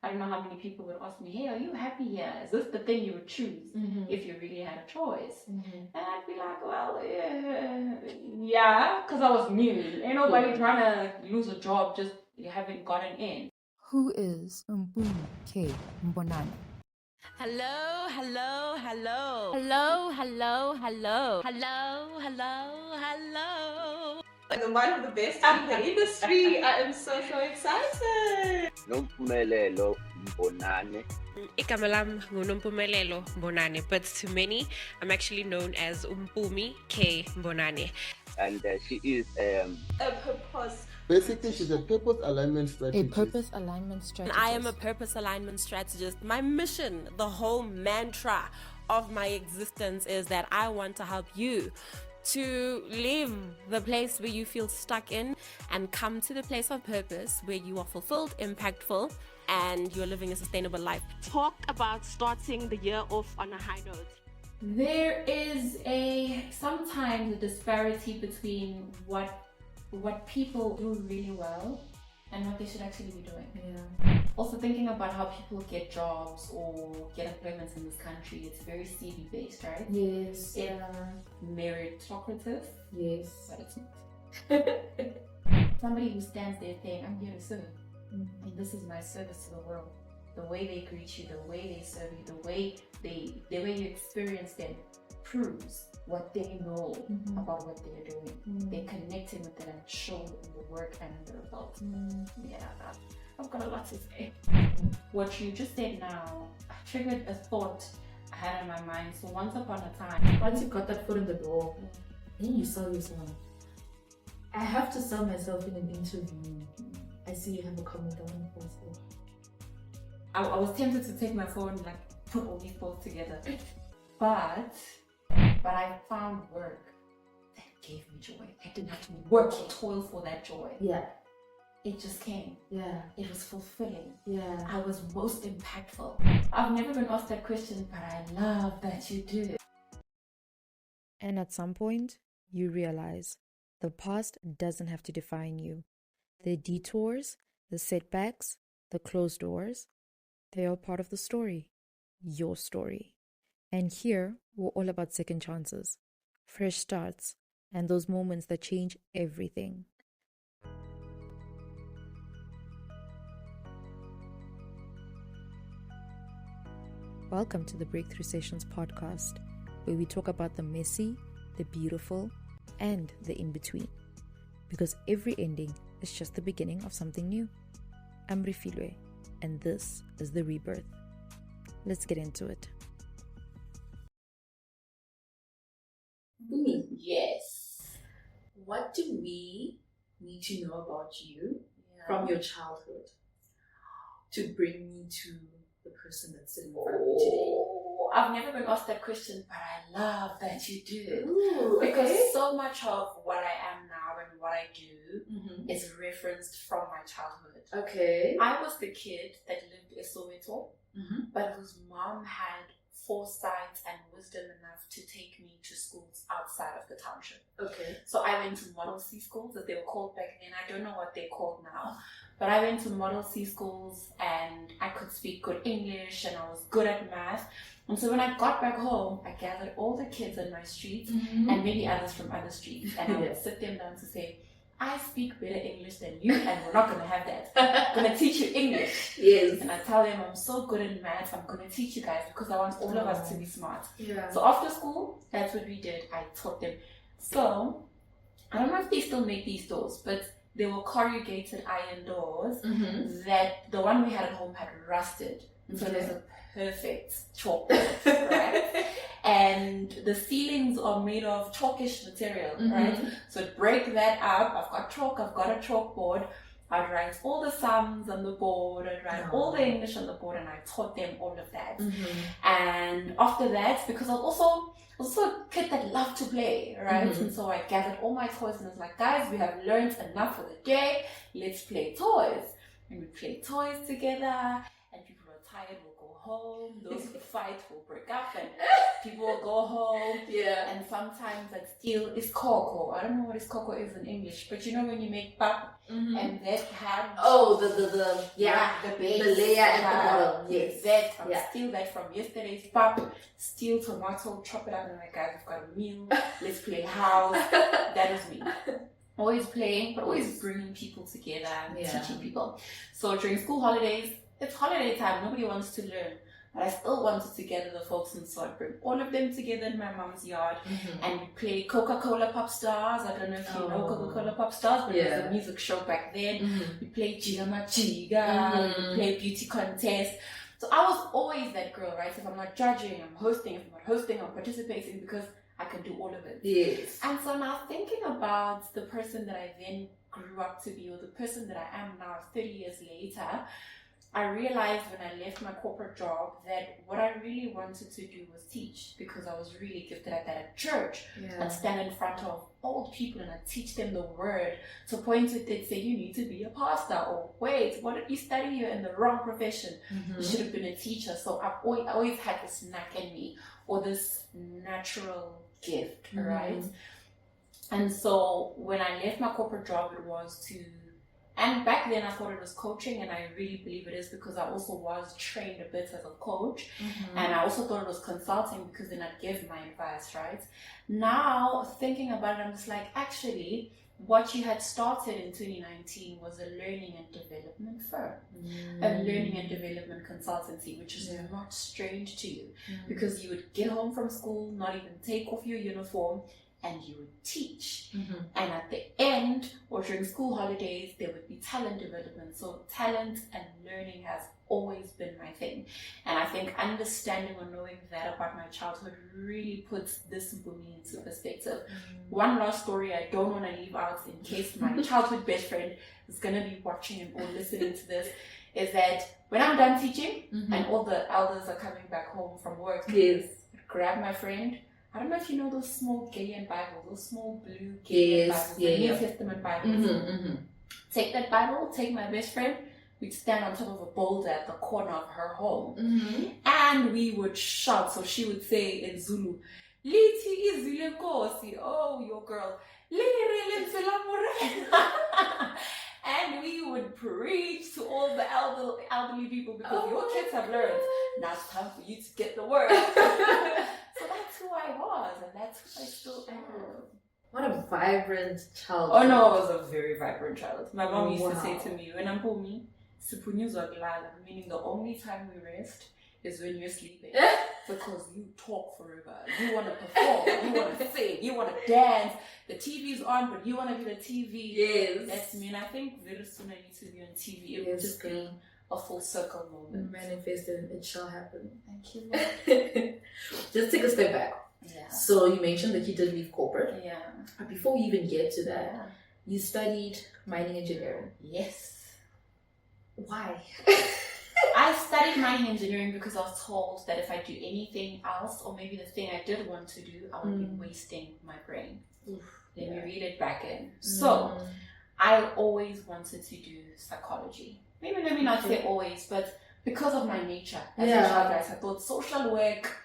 I don't know how many people would ask me, hey, are you happy here? Is this the thing you would choose if you really had a choice? And I'd be like, well, yeah, because I was new. Ain't nobody trying to lose a job just you haven't gotten in. Who is Mpumi K, Mbonane? Hello, hello, hello. Hello, hello, hello. Hello, hello, hello. One of the best in the industry. I am so excited. Nompumelelo Mbonane. Igama lam nguNompumelelo Mbonane, but to many, I'm actually known as Mpumi K Mbonane. And she is A purpose. Basically, she's a purpose alignment strategist. A purpose alignment strategist. I am a purpose alignment strategist. My mission, the whole mantra of my existence is that I want to help you to leave the place where you feel stuck in and come to the place of purpose where you are fulfilled, impactful, and you're living a sustainable life. Talk about starting the year off on a high note. There is sometimes a disparity between what people do really well and what they should actually be doing. Yeah. Also thinking about how people get jobs or get employment in this country, it's very CV based, right? Yes. It's meritocratic. Yes. But it's not. Somebody who stands there saying, I'm here to serve. And this is my service to the world. The way they greet you, the way they serve you, the way you experience them proves what they know about what they're doing. They're connecting with it and show in the work and in the results. Yeah, I've got a lot to say. What you just said now triggered a thought I had in my mind. So once upon a time, once you got that foot in the door, then you sell yourself. I have to sell myself in an interview. I see you have a comment on Facebook. I was tempted to take my phone and put all these thoughts together. But I found work that gave me joy. I didn't have to work or toil for that joy. Yeah. It just came. Yeah. It was fulfilling. Yeah. I was most impactful. I've never been asked that question, but I love that you do. And at some point, you realize the past doesn't have to define you. The detours, the setbacks, the closed doors, they are part of the story, your story. And here, we're all about second chances, fresh starts, and those moments that change everything. Welcome to the Breakthrough Sessions podcast, where we talk about the messy, the beautiful, and the in-between. Because every ending is just the beginning of something new. I'm Refilwe, and this is The Rebirth. Let's get into it. Yes. What do we need to know about you from your childhood to bring me to the person that's sitting in front of me today? I've never been asked that question, but I love that you do. Ooh, because so much of what I am now and what I do is referenced from my childhood. Okay. I was the kid that lived in s3e2, but whose mom had foresight and wisdom enough to take me to schools outside of the township. Okay. So I went to Model C schools, as they were called back then. I don't know what they're called now. But I went to Model C schools and I could speak good English and I was good at math. And so when I got back home, I gathered all the kids in my street and maybe others from other streets. And I would sit them down to say, I speak better English than you and we're not going to have that. I'm going to teach you English. Yes. And I tell them I'm so good in math, I'm going to teach you guys because I want all of us to be smart. Yeah. So after school, that's what we did. I taught them. So I don't know if they still make these doors, but they were corrugated iron doors that the one we had at home had rusted. So there's a perfect chalkboard, right? And the ceilings are made of chalkish material, right? So to break that up, I've got chalk, I've got a chalkboard. I'd write all the sums on the board, I'd write all the English on the board, and I taught them all of that. And after that, because I was also a kid that loved to play, right? And so I gathered all my toys and I was like, guys, we have learned enough for the day, let's play toys. And we played toys together, and people were tired will go home. Those who fight will break up, and people will go home. Yeah. And sometimes that still is cocoa. I don't know what is cocoa is in English, but you know when you make pap and that ham. Oh, the base, layer at the bottom. Yes. That steal that from yesterday's pap. Steal tomato, chop it up, and like, guys, we've got a meal. Let's play house. That is me. Always playing, but always bringing people together and teaching people. So during school holidays, it's holiday time. Nobody wants to learn. But I still wanted to gather the folks, and so I'd bring all of them together in my mom's yard and we'd play Coca-Cola Pop Stars. I don't know if you know Coca-Cola Pop Stars, but it was a music show back then. We played Jiga Machiga, we played beauty contest. So I was always that girl, right? If I'm not judging, I'm hosting. If I'm not hosting, I'm participating because I can do all of it. Yes. And so now thinking about the person that I then grew up to be, or the person that I am now 30 years later, I realized when I left my corporate job that what I really wanted to do was teach, because I was really gifted at that at church. I'd stand in front of old people and I'd teach them the word. To point it, they'd say, you need to be a pastor, or wait, what did you study? You're in the wrong profession. You should have been a teacher. So I always had this knack in me, or this natural gift, right? And so when I left my corporate job, it was to, and back then I thought it was coaching, and I really believe it is because I also was trained a bit as a coach, and I also thought it was consulting because then I'd give my advice, right? Now thinking about it, I'm just like, actually what you had started in 2019 was a learning and development firm, a learning and development consultancy, which is not strange to you, because you would get home from school, not even take off your uniform, and you would teach. And at the end, or during school holidays, there would be talent development. So talent and learning has always been my thing. And I think understanding or knowing that about my childhood really puts this Mpumi into perspective. One last story I don't want to leave out in case my childhood best friend is going to be watching or listening to this, is that when I'm done teaching and all the elders are coming back home from work, I'd grab my friend. I don't know if you know those small Gillian Bibles, those small blue Gillian Bibles, the New Testament Bibles. Take that Bible, take my best friend, we'd stand on top of a boulder at the corner of her home, and we would shout. So she would say in Zulu, Lithi izile Nkosi, oh, your girl, and we would preach to all the elderly people, because your kids have learned. Now it's time for you to get the word. So that's who I was, and that's who I still am. What a vibrant child. Oh no, I was a very vibrant child. My mom used to say to me, when I'm Mpumi, sipunyuzwa kulala, meaning the only time we rest is when you're sleeping. Because you talk forever. You want to perform, you want to sing, you want to dance. The TV's on, but you want to be the TV. Yes. That's me, and I think very soon I need to be on TV. It will just be a full circle moment. Manifested, it shall happen. Thank you. Just take a step back. Yeah. So you mentioned that you did leave corporate. Yeah. But before we even get to that, you studied mining engineering. Yes. Why? I studied mining engineering because I was told that if I do anything else, or maybe the thing I did want to do, I would be wasting my brain. Let me read it back in. So I always wanted to do psychology. Maybe let me not say always, but because of my nature as a child, I thought social work,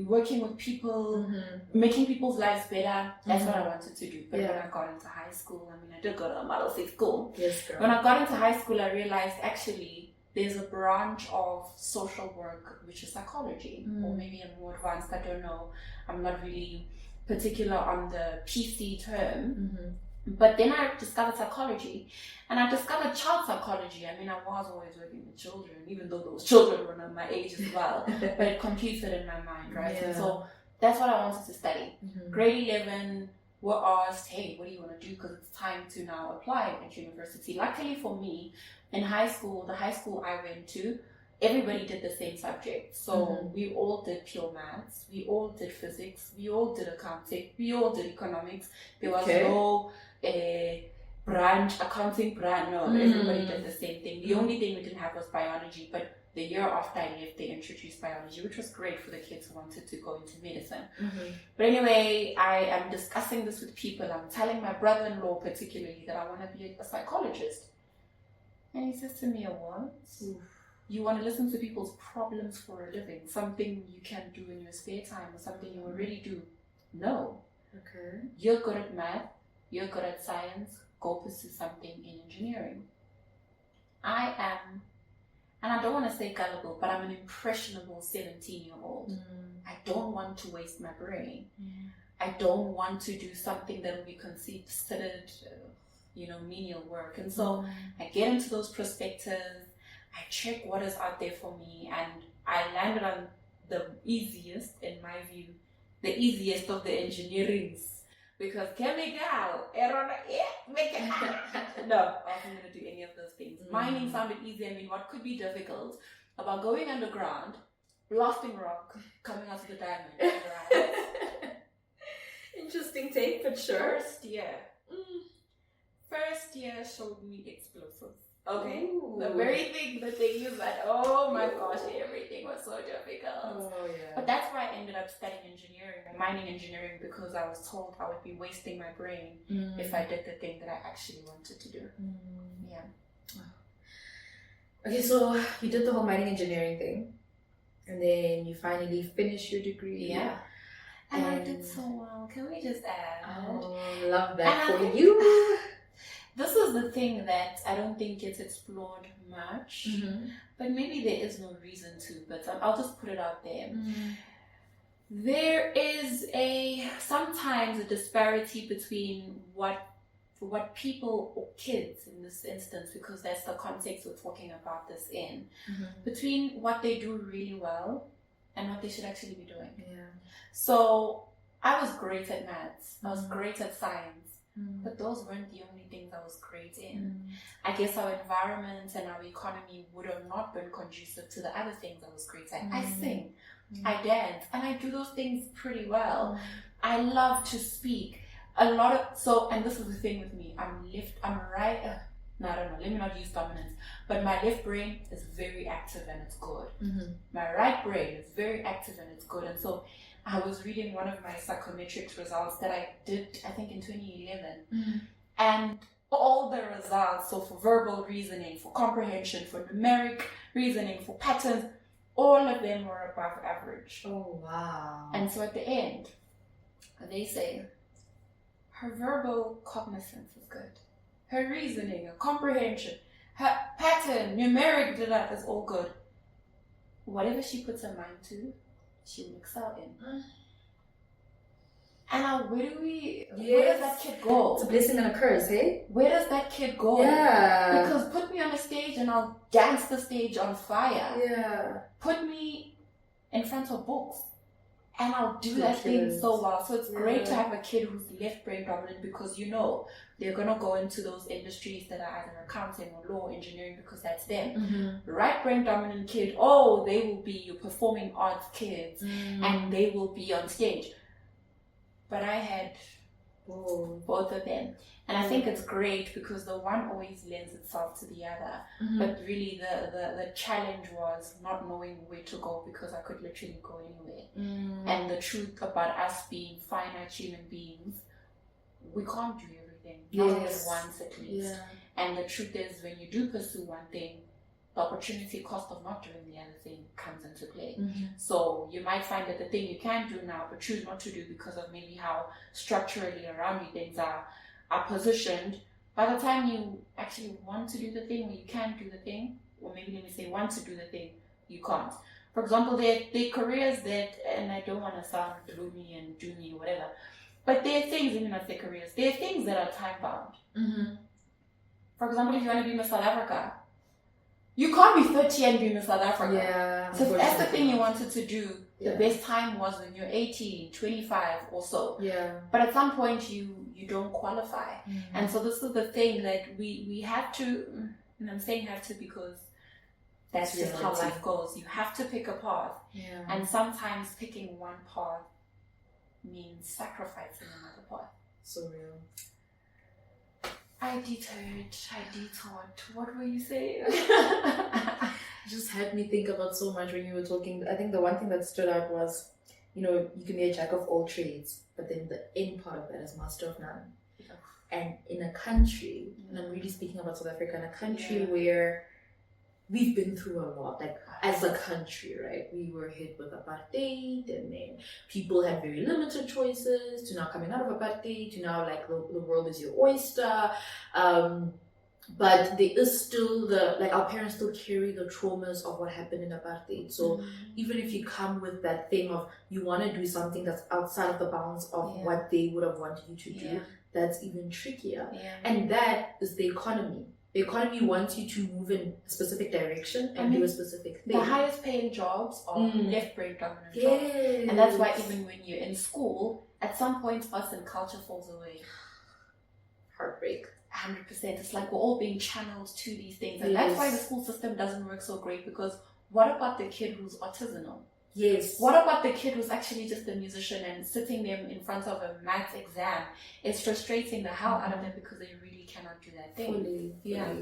working with people, making people's lives better, that's what I wanted to do. But when I got into high school, I did go to a Model 6 school. Yes, girl. When I got into high school, I realized actually there's a branch of social work which is psychology, or maybe I'm more advanced, I don't know. I'm not really particular on the PC term. But then I discovered psychology, and I discovered child psychology. I was always working with children, even though those children were not my age as well. But it computed in my mind, right? And so that's what I wanted to study. Grade 11, we're asked, hey, what do you want to do? Because it's time to now apply at university. Luckily for me, in high school, the high school I went to, everybody did the same subject. So we all did pure maths, we all did physics, we all did accounting, we all did economics. There was no branch, accounting branch, no, everybody did the same thing. The only thing we didn't have was biology, but the year after I left, they introduced biology, which was great for the kids who wanted to go into medicine. But anyway, I am discussing this with people. I'm telling my brother-in-law particularly that I want to be a psychologist. And he says to me, what? you want to listen to people's problems for a living, something you can do in your spare time or something you already do. No. Okay. You're good at math, you're good at science, go pursue something in engineering. I am, and I don't want to say gullible, but I'm an impressionable 17-year-old. I don't want to waste my brain. I don't want to do something that will be considered, menial work. And so I get into those perspectives, I check what is out there for me, and I landed on the easiest, in my view, the easiest of the engineerings. Because chemical, mechanical. No, I wasn't going to do any of those things. Mining sounded easy. I mean, what could be difficult about going underground, blasting rock, coming out of the diamond? Right? Interesting take, but sure. First year showed me explosives. Okay, Ooh. the very thing that they use, that, oh my gosh, everything was so difficult. Oh yeah. But that's why I ended up studying engineering, mining engineering, because I was told I would be wasting my brain if I did the thing that I actually wanted to do. Yeah. Okay, so you did the whole mining engineering thing, and then you finally finished your degree. Yeah. And I did so well. Can we just add? Oh, love that And for you. This is the thing that I don't think gets explored much, but maybe there is no reason to, but I'll just put it out there. There is sometimes a disparity between what people, or kids in this instance, because that's the context we're talking about this in, between what they do really well and what they should actually be doing. Yeah. So I was great at maths, I was great at science, but those weren't the only things I was great in. I guess our environment and our economy would have not been conducive to the other things I was great at. I sing, I dance, and I do those things pretty well. I love to speak. And this is the thing with me, I'm right, no, I don't know, let me not use dominance, but my left brain is very active and it's good. My right brain is very active and it's good. And so I was reading one of my psychometrics results that I did, I think in 2011, and all the results, so for verbal reasoning, for comprehension, for numeric reasoning, for patterns, all of them were above average. Oh, wow. And so at the end, they say, her verbal cognizance is good. Her reasoning, her comprehension, her pattern, numeric, is all good. Whatever she puts her mind to, she will excel in. And now, where does that kid go? It's a blessing and a curse, hey? Where does that kid go? Yeah. Because put me on a stage and I'll dance the stage on fire. Yeah. Put me in front of books and I'll do that thing so well. So it's great to have a kid who's left brain dominant, because they're going to go into those industries that are either accounting or law, engineering, because that's them. Right brain dominant kid, they will be your performing arts kids and they will be on stage. But I had both of them. And I think it's great because the one always lends itself to the other. But really the challenge was not knowing where to go, because I could literally go anywhere. And the truth about us being finite human beings, we can't do everything. Not at once at least. And the truth is, when you do pursue one thing, the opportunity cost of not doing the other thing comes into play. So you might find that the thing you can do now but choose not to do because of maybe how structurally around you things are positioned, by the time you actually want to do the thing, or you can do the thing, or maybe let me say want to do the thing, you can't. For example, there are careers that, and I don't want to sound gloomy and doomy or whatever, but there are things, let me not say careers, there are things that are time bound. For example, if you want to be Miss South Africa, you can't be 30 and be Miss South Africa. Yeah. So if that's the thing you wanted to do, the best time was when you're 18, 25 or so. Yeah. But at some point you don't qualify. And so this is the thing that we have to, and I'm saying have to because that's just how life goes. You have to pick a path. Yeah. And sometimes picking one path means sacrificing another path. So real. I detoured. What were you saying? Just had me think about so much when you were talking. I think the one thing that stood out was, you can be a jack of all trades, but then the end part of that is master of none. And in a country, and I'm really speaking about South Africa, in a country where we've been through a lot, like as a country, right? We were hit with apartheid, and then people had very limited choices, to now coming out of apartheid, to now like the world is your oyster. But there is still our parents still carry the traumas of what happened in apartheid. So even if you come with that thing of you want to do something that's outside of the bounds of what they would have wanted you to do, that's even trickier. And that is the economy. The economy wants you to move in a specific direction and do a specific thing. The highest paying jobs are left brain dominant jobs. And that's why even when you're in school, at some point us and culture falls away. Heartbreak. 100%. It's like we're all being channeled to these things. And that's why the school system doesn't work so great, because what about the kid who's artisanal? Yes. What about the kid who's actually just a musician and sitting there in front of a maths exam? It's frustrating the hell out of them because they really cannot do that thing. Fully. Yeah.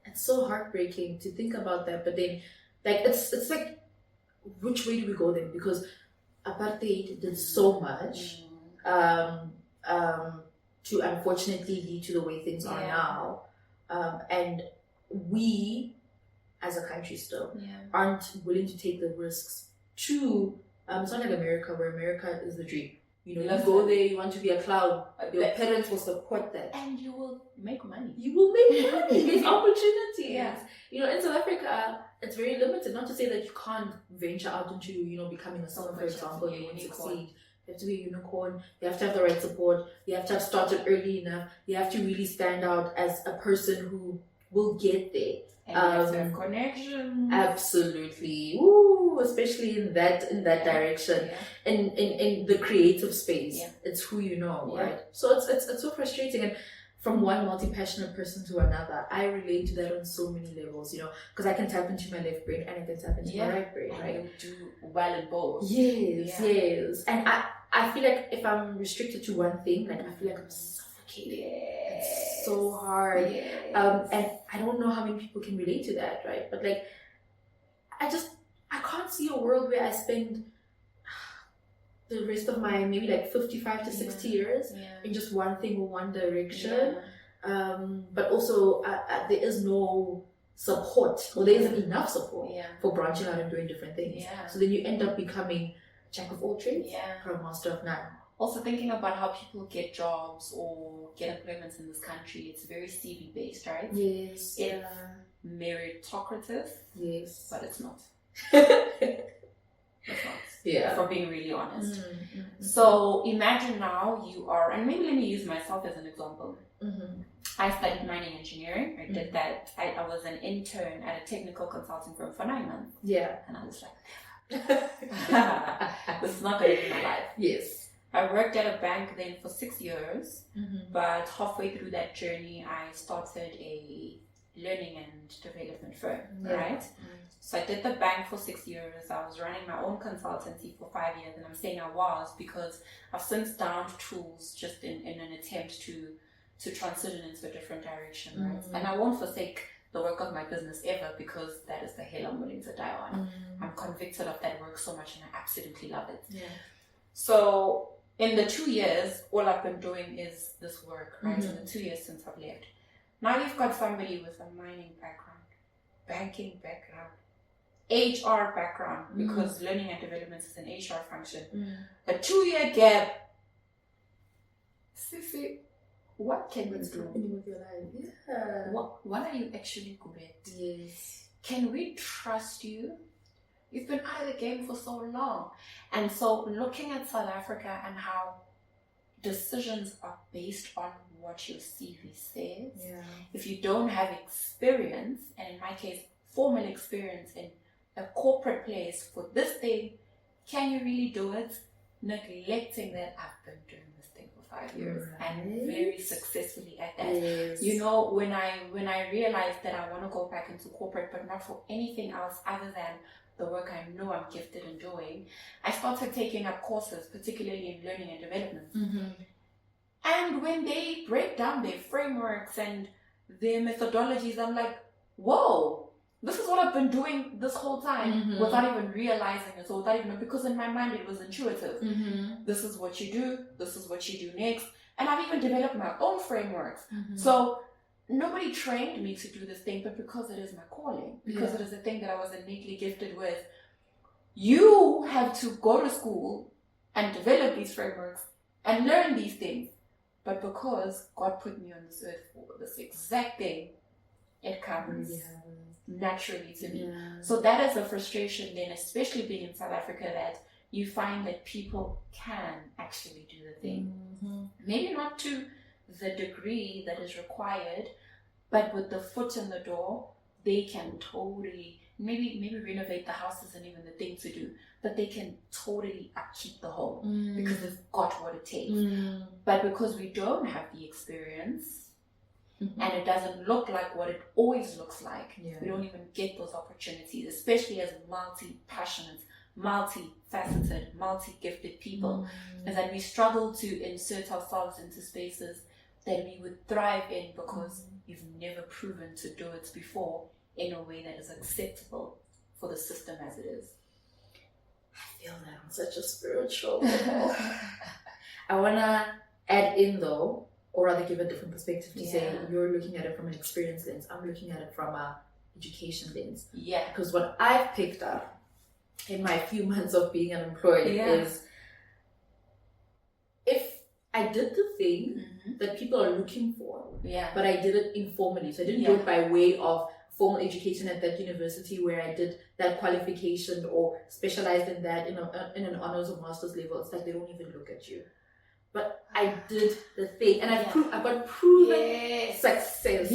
It's so heartbreaking to think about that, but then like it's like, which way do we go then? Because apartheid did so much to unfortunately lead to the way things are now. And we as a country still aren't willing to take the risks to it's not like America, where America is the dream. You know, you go there, you want to be a clown, your parents will support that. And you will make money. You will make money. There's opportunities. You know, in South Africa, it's very limited. Not to say that you can't venture out into, you know, becoming a singer, for example, you won't succeed. You have to be a unicorn. You have to have the right support. You have to have started early enough. You have to really stand out as a person who will get there. And you have to have connections. Absolutely. Ooh, especially in that direction. In the creative space. It's who you know, right? So it's so frustrating. And from one multi-passionate person to another, I relate to that on so many levels, you know, because I can tap into my left brain and I can tap into my right brain, right? And you do well in both. Yes. And I feel like if I'm restricted to one thing, like I feel like I'm suffocated. It's so hard. And I don't know how many people can relate to that, right? But like, I can't see a world where I spend the rest of my maybe like 55 to 60 years in just one thing or one direction. But also there is no support, or there isn't enough support for branching out and doing different things. So then you end up becoming jack of all trades, or a master of none. Also thinking about how people get jobs or get employments in this country, it's very CV based, right? Yes. It's meritocratic. Yes. But it's not. It's not. For being really honest. So imagine now you are, and maybe let me use myself as an example. I studied mining engineering. I did that. I was an intern at a technical consulting firm for 9 months. And I was like, this is not going to be my life. Yes. I worked at a bank then for 6 years, but halfway through that journey, I started a learning and development firm, right? So I did the bank for 6 years. I was running my own consultancy for 5 years, and I'm saying I was because I've since downed tools just in an attempt to transition into a different direction, right? And I won't forsake the work of my business ever, because that is the hill I'm willing to die on. I'm convicted of that work so much, and I absolutely love it. So in the 2 years, all I've been doing is this work, right? In the 2 years since I've left. Now you've got somebody with a mining background, banking background, HR background, because learning and development is an HR function. A 2-year gap. Sissy, what can you do? With your life? What are you actually good at? Yes. Can we trust you? You've been out of the game for so long. And so looking at South Africa and how decisions are based on what your CV says. If you don't have experience, and in my case, formal experience in a corporate place for this thing, can you really do it? Neglecting that I've been doing this thing for 5 years and very successfully at that. You know, when I realized that I want to go back into corporate, but not for anything else other than the work I know I'm gifted in doing, I started taking up courses, particularly in learning and development. And when they break down their frameworks and their methodologies, I'm like, whoa, this is what I've been doing this whole time without even realizing it, or without even, because in my mind it was intuitive. This is what you do, this is what you do next. And I've even developed my own frameworks. So nobody trained me to do this thing, but because it is my calling, because it is a thing that I was innately gifted with, you have to go to school and develop these frameworks and learn these things. But because God put me on this earth for this exact thing, it comes naturally to me. So that is a frustration then, especially being in South Africa, that you find that people can actually do the thing. Maybe not to the degree that is required, but with the foot in the door, they can totally, maybe renovate the house isn't even the thing to do, but they can totally upkeep the home because they've got what it takes. But because we don't have the experience, and it doesn't look like what it always looks like, we don't even get those opportunities, especially as multi-passionate, multi-faceted, multi-gifted people, is that we struggle to insert ourselves into spaces that we would thrive in because you've never proven to do it before in a way that is acceptable for the system as it is. I feel that on such a spiritual level. I want to add in though, or rather give a different perspective to say you're looking at it from an experience lens. I'm looking at it from a education lens. Because what I've picked up in my few months of being unemployed is if I did the thing that people are looking for, but I did it informally. So I didn't do it by way of formal education at that university where I did that qualification or specialized in that in an honors or master's level. It's like they don't even look at you. But I did the thing, and I've got proven success.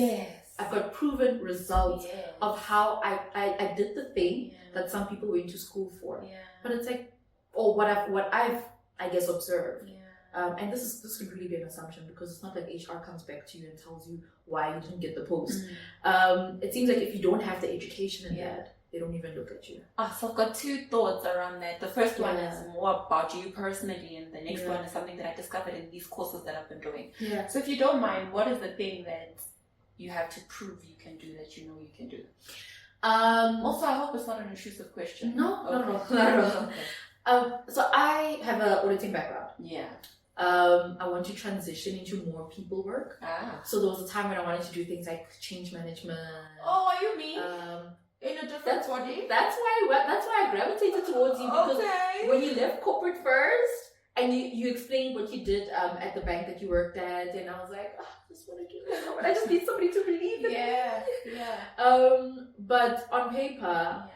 I've got proven results of how I did the thing that some people went to school for. But it's like, or what I've I guess observed. And this could really be an assumption because it's not like HR comes back to you and tells you why you didn't get the post. It seems like if you don't have the education in that, they don't even look at you. So I've got two thoughts around that. The first one is more about you personally, and the next one is something that I discovered in these courses that I've been doing. So if you don't mind, what is the thing that you have to prove you can do that you know you can do? Also, I hope it's not an intrusive question. No, not at all. So I have an auditing background. I want to transition into more people work. So there was a time when I wanted to do things like change management. Oh, you mean in a different body? That's why I gravitated towards you because when you left corporate first and you explained what you did at the bank that you worked at, and I was like, I just want to do that, but I just need somebody to believe in me. But on paper,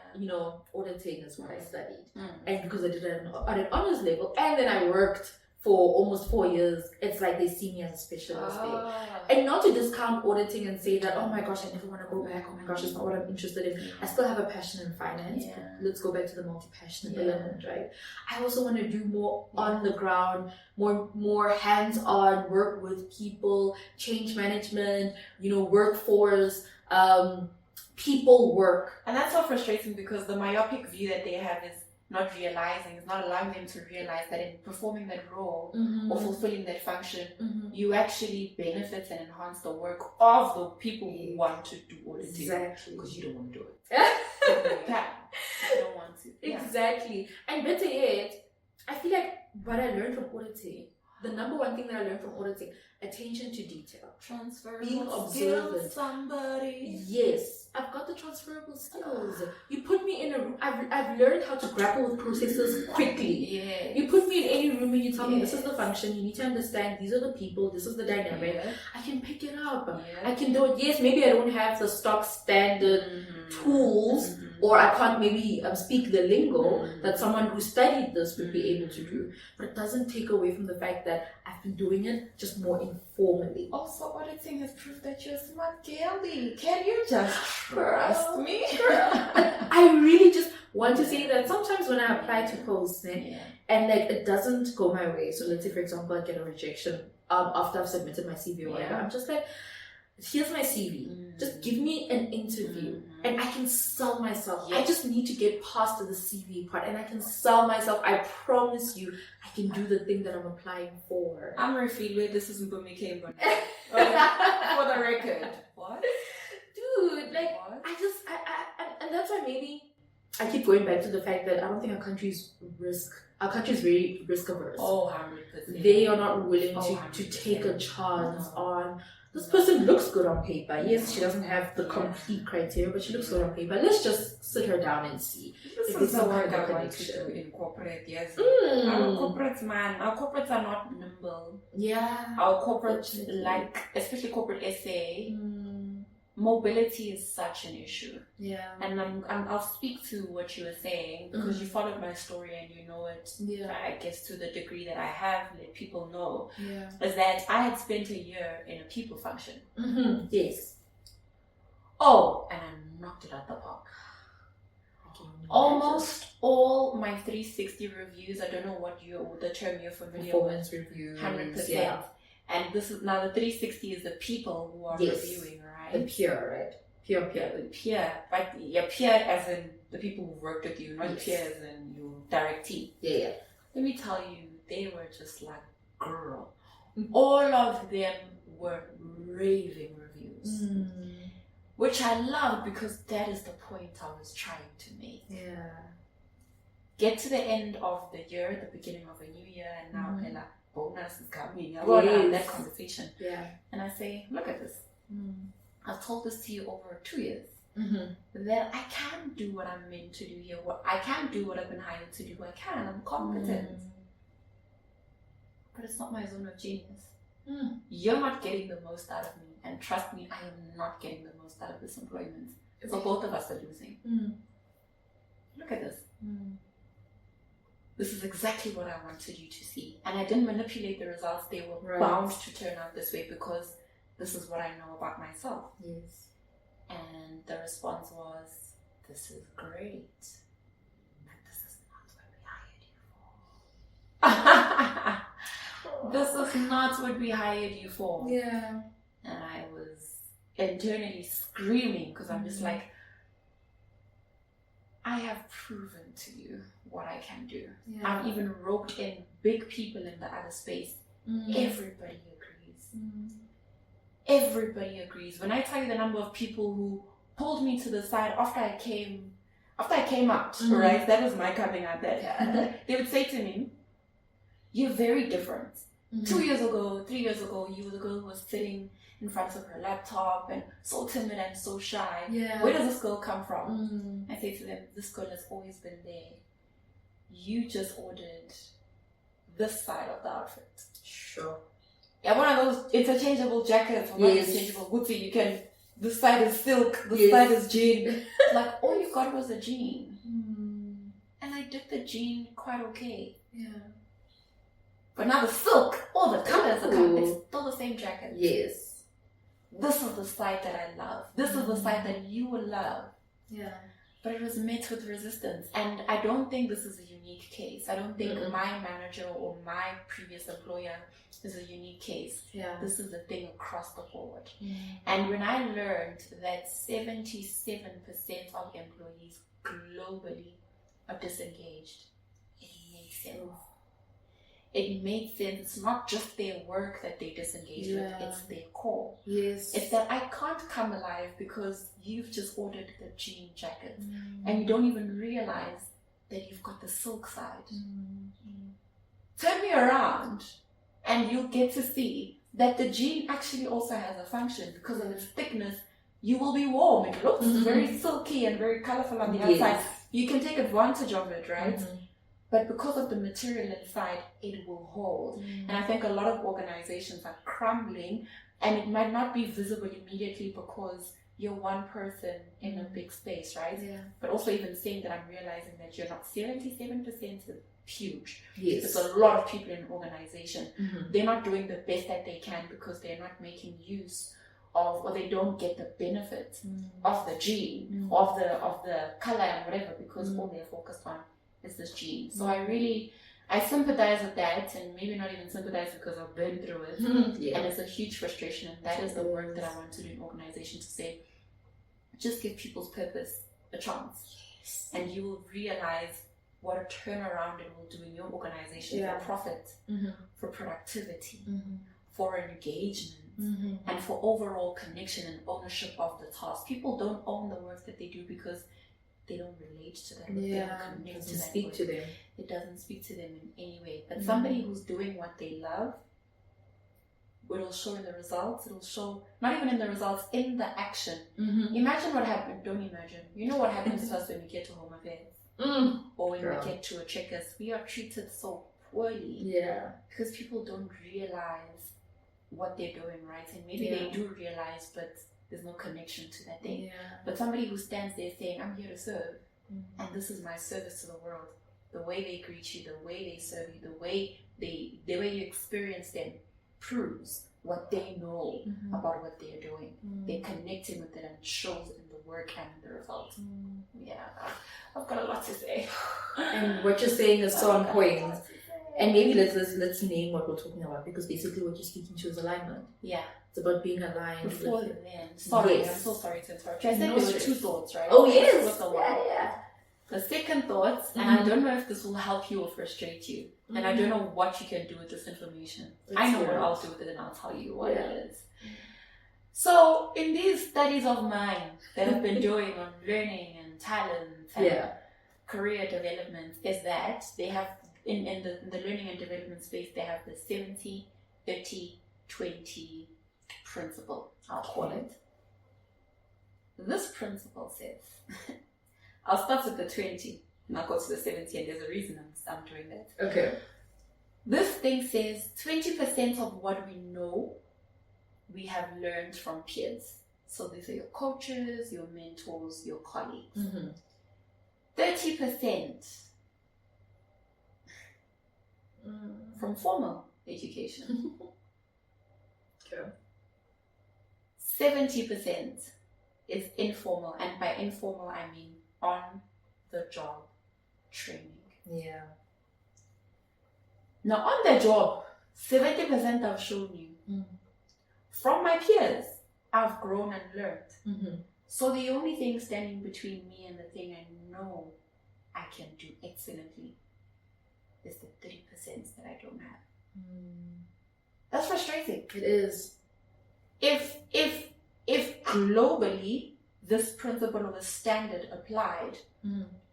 auditing is what I studied, and because I did it at an honors level, and then I worked for almost 4 years, it's like they see me as a specialist there. And not to discount auditing and say that, oh my gosh, I never want to go back, oh my gosh, it's not what I'm interested in. I still have a passion in finance. Let's go back to the multi-passionate element, right? I also want to do more on the ground, more hands-on work with people, change management, workforce, people work. And that's so frustrating because the myopic view that they have is not allowing them to realize that in performing that role or fulfilling that function, you actually benefit and enhance the work of the people who want to do auditing. Exactly. Because you don't want to do it. You don't want to. Exactly. And better yet, I feel like what I learned from auditing, the number one thing that I learned from auditing, attention to detail. Transferable skills, somebody. Yes, I've got the transferable skills. You put me in a room, I've learned how to grapple with processes quickly. You put me in any room and you tell me this is the function, you need to understand these are the people, this is the dynamic. I can pick it up. I can do it. Yes, maybe I don't have the stock standard tools, or I can't maybe speak the lingo that someone who studied this would be able to do. But it doesn't take away from the fact that I've been doing it just more informally. Also, auditing has proved that you're a smart girlie. Can you just trust me? I really just want to say that sometimes when I apply to posts and like it doesn't go my way. So let's say, for example, I get a rejection after I've submitted my CV or whatever. I'm just like, here's my CV. Just give me an interview and I can sell myself. I just need to get past the CV part and I can sell myself. I promise you, I can do the thing that I'm applying for. I'm Refilwe. This is Mpumi K. For the record. What? Dude, like, what? And that's why maybe I keep going back to the fact that I don't think our country is very risk averse. 100%. They are not willing to take a chance on this person looks good on paper. Yes, she doesn't have the complete criteria, but she looks good on paper. Let's just sit her down and see. This is the work I want to do in corporate, yes. Mm. Our corporates, man, our corporates are not nimble. Yeah. Our corporate, like, especially corporate SA, mobility is such an issue. Yeah. And I'll speak to what you were saying because you followed my story and you know it. Yeah. I guess to the degree that I have let people know Yeah. is that I had spent a year in a people function. Mm-hmm. Yes. Oh, and I knocked it out the park. Almost all my 360 reviews, I don't know what the term you're familiar Performance with. reviews. 100%. Yeah. And this is now the 360 is the people who are reviewing, right? The peer, right? Peer. The peer, but your peer as in the people who worked with you, not peer as in your direct team. Yeah. Let me tell you, they were just like, girl. All of them were raving reviews. Which I loved because that is the point I was trying to make. Yeah. Get to the end of the year, the beginning of a new year, and now bonus is coming. I Yes. have that conversation. Yeah. And I say, look at this. I've told this to you over 2 years. Mm-hmm. That I can do what I'm meant to do here. I can do what I've been hired to do. I can. I'm competent. But it's not my zone of genius. You're not getting the most out of me. And trust me, I am not getting the most out of this employment. So both of us are losing. Look at this. This is exactly what I wanted you to see. And I didn't manipulate the results. They were bound to turn out this way because this is what I know about myself. Yes. And the response was, this is great. But this is not what we hired you for. This is not what we hired you for. Yeah. And I was internally screaming because I'm just like, I have proven to you what I can do. Yeah. I've even roped in big people in the other space. Everybody agrees. Everybody agrees. When I tell you the number of people who pulled me to the side after I came out, right? That was my coming out there. They would say to me, you're very different. 2 years ago, 3 years ago, you were the girl who was sitting in front of her laptop and so timid and so shy. Yeah. Where does this girl come from? I say to them, this girl has always been there. You just ordered this side of the outfit. Sure. Yeah, one of those interchangeable jackets or not interchangeable Gucci. You can, this side is silk, this side is jean. Like, all you got was a jean. And I did the jean quite okay. Yeah. But now the silk, all the colors are coming. It's still the same jacket. Yes. This is the side that I love. This is the side that you will love. Yeah. But it was met with resistance. And I don't think this is a unique case. I don't think my manager or my previous employer is a unique case. Yeah. This is a thing across the board. And when I learned that 77% of employees globally are disengaged, it made sense. It made sense. It's not just their work that they disengage with, it's their core. Yes. It's that I can't come alive because you've just ordered the jean jacket and you don't even realize that you've got the silk side. Turn me around and you'll get to see that the jean actually also has a function because of its thickness. You will be warm. It looks very silky and very colorful on the outside. You can take advantage of it, right? But because of the material inside, it will hold. And I think a lot of organizations are crumbling, and it might not be visible immediately because you're one person in a big space, right? Yeah. But also even saying that I'm realizing that you're not 77% is huge. Yes. There's a lot of people in an organization. They're not doing the best that they can because they're not making use of, or they don't get the benefit of the gene, of the color and whatever, because all they're focused on is this gene. So I sympathize with that, and maybe not even sympathize because I've been through it. And it's a huge frustration, and that is the work that I want to do in organizations, to say, just give people's purpose a chance. And you will realize what a turnaround it will do in your organization for profit, for productivity, for engagement, and for overall connection and ownership of the task. People don't own the work that they do because they don't relate to that work. They don't connect to that speak work. to them. It doesn't speak to them in any way. But somebody who's doing what they love It'll show in the results. It'll show, not even in the results, in the action. Mm-hmm. Imagine what happened. Don't imagine. You know what happens to us when we get to home affairs? Or when we get to a checkers. We are treated so poorly. Yeah. Because people don't realize what they're doing, right? And maybe they do realize, but there's no connection to that thing. Yeah. But somebody who stands there saying, I'm here to serve, and this is my service to the world. The way they greet you, the way they serve you, the way you experience them proves what they know about what they're doing. They're connecting with it and shows in the work and the results. Yeah, I've got a lot to say. And what you're saying is so on point. And maybe let's name what we're talking about, because basically what you're speaking to is alignment. Yeah. It's about being aligned. Before then, sorry, Yes. I'm so sorry to interrupt. I said No there were stress. 2 thoughts, right? Oh yes. What's the one? Yeah. The second thought, and I don't know if this will help you or frustrate you, and I don't know what you can do with this information. I know what I'll do with it, and I'll tell you what it is. So, in these studies of mine that I've been doing on learning and talent and career development, is that they have in the learning and development space, they have the 70, 30, 20 principle, I'll call it. This principle says, I'll start with the 20 and I'll go to the 70, and there's a reason I'm doing that. Okay. This thing says 20% of what we know, we have learned from peers. So these are your coaches, your mentors, your colleagues. 30% from formal education. Okay. 70% is informal, and by informal I mean on the job training. Yeah. Now on the job, 70% I've shown you. From my peers, I've grown and learned. So the only thing standing between me and the thing I know I can do excellently is the 30% that I don't have. That's frustrating. It is. If globally this principle or the standard applied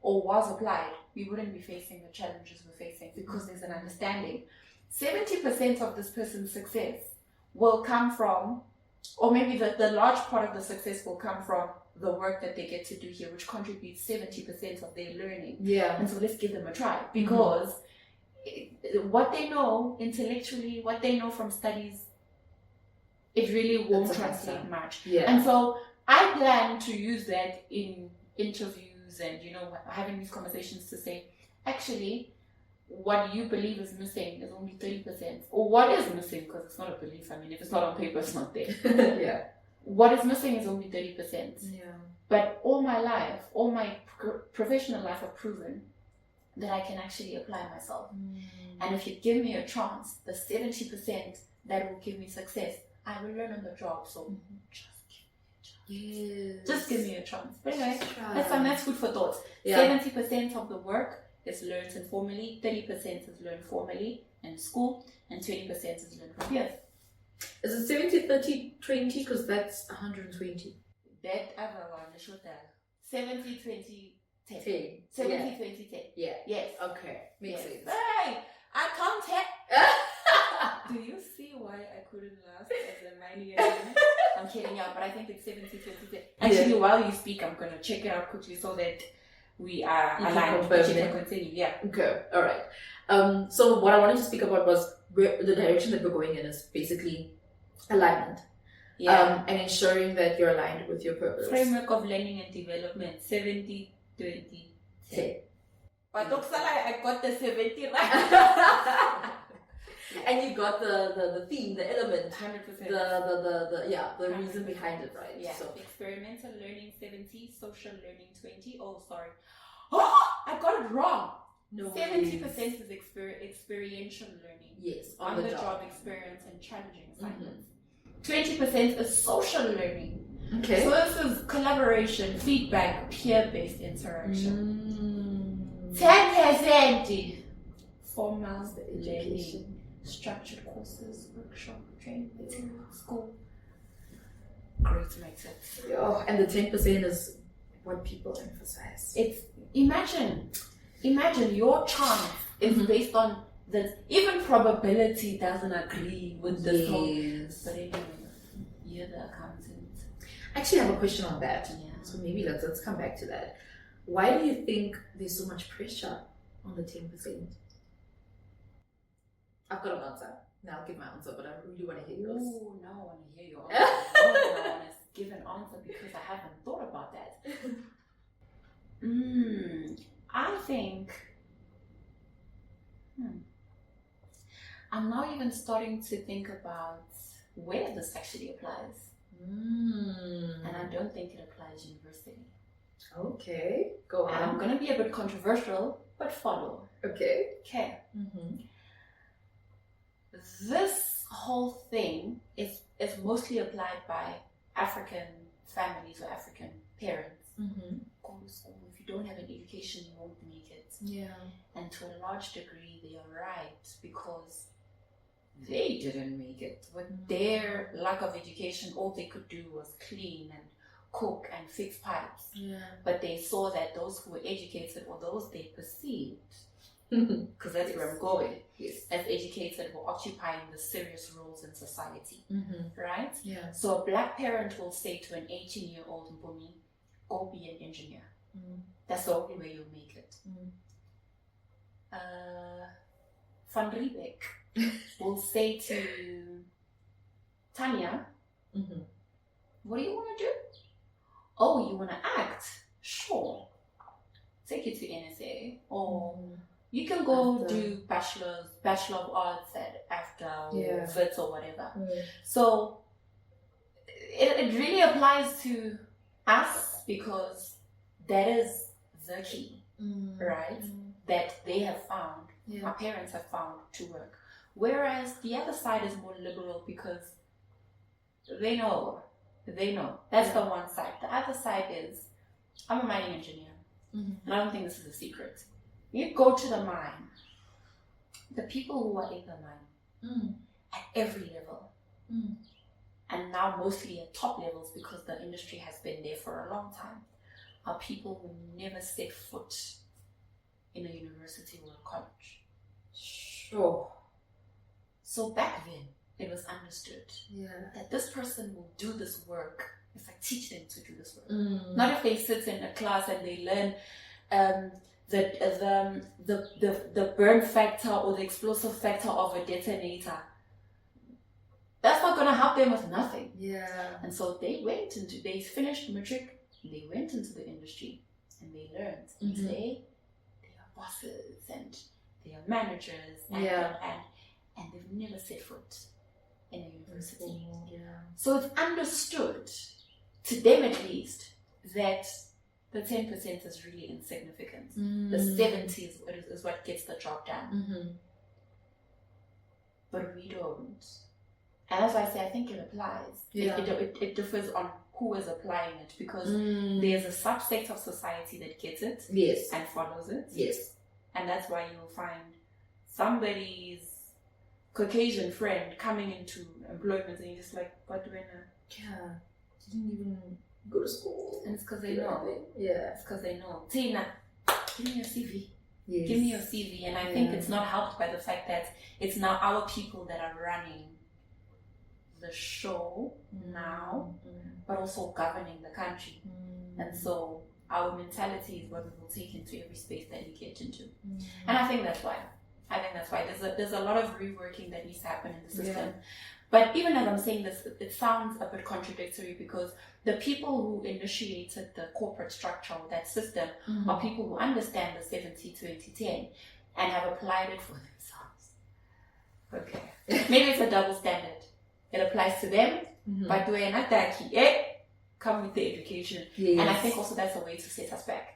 or was applied, we wouldn't be facing the challenges we're facing, because there's an understanding. 70% of this person's success will come from, or maybe the large part of the success will come from the work that they get to do here, which contributes 70% of their learning. Yeah. And so let's give them a try, because what they know intellectually, what they know from studies, it really won't translate much. Yeah. And so I plan to use that in interviews and, having these conversations to say, actually, what you believe is missing is only 30%. Or what is missing, because it's not a belief. I mean, if it's not on paper, it's not there. Yeah. What is missing is only 30%. Yeah. But all my life, all my professional life, I've proven that I can actually apply myself. And if you give me a chance, the 70% that will give me success, I will learn on the job. So just give me a chance. But anyway, that's food for thought. 70% of the work is learned informally, 30% is learned formally in school, and 20% is learned from peers. Is it 70, 30, 20? Because that's 120. That other one, the shorter. 70, 20, 10. 10. 70, 20, 10. Yeah. Yes. Okay. Makes sense. Hey, I can't tell. Do you see why I couldn't last as a minor? I'm kidding out, but I think it's 70, 20, 10. Actually, while you speak, I'm going to check it out quickly so that we are aligned. We can continue. Yeah. Okay. All right. So what I wanted to speak about was the direction that we're going in is basically alignment. Yeah. And ensuring that you're aligned with your purpose. Framework of learning and development, 70, 20, 10. But I got the 70 right. And you got the theme, the element, 100%. The reason behind it, right? Yeah. So Experimental learning 70, social learning 20. Oh, sorry. Oh, I got it wrong. no 70% is experiential learning. Yes, On the job experience and challenging assignments. 20% is social learning. Okay. So this is collaboration, feedback, peer-based interaction. 10% formal learning, structured courses, workshop, training, school. Great methods. Oh, and the 10% is what people emphasize. It's imagine your chance is based on that even probability doesn't agree with this whole. Yes. But anyway, you're the accountant. I actually have a question on that. Yeah. So maybe let's come back to that. Why do you think there's so much pressure on the 10%? I've got an answer. Now I'll give my answer, but I really want to hear yours. Oh, now I want to hear your answer. I want to give an answer because I haven't thought about that. I think I'm now even starting to think about where this actually applies. And I don't think it applies university. Okay, go on. And I'm going to be a bit controversial, but follow. Okay. Okay. This whole thing is mostly applied by African families or African parents. Go to school. If you don't have an education, you won't make it. Yeah. And to a large degree, they are right because they didn't make it. With their lack of education, all they could do was clean and cook and fix pipes. Yeah. But they saw that those who were educated or those they perceived, because that's where I'm going, as educated were occupying the serious roles in society, right? Yeah. So a black parent will say to an 18-year-old Mpumi, go be an engineer. That's the only way you'll make it. Van Riebeck will say to Tanya, what do you want to do? Oh, you want to act? Sure. Take it to NSA. Or you can go do Bachelor of Arts at AFDA or VITS or whatever. So it really applies to us because that is the key, right? That they have found, our parents have found to work. Whereas the other side is more liberal because they know. That's the one side. The other side is, I'm a mining engineer. And I don't think this is a secret. You go to the mine, the people who are in the mine, at every level, and now mostly at top levels because the industry has been there for a long time, are people who never set foot in a university or a college. Sure. So back then, it was understood that this person will do this work if I teach them to do this work. Not if they sit in a class and they learn the burn factor or the explosive factor of a detonator. That's not going to help them with nothing. And so they finished matric, and they went into the industry and they learned. And today, they are bosses and they are managers and they've never set foot in a university. So it's understood, to them at least, that the 10% is really insignificant. The 70 is what gets the job done. But we don't. And that's why I say I think it applies. It differs on who is applying it because there's a subsect of society that gets it and follows it. And that's why you'll find somebody's Caucasian friend coming into employment and you're just like, what do I know? Didn't even go to school. And it's because they know. It's because they know. Tina, give me your CV. Give me your CV. And I think it's not helped by the fact that it's now our people that are running the show now, but also governing the country. And so our mentality is what we will take into every space that we get into. And I think that's why. There's a lot of reworking that needs to happen in the system. But even as I'm saying this, it sounds a bit contradictory because the people who initiated the corporate structure of that system are people who understand the 70-20-10 and have applied it for themselves. Okay. Maybe it's a double standard. It applies to them, but we're not that key. Come with the education. And I think also that's a way to set us back.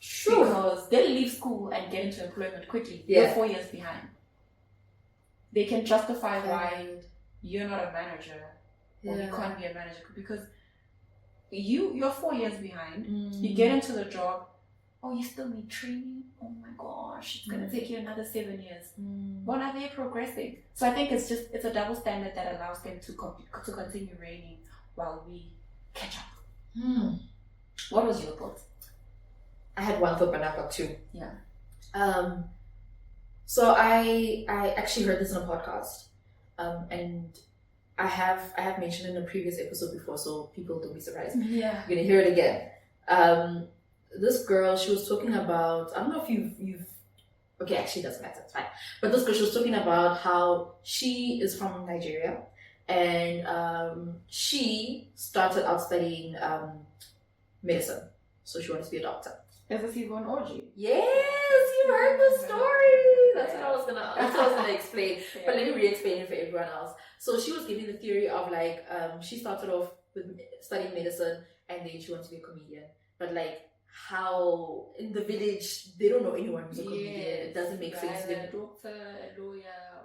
Sure. Because they'll leave school and get into employment quickly. You're 4 years behind. They can justify why you're not a manager or you can't be a manager because you're 4 years behind. You get into the job. Oh, you still need training? Oh my gosh, it's gonna take you another 7 years. When are they progressing? So I think it's a double standard that allows them to continue reigning while we catch up. What was your thought? I had one thought, but I've got two. So I actually heard this in a podcast, and I have mentioned in a previous episode before, so people don't be surprised. Yeah. You're gonna hear it again. This girl, she was talking about, I don't know if you've okay, actually it doesn't matter, it's fine. But this girl, she was talking about how she is from Nigeria, and she started out studying medicine. So she wanted to be a doctor. There's a Yvonne orgy. Yes, you heard the story. That's what I was gonna explain. Yeah. But let me re-explain it for everyone else. So she was giving the theory of like, she started off with studying medicine and then she wanted to be a comedian. But like, how in the village they don't know anyone who's a comedian. It doesn't make sense to them. A doctor, a lawyer,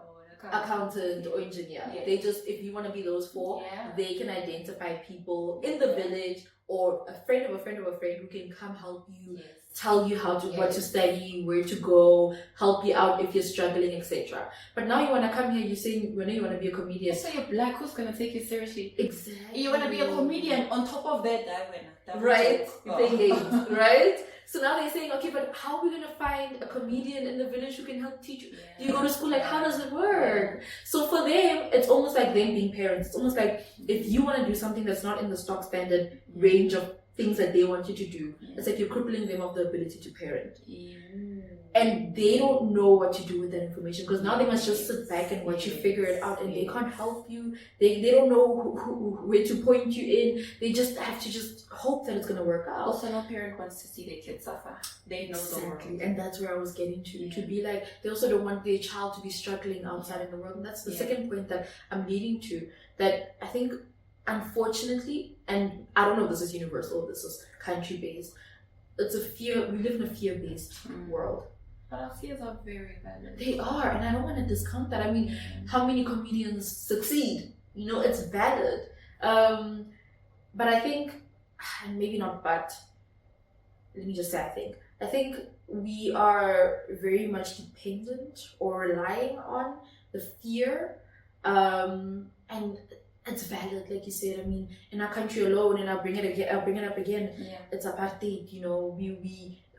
or an Accountant or engineer. Yeah. They just, if you want to be those four, they can identify people in the village or a friend of a friend of a friend who can come help you, tell you how to what to study, where to go, help you out if you're struggling, etc. But now you want to come here, you say you want to be a comedian. So you're black, who's gonna take you seriously? Exactly. You want to be a comedian on top of that, right? Playing games, right? So now they're saying, okay, but how are we gonna find a comedian in the village who can help teach you? Do you go to school? Like, how does it work? So for them, it's almost like them being parents. It's almost like if you want to do something that's not in the stock standard range of things that they want you to do, it's like you're crippling them of the ability to parent. And they don't know what to do with that information because now they must just sit back and watch you figure it out, and they can't help you. They don't know where to point you in. They just have to just hope that it's going to work out. Also, no parent wants to see their kids suffer. They know the world. And that's where I was getting to be like, they also don't want their child to be struggling outside in the world. And that's the second point that I'm leading to, that I think, unfortunately, and I don't know if this is universal, this is country-based, it's a fear, we live in a fear-based world. But our fears are very valid. They are, and I don't want to discount that. I mean, how many comedians succeed? You know, it's valid. But I think, and maybe not but, let me just say I think we are very much dependent or relying on the fear, and it's valid, like you said. I mean, in our country alone, and I'll bring it up again. It's apartheid. You know,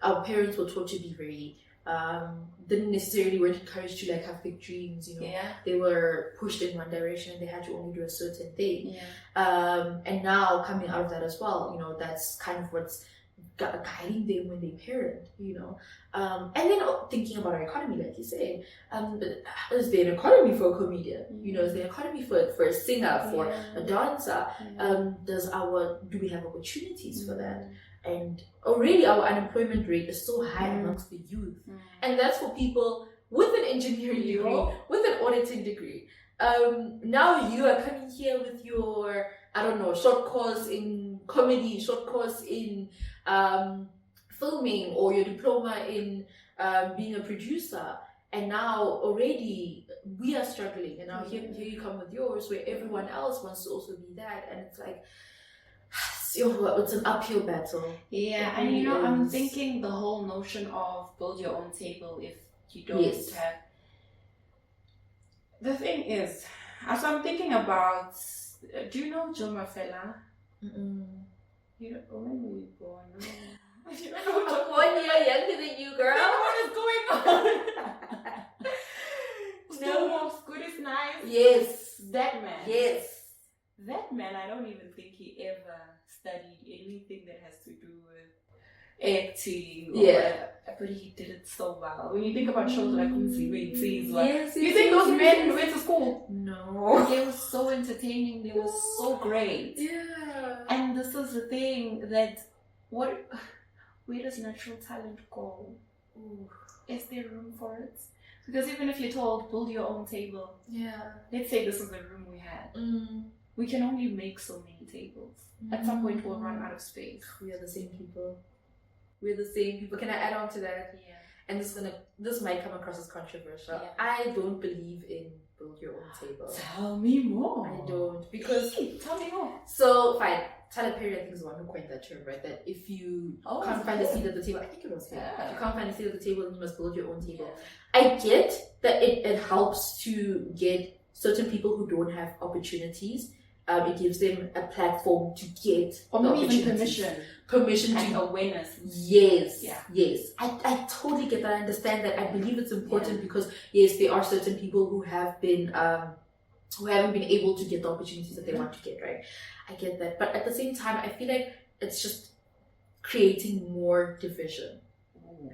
our parents were taught to be very, didn't necessarily weren't encouraged to like have big dreams. You know, they were pushed in one direction. They had to only do a certain thing. And now coming out of that as well, you know, that's kind of what's guiding them when they parent, you know. And then thinking about our economy, like you say, is there an economy for a comedian? You know, is there an economy for a singer, for a dancer? Do we have opportunities for that? And already our unemployment rate is so high amongst the youth, and that's for people with an engineering degree, with an auditing degree. Now you are coming here with your, I don't know, short course in comedy, short course in filming, or your diploma in being a producer, and now already we are struggling, and now here you come with yours, where everyone else wants to also be that, and it's like, it's an uphill battle. And you know, I'm thinking the whole notion of build your own table if you don't have. The thing is, as I'm thinking about, do you know Joe Mafela? You know, when were you born? You don't know I'm 1 year younger than you, girl. What is going on? Still walks good is nice. Yes. That man. Yes. That man, I don't even think he ever studied anything that has to do with acting or whatever. But he did it so well. When you think about shows like Mpumi K, you think those men went to school? No. They were so entertaining. They were so great. And this is the thing that where does natural talent go? Is there room for it? Because even if you're told build your own table, let's say this is the room we had. We can only make so many tables. At some point, we'll run out of space. We are the same people. Can I add on to that? And this might come across as controversial. I don't believe in build your own table. Tell me more. I don't, because tell me more. So fine. Tyler Perry, I think, is the one who coined that term, right? That if you can't find a seat at the table, I think it was him. If you can't find a seat at the table, then you must build your own table. I get that it helps to get certain people who don't have opportunities it gives them a platform to get Or the maybe even opportunities. Permission and to awareness. Yes, Yeah. yes. I totally get that. I understand that. I believe it's important because yes, there are certain people who have been who haven't been able to get the opportunities that they want to get, right? I get that. But at the same time, I feel like it's just creating more division.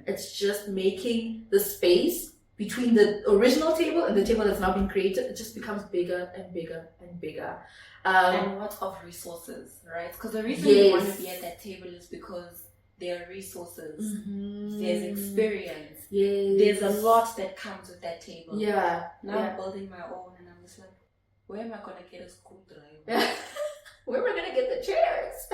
It's just making the space between the original table and the table that's now been created, it just becomes bigger and bigger and bigger. And what of resources, right? Because the reason you want to be at that table is because there are resources, there's experience, there's a lot that comes with that table. Yeah. Now I'm building my own and I'm just like, where am I going to get a screwdriver? Where am I going to get the chairs?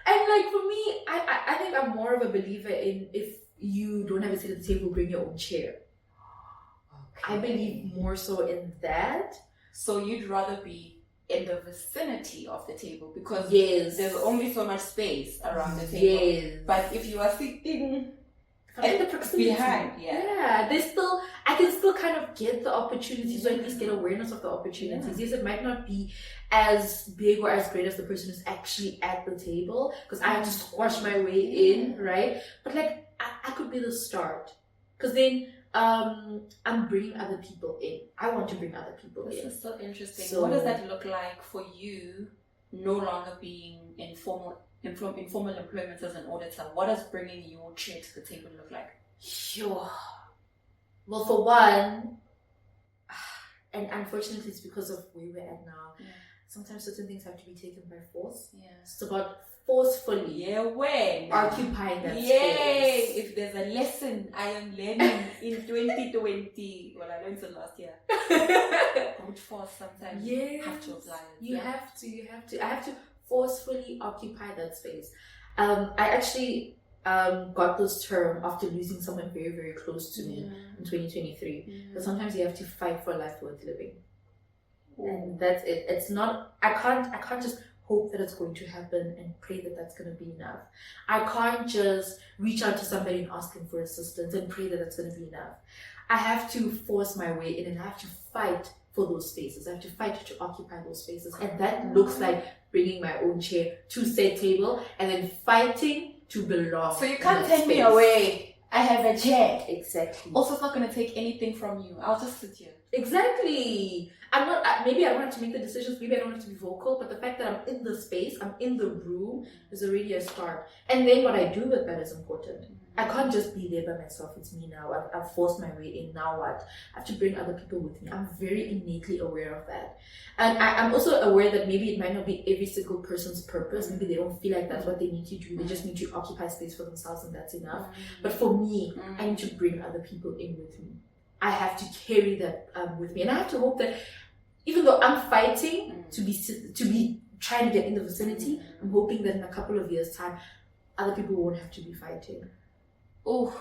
And like for me, I think I'm more of a believer in if you don't have a seat at the table, bring your own chair. Okay. I believe more so in that. So you'd rather be in the vicinity of the table because there's only so much space around the table. Yes. But if you are sitting at the proximity behind, I can still kind of get the opportunities, or at least get awareness of the opportunities. Yes, it might not be as big or as great as the person who's actually at the table because I have to squash my way in, right? But like I could be the start because then I'm bringing other people in. I want to bring other people in. This is so interesting. So, what does that look like for you no longer being informal employment as an auditor? What does bringing your chair to the table look like? Sure. Well, for one, and unfortunately it's because of where we're at now, sometimes certain things have to be taken by force. Yeah. It's about forcefully occupying that space. If there's a lesson I am learning in 2020, well, I learned it last year. Brute force sometimes have to apply it. You have to. I have to forcefully occupy that space. I actually got this term after losing someone very, very close to me in 2023. But sometimes you have to fight for a life worth living. And that's it. It's not, I can't just hope that it's going to happen and pray that that's going to be enough. I can't just reach out to somebody and ask them for assistance and pray that that's going to be enough. I have to force my way in and I have to fight for those spaces. I have to fight to occupy those spaces. And that looks like bringing my own chair to said table and then fighting to belong. So you can't take me away. I have a chair. Exactly. Also, it's not going to take anything from you. I'll just sit here. Exactly. I'm not, maybe I don't have to make the decisions, maybe I don't have to be vocal, but the fact that I'm in the space, I'm in the room is already a start. And then what I do with that is important. I can't just be there by myself. It's me now. I've forced my way in. Now what? I have to bring other people with me. I'm very innately aware of that. And I'm also aware that maybe it might not be every single person's purpose. Maybe they don't feel like that's what they need to do. They just need to occupy space for themselves and that's enough. But for me, I need to bring other people in with me. I have to carry that with me. And I have to hope that even though I'm fighting to be trying to get in the vicinity, I'm hoping that in a couple of years' time, other people won't have to be fighting. Oh,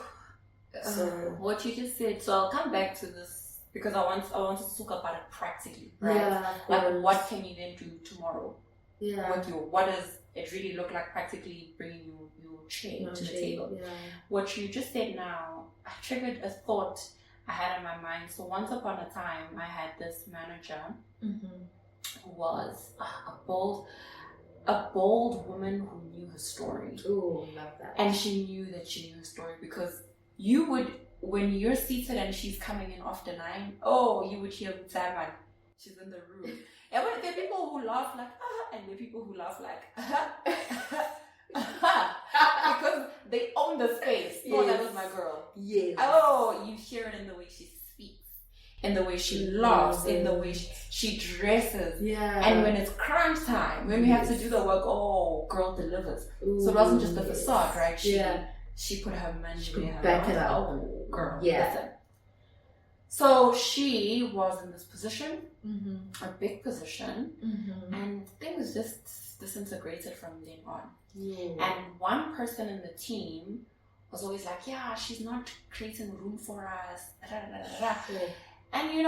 so what you just said. So I'll come back to this because I want to talk about it practically, right? Yeah, like what can you then do tomorrow? Yeah. What does it really look like practically bringing your chair to the table? Yeah. What you just said now triggered a thought I had in my mind. So once upon a time, I had this manager who was a bold woman who knew her story. Oh, love that. And she knew that she knew her story because you would, when you're seated and she's coming in after 9, you would hear Mutsaman. She's in the room. And there are people who laugh like, and there are people who laugh like, because they own the space. Yes. Oh, that was my girl. Yes. Oh, you hear it in the way she speaks, in the way she laughs, in the way she dresses. Yeah. And when it's crunch time, when we have to do the work, girl delivers. Ooh, so it wasn't just the facade, right? She put her money there. Back it up. Oh, girl. Yeah. Listen. So she was in this position, a big position, and things just disintegrated from then on. Yeah. And one person in the team was always like, she's not creating room for us. Da, da, da, da, da. Yeah. And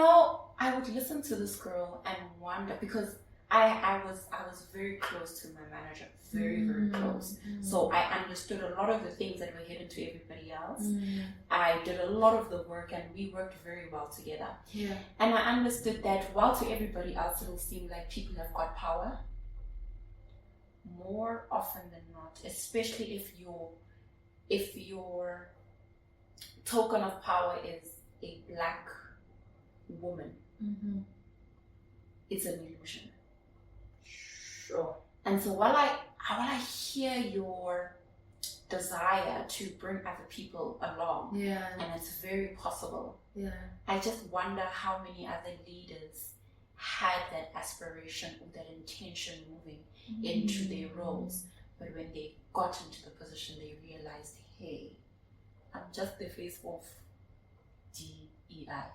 I would listen to this girl and wonder, because I was very close to my manager, very close. So I understood a lot of the things that were hidden to everybody else. I did a lot of the work, and we worked very well together. Yeah. And I understood that while to everybody else it will seem like people have got power, more often than not, especially if your token of power is a black woman, it's an illusion. Sure. And so while I hear your desire to bring other people along, and it's very possible, I just wonder how many other leaders had that aspiration or that intention moving into their roles, but when they got into the position they realized, hey, I'm just the face of DEI.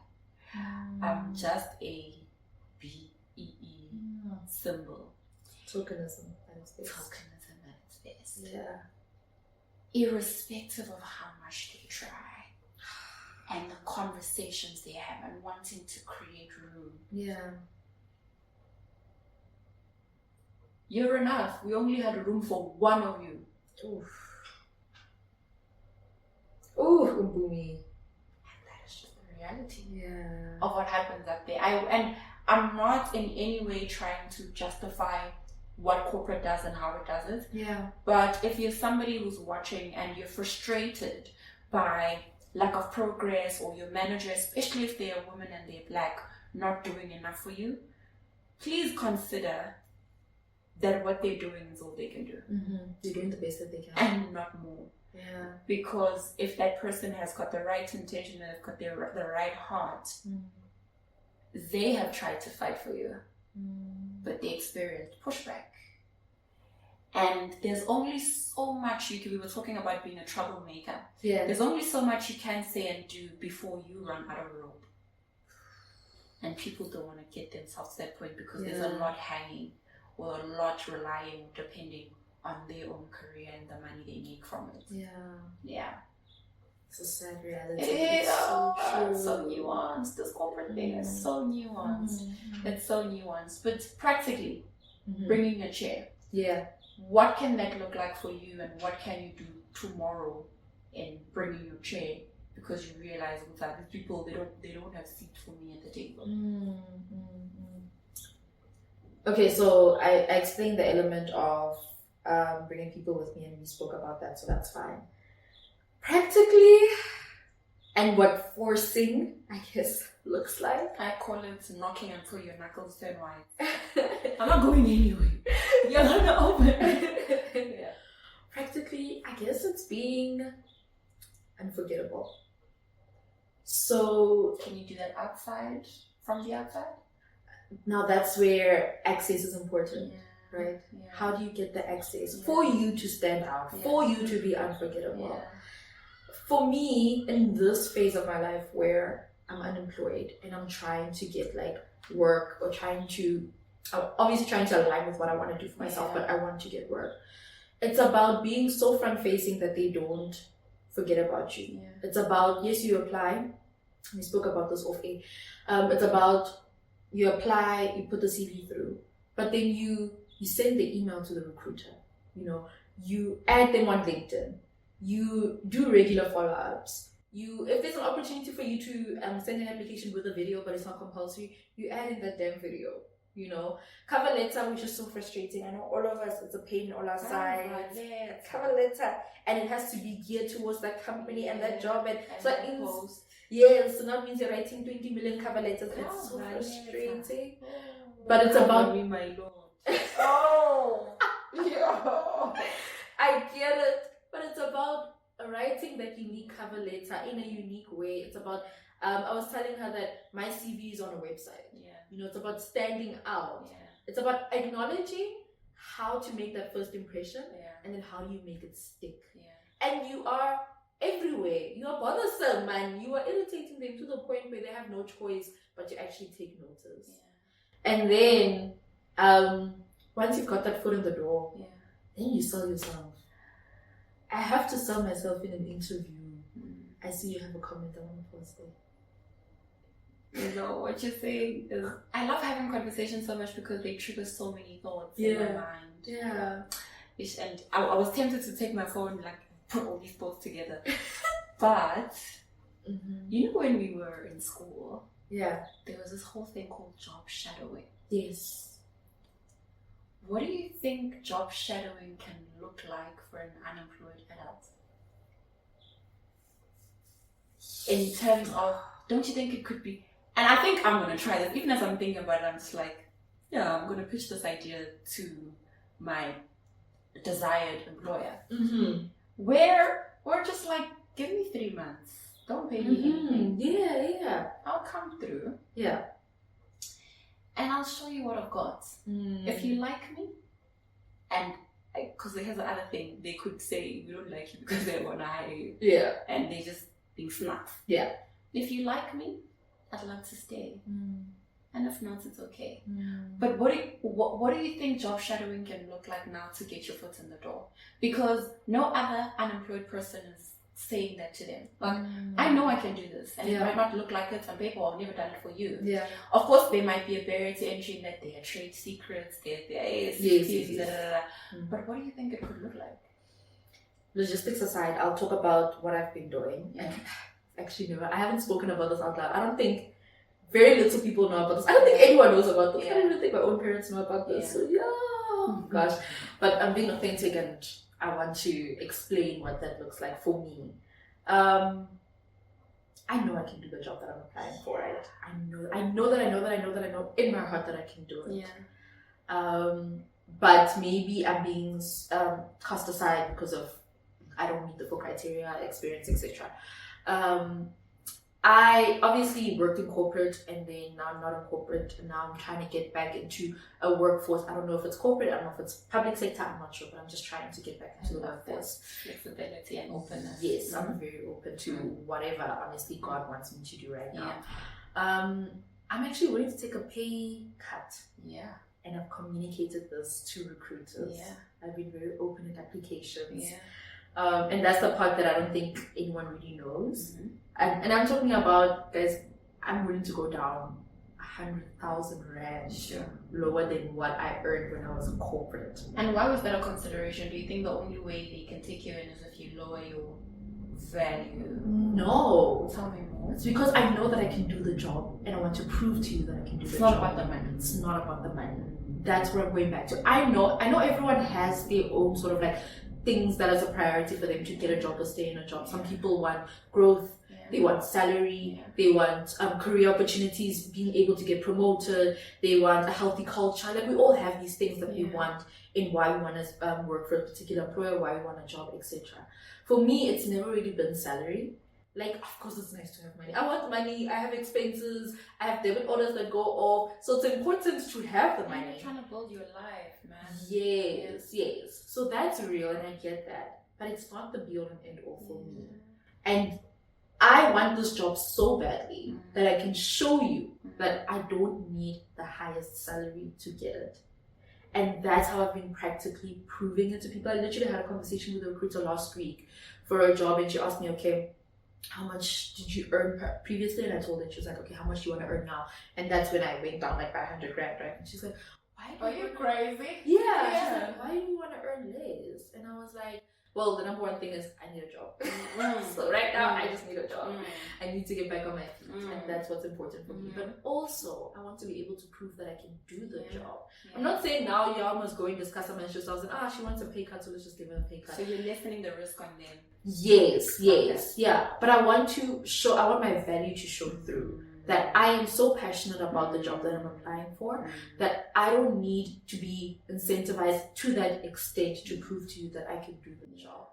I'm just a BEE symbol. Tokenism at its best. Tokenism at its best. Yeah. Irrespective of how much they try and the conversations they have and wanting to create room. Yeah. You're enough. We only had room for one of you. Oof. Ooh, Mpumi. And that is just the reality of what happens up there. I'm not in any way trying to justify what corporate does and how it does it. Yeah. But if you're somebody who's watching and you're frustrated by lack of progress, or your manager, especially if they're a woman and they're black, not doing enough for you, please consider that what they're doing is all they can do. They're doing the best that they can. And not more. Yeah. Because if that person has got the right intention and they've got the right heart, they have tried to fight for you, but they experienced pushback. And there's only so much we were talking about being a troublemaker. Yeah. There's only so much you can say and do before you run out of rope. And people don't want to get themselves to that point because there's a lot hanging, or a lot relying, depending on their own career and the money they make from it. Yeah. It's a sad reality. It's so true. So nuanced. This corporate thing is so nuanced. It's so nuanced. But practically, bringing a chair. Yeah. What can that look like for you, and what can you do tomorrow in bringing your chair? Because you realize with that, these people, they don't have seats for me at the table. Okay, so I explained the element of bringing people with me, and we spoke about that, so that's fine. Practically, and what forcing, I guess, looks like. I call it knocking until your knuckles turn white. I'm not going anywhere. You're gonna open. Yeah. Practically, I guess it's being unforgettable. So, can you do that outside, from the outside? Now that's where access is important, right? Yeah. How do you get the access for you to stand out, for you to be unforgettable? Yeah. For me, in this phase of my life where I'm unemployed and I'm trying to get like work, or obviously trying to align with what I want to do for myself, but I want to get work. It's about being so front facing that they don't forget about you. Yeah. It's about, yes, you apply. We spoke about this off air. It's about you apply, you put the CV through, but then you send the email to the recruiter. You add them on LinkedIn. You do regular follow-ups. If there's an opportunity for you to send an application with a video, but it's not compulsory, you add in that damn video. Cover letter, which is so frustrating. I know all of us, it's a pain on our side. Cover letter, and it has to be geared towards that company and that job. And so that means, so that means you're writing 20 million cover letters. It's so frustrating. But it's about me, my lord. I get it. But it's about writing that unique cover letter in a unique way. It's about, I was telling her that my CV is on a website. It's about standing out. It's about acknowledging how to make that first impression, and then how you make it stick. And you are everywhere. You are bothersome, man. You are irritating them to the point where they have no choice but to actually take notice. And then, once you've got that foot in the door, then you sell yourself. I have to sell myself in an interview. I see you have a comment. I want to post it. You know, what you're saying is, I love having conversations so much because they trigger so many thoughts in my mind. Yeah. And I was tempted to take my phone, like, put all these thoughts together. But, you know, when we were in school, there was this whole thing called job shadowing. Yes. What do you think job shadowing can look like for an unemployed adult? In terms of, don't you think it could be? And I think I'm going to try this. Even as I'm thinking about it, I'm just like, yeah, I'm going to pitch this idea to my desired employer. Where we're just like, give me 3 months. Don't pay me anything. Yeah. I'll come through. Yeah. And I'll show you what I've got. If you like me, and because here's the other thing, they could say we don't like you because they want to hire you. Yeah. And they just being smart. Yeah. If you like me, I'd love to stay. And if not, it's okay. But what do you think job shadowing can look like now to get your foot in the door? Because no other unemployed person is saying that to them. Like, I know I can do this, and it might not look like it on paper. I've never done it for you. Yeah. Of course, there might be a barrier to entry in that there are trade secrets, there are Yes. But what do you think it could look like? Logistics aside, I'll talk about what I've been doing. And actually, no, I haven't spoken about this out loud. I don't think very little people know about this. I don't think anyone knows about this. I don't even think my own parents know about this. So gosh. But I'm being authentic, and I want to explain what that looks like for me. I know I can do the job that I'm applying for, right? I know in my heart that I can do it. But maybe I'm being cast aside because of I don't meet the full criteria, experience, etc. I obviously worked in corporate, and then now I'm not in corporate, and now I'm trying to get back into a workforce. I don't know if it's corporate, I don't know if it's public sector, I'm not sure, but I'm just trying to get back into the workforce. Flexibility and openness. Yes, I'm very open to whatever honestly God wants me to do right now. I'm actually willing to take a pay cut. And I've communicated this to recruiters. I've been very open in applications. And that's the part that I don't think anyone really knows. And I'm talking about, guys, I'm willing to go down 100,000 rand lower than what I earned when I was in corporate. And why was that a consideration? Do you think the only way they can take you in is if you lower your value? No. Tell me more. It's because I know that I can do the job, and I want to prove to you that I can do the job. It's not about the money. It's not about the money. That's what I'm going back to. I know everyone has their own sort of like things that is a priority for them to get a job or stay in a job. Some people want growth. They want salary, they want career opportunities, being able to get promoted, they want a healthy culture. Like, we all have these things that we want in why we want to work for a particular employer, why we want a job, etc. For me, it's never really been salary. Like, of course, it's nice to have money. I want money, I have expenses, I have debit orders that go off. So it's important to have the money. You're trying to build your life, man. Yes. So that's real, and I get that. But it's not the be all and end all for me. And I want this job so badly that I can show you that I don't need the highest salary to get it. And that's how I've been practically proving it to people. I literally had a conversation with a recruiter last week for a job, and she asked me, okay, how much did you earn previously? And I told her, she was like, okay, how much do you want to earn now? And that's when I went down like by 100 grand, right? And she's like, why are you crazy? Yeah. She's like, why do you want to earn less? And I was like, well, the number one thing is I need a job. So right now, I just need a job. I need to get back on my feet, and that's what's important for me. But also, I want to be able to prove that I can do the job. I'm not saying now y'all must go and discuss amongst yourselves and she wants a pay cut, so let's just give her a pay cut. So you're lessening the risk on them. Yes, yeah. But I want my value to show through. That I am so passionate about the job that I'm applying for that I don't need to be incentivized to that extent to prove to you that I can do the job.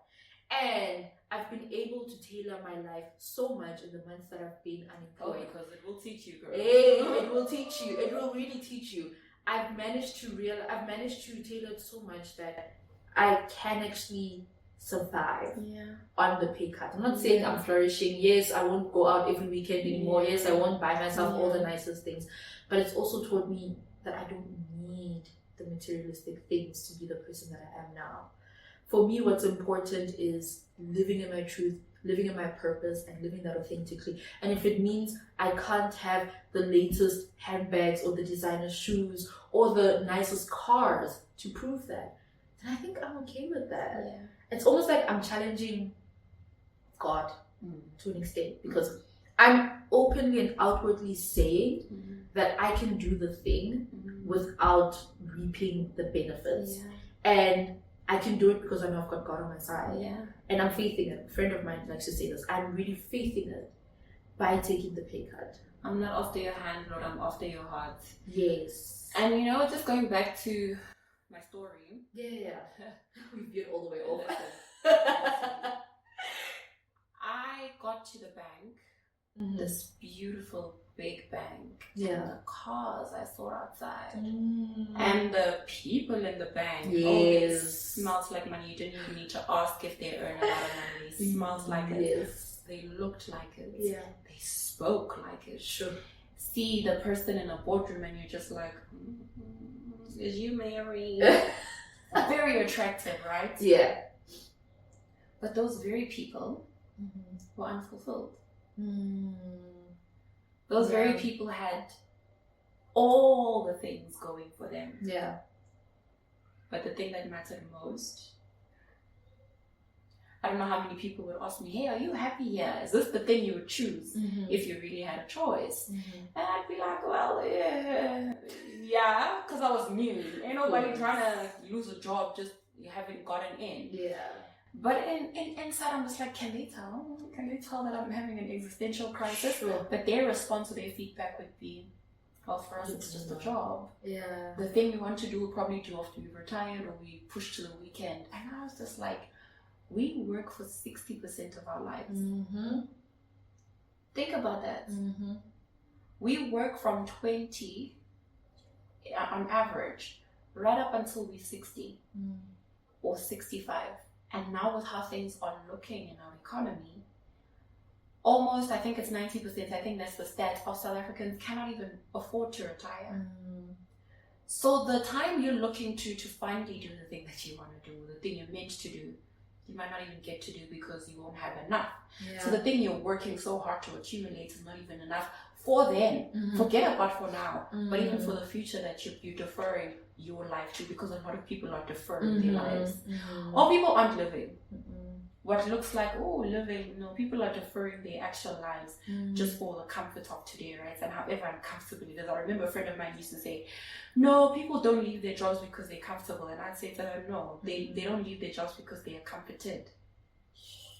And I've been able to tailor my life so much in the months that I've been unemployed. Oh, because it will teach you, girl. It will teach you. It will really teach you. I've managed to tailor it so much that I can actually survive on the pay cut. I'm not saying I'm flourishing. Yes, I won't go out every weekend anymore. Yes, I won't buy myself all the nicest things. But it's also taught me that I don't need the materialistic things to be the person that I am now. For me, what's important is living in my truth, living in my purpose and living that authentically. And if it means I can't have the latest handbags or the designer shoes or the nicest cars to prove that, then I think I'm okay with that. Yeah. It's almost like I'm challenging God to an extent, because I'm openly and outwardly saying that I can do the thing without reaping the benefits. And I can do it because I know I've got God on my side. Yeah. And I'm faithing it. A friend of mine likes to say this. I'm really faithing it by taking the pay cut. I'm not after your hand, Lord, I'm after your heart. Yes. And you know, just going back to my story. Yeah. We've veered all the way over. I got to the bank, this beautiful big bank, Yeah. and the cars I saw outside, and the people in the bank. Yes. Oh, it smells like money. You didn't even need to ask if they earn a lot of money. It smells like it. Yes. They looked like it. Yeah. They spoke like it. Sure. See the person in a boardroom and you're just like, is you married? Very attractive, right? Yeah. But those very people were unfulfilled. Those very people had all the things going for them. Yeah. But the thing that mattered most, I don't know how many people would ask me, hey, are you happy here? Is this the thing you would choose if you really had a choice? And I'd be like, well, yeah, because I was new. Ain't nobody trying to lose a job just you haven't gotten in. Yeah. But inside, I'm just like, can they tell? Can they tell that I'm having an existential crisis? Sure. But their response to their feedback would be, well, for us, it's just a job. Yeah. The thing we want to do, we'll probably do after we've retired or we push to the weekend. And I was just like, we work for 60% of our lives. Think about that. We work from 20, on average, right up until we're 60 or 65. And now with how things are looking in our economy, almost, I think it's 90%, I think that's the stat, of South Africans cannot even afford to retire. So the time you're looking to finally do the thing that you want to do, the thing you're meant to do, you might not even get to do because you won't have enough. Yeah. So the thing you're working so hard to accumulate is not even enough for them. Forget about for now, but even for the future that you're deferring your life to, because a lot of people are deferring their lives. Or people aren't living. What looks like, living, no, people are deferring their actual lives just for the comfort of today, right? And however uncomfortable it is. I remember a friend of mine used to say, no, people don't leave their jobs because they're comfortable. And I'd say to her, no, they don't leave their jobs because they are competent.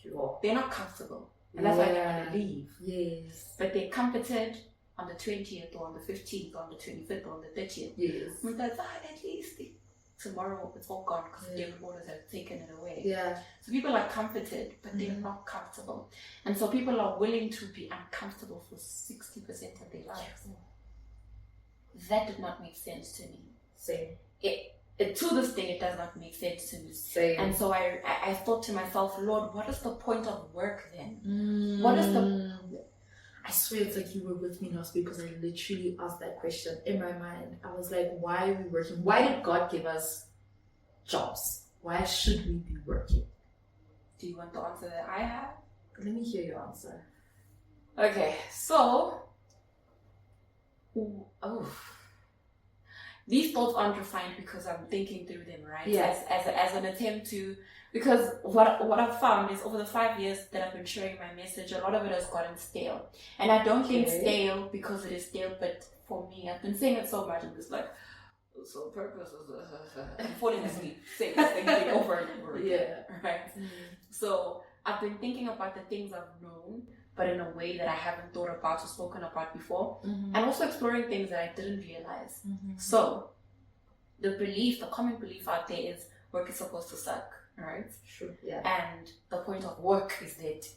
Sure. They're not comfortable. And that's why they want to leave. Yes. But they're competent on the 20th or on the 15th or on the 25th or on the 30th. Yes. But that's at least tomorrow it's all gone because the orders have taken it away. Yeah. So people are comforted, but they're not comfortable. And so people are willing to be uncomfortable for 60% of their lives. That did not make sense to me. Same. To this day, it does not make sense to me. Same. And so I thought to myself, Lord, what is the point of work then? What is the... I swear it's like you were with me last week, because I literally asked that question in my mind. I was like, why are we working? Why did God give us jobs? Why should we be working? Do you want the answer that I have? Let me hear your answer. Okay, so... These thoughts aren't refined because I'm thinking through them, right? Yes. As an attempt to... Because what I've found is over the 5 years that I've been sharing my message, a lot of it has gotten stale. And I don't think stale because it is stale, but for me, I've been saying it so much, and it's like, so purpose is... I'm falling asleep saying the same thing over and over again, right? So I've been thinking about the things I've known, but in a way that I haven't thought about or spoken about before. And also exploring things that I didn't realize. So the common belief out there is work is supposed to suck. Right? Sure. Yeah. And the point of work is that it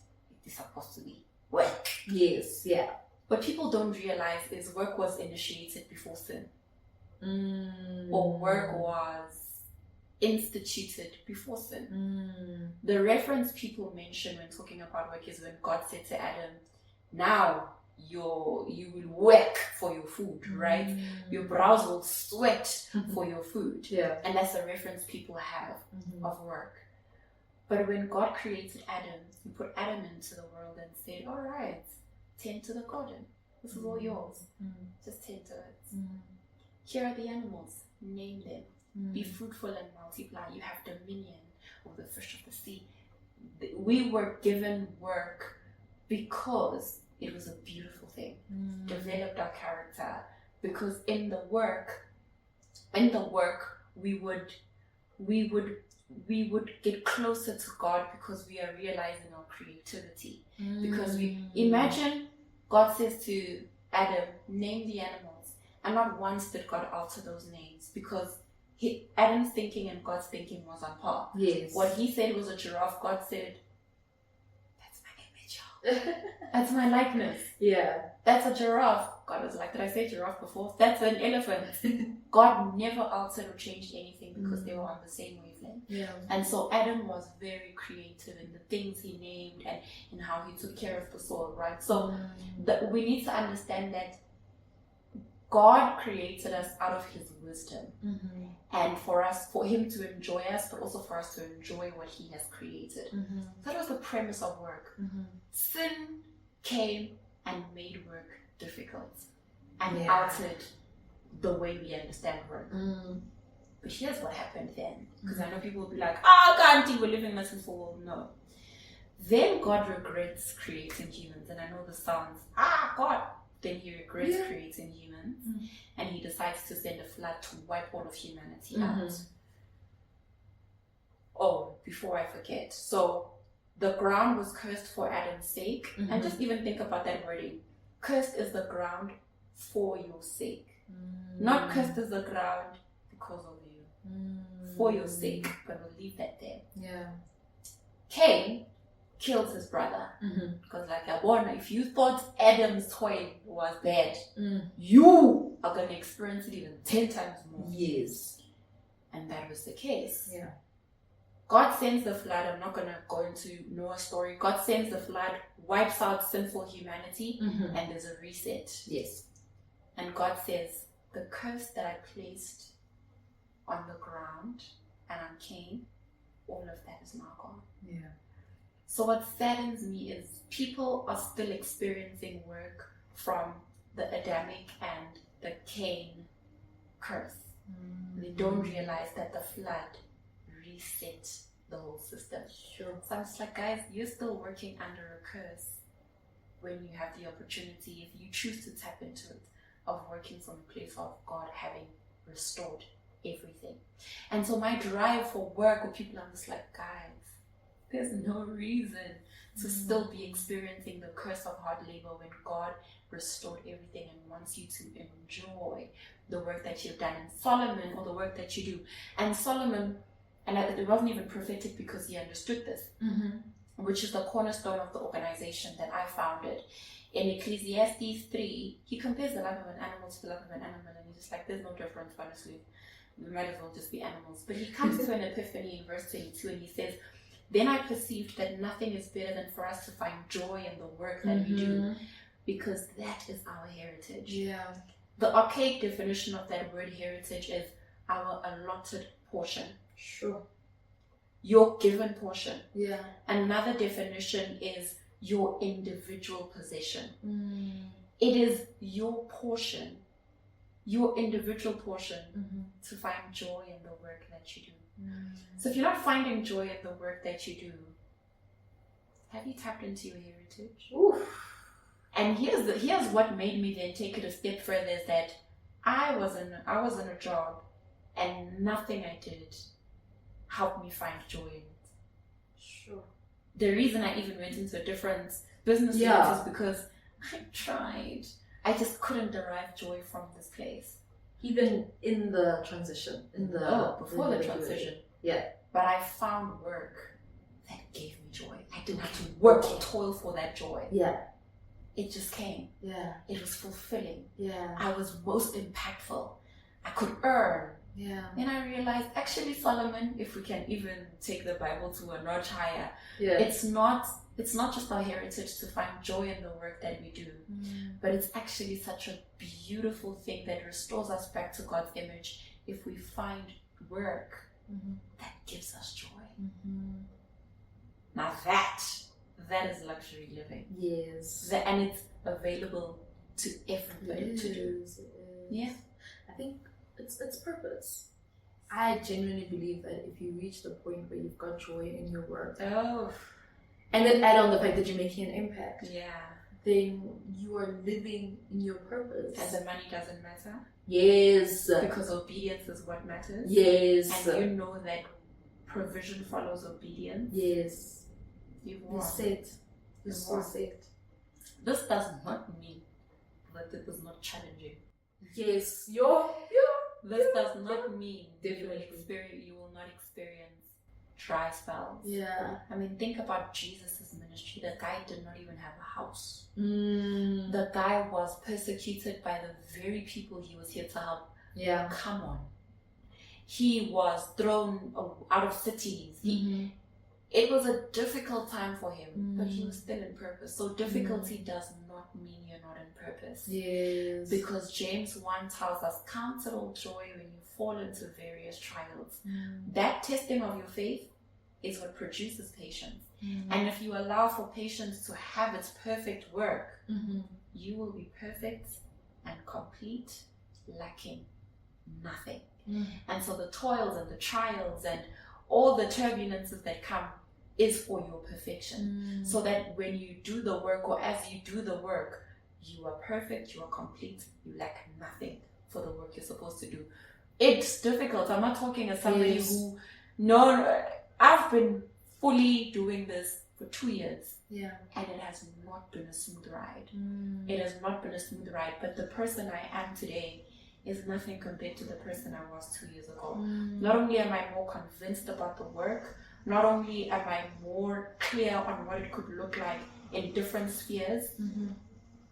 is supposed to be work. Yes. Yeah. What people don't realize is work was initiated before sin. Or work was instituted before sin. The reference people mention when talking about work is when God said to Adam, now you will work for your food, right? Your brows will sweat for your food. Yeah. And that's the reference people have of work. But when God created Adam, he put Adam into the world and said, all right, tend to the garden. This is all yours. Just tend to it. Here are the animals. Name them. Be fruitful and multiply. You have dominion over the fish of the sea. We were given work because it was a beautiful thing. Developed our character. Because in the work, we would get closer to God because we are realizing our creativity. Because we imagine God says to Adam, name the animals, and not once did God alter those names because Adam's thinking and God's thinking was on par. Yes. What he said was a giraffe. God said, "That's my image. That's my likeness. Yeah. That's a giraffe." God was like, "Did I say giraffe before? That's an elephant." God never altered or changed anything because they were on the same wavelength. Yeah. And so Adam was very creative in the things he named and in how he took care of the soil, right? So we need to understand that God created us out of his wisdom. And for him to enjoy us, but also for us to enjoy what he has created. That was the premise of work. Sin came and made work difficult and altered the way we understand work. But here's what happened then, because I know people will be like, can't we're living in a sinful world. No. Then God regrets creating humans, and I know this sounds, God. Then he regrets creating humans, and he decides to send a flood to wipe all of humanity out. Oh, before I forget. So the ground was cursed for Adam's sake. And just even think about that wording. Cursed is the ground for your sake. Not cursed is the ground because of you. For your sake. But we'll leave that there. Yeah. Cain kills his brother. Because like Abona, if you thought Adam's toil was bad, you are going to experience it even 10 times more. Yes. And that was the case. Yeah. God sends the flood. I'm not going to go into Noah's story. God sends the flood, wipes out sinful humanity, and there's a reset. Yes. And God says, the curse that I placed on the ground and on Cain, all of that is now gone. Yeah. So what saddens me is people are still experiencing work from the Adamic and the Cain curse. They don't realize that the flood reset the whole system. Sure. So I'm just like, guys, you're still working under a curse when you have the opportunity, if you choose to tap into it, of working from a place of God having restored everything. And so my drive for work with people, I'm just like, guys, there's no reason to still be experiencing the curse of hard labor when God restored everything and wants you to enjoy the work that you've done. And Solomon, or the work that you do. And Solomon, and it wasn't even prophetic because he understood this, which is the cornerstone of the organization that I founded. In Ecclesiastes 3, he compares the life of an animal to the life of an animal, and he's just like, there's no difference, honestly. We might as well just be animals. But he comes to an epiphany in verse 22, and he says, then I perceived that nothing is better than for us to find joy in the work that we do, because that is our heritage. Yeah. The archaic definition of that word heritage is our allotted portion. Sure. Your given portion. Yeah. Another definition is your individual possession. It is your portion, your individual portion, to find joy in the work that you do. So if you're not finding joy in the work that you do, have you tapped into your heritage? Oof. And here's what made me then take it a step further, is that I was in a job and nothing I did helped me find joy in it. Sure. The reason I even went into a different business unit is because I tried. I just couldn't derive joy from this place. Even in the transition, before the transition. Yeah. But I found work that gave me joy. I didn't have to work or toil for that joy. Yeah. It just came. Yeah. It was fulfilling. Yeah. I was most impactful. I could earn. Yeah. Then I realized, actually, Solomon, if we can even take the Bible to a notch higher, it's not just our heritage to find joy in the work that we do, but it's actually such a beautiful thing that restores us back to God's image if we find work that gives us joy. Now that is luxury living. Yes. And it's available to everybody to do. Yeah. I think it's purpose. I genuinely believe that if you reach the point where you've got joy in your work, and then add on the fact that you're making an impact, then you are living in your purpose. And the money doesn't matter. Yes. Because obedience is what matters. Yes. And you know that provision follows obedience. Yes. You've You're set. You're so set. This does not mean that it is not challenging. Yes. This does not mean definitely you will not experience dry spells. Yeah. I mean, think about Jesus' ministry. The guy did not even have a house. The guy was persecuted by the very people he was here to help. Yeah. Come on. He was thrown out of cities. It was a difficult time for him, but he was still in purpose. So difficulty does not mean you're not in purpose. Yes. Because James 1 tells us, count it all joy when you fall into various trials. That testing of your faith is what produces patience. And if you allow for patience to have its perfect work, you will be perfect and complete, lacking nothing. And so the toils and the trials and all the turbulences that come is for your perfection. So that when you do the work, or as you do the work, you are perfect, you are complete, you lack nothing for the work you're supposed to do. It's difficult. I'm not talking as somebody who, I've been fully doing this for 2 years. Yeah. And it has not been a smooth ride. It has not been a smooth ride, but the person I am today is nothing compared to the person I was 2 years ago. Not only am I more convinced about the work, not only am I more clear on what it could look like in different spheres,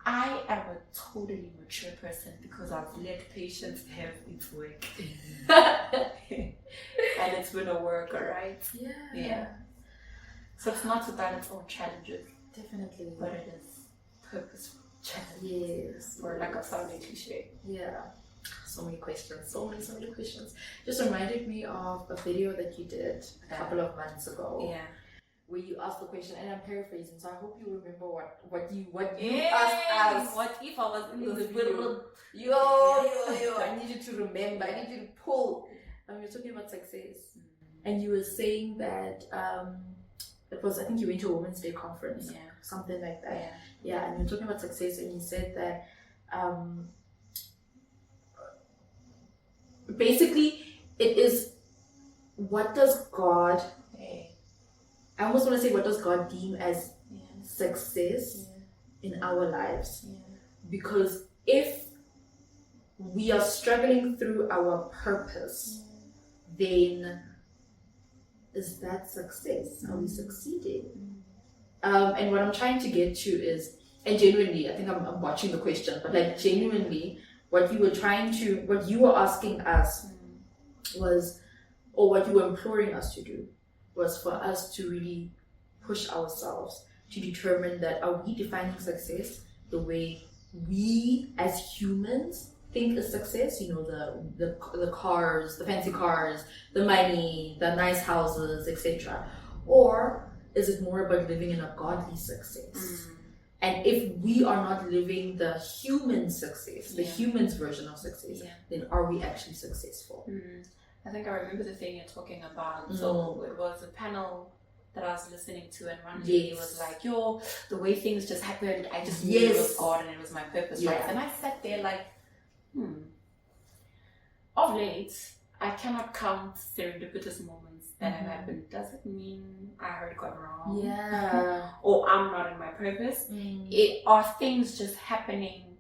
I am a totally mature person because I've let patience have its work. And it's been a work, alright? Yeah. So it's not without its own challenges. Definitely. But it is purposeful challenges. Yes. For lack of sounding cliche. Yeah. So many questions. So many questions. Just reminded me of a video that you did a couple of months ago. Yeah. Where you asked the question, and I'm paraphrasing, so I hope you remember what you asked us. What if I was in the this video? Yo, I need you to remember. I need you to pull. You're talking about success, and you were saying that it was, I think you went to a Women's Day conference, something like that. Yeah, and you're talking about success, and you said that basically it is, what does God, I almost want to say, what does God deem as success in our lives? Because if we are struggling through our purpose, then is that success? Are we succeeding? And what I'm trying to get to is, and genuinely, I think I'm watching the question, but like genuinely, what you were asking us was, or what you were imploring us to do, was for us to really push ourselves to determine that, are we defining success the way we as humans think is success? You know, the cars, the fancy cars, the money, the nice houses, etc. Or is it more about living in a godly success? And if we are not living the human success, the human's version of success, then are we actually successful? I think I remember the thing you're talking about. So it was a panel that I was listening to, and one lady was like, yo, the way things just happened, I just knew it was God and it was my purpose, right? And I sat there like, of late, I cannot count serendipitous moments that have happened. Does it mean I heard God wrong? Yeah. Or I'm not in my purpose? Are things just happening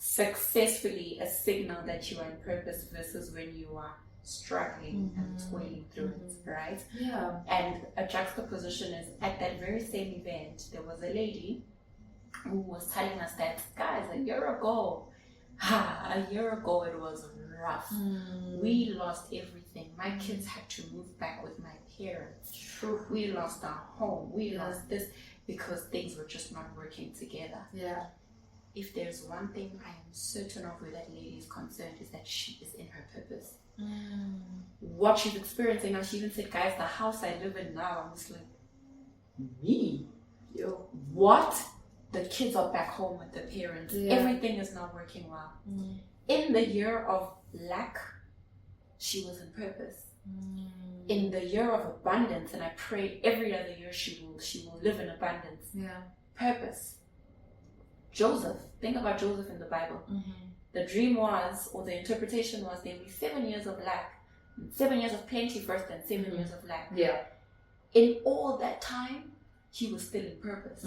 successfully a signal that you are in purpose versus when you are struggling and toiling through it, right? Yeah. And a juxtaposition is, at that very same event, there was a lady who was telling us that, guys, a year ago it was rough. We lost everything. My kids had to move back with my parents. We lost our home. We lost this because things were just not working together. Yeah. If there's one thing I am certain of where that lady is concerned, is that she is in her purpose. What she's experiencing now, she even said, guys, the house I live in now, I'm just like, me. Yo. What? The kids are back home with the parents. Yeah. Everything is not working well. In the year of lack, she was in purpose. In the year of abundance, and I pray every other year she will live in abundance. Yeah. Purpose. Joseph, think about Joseph in the Bible. The dream was, or the interpretation was, there will be 7 years of lack, 7 years of plenty first, and 7 years of lack. Yeah. In all that time, he was still in purpose.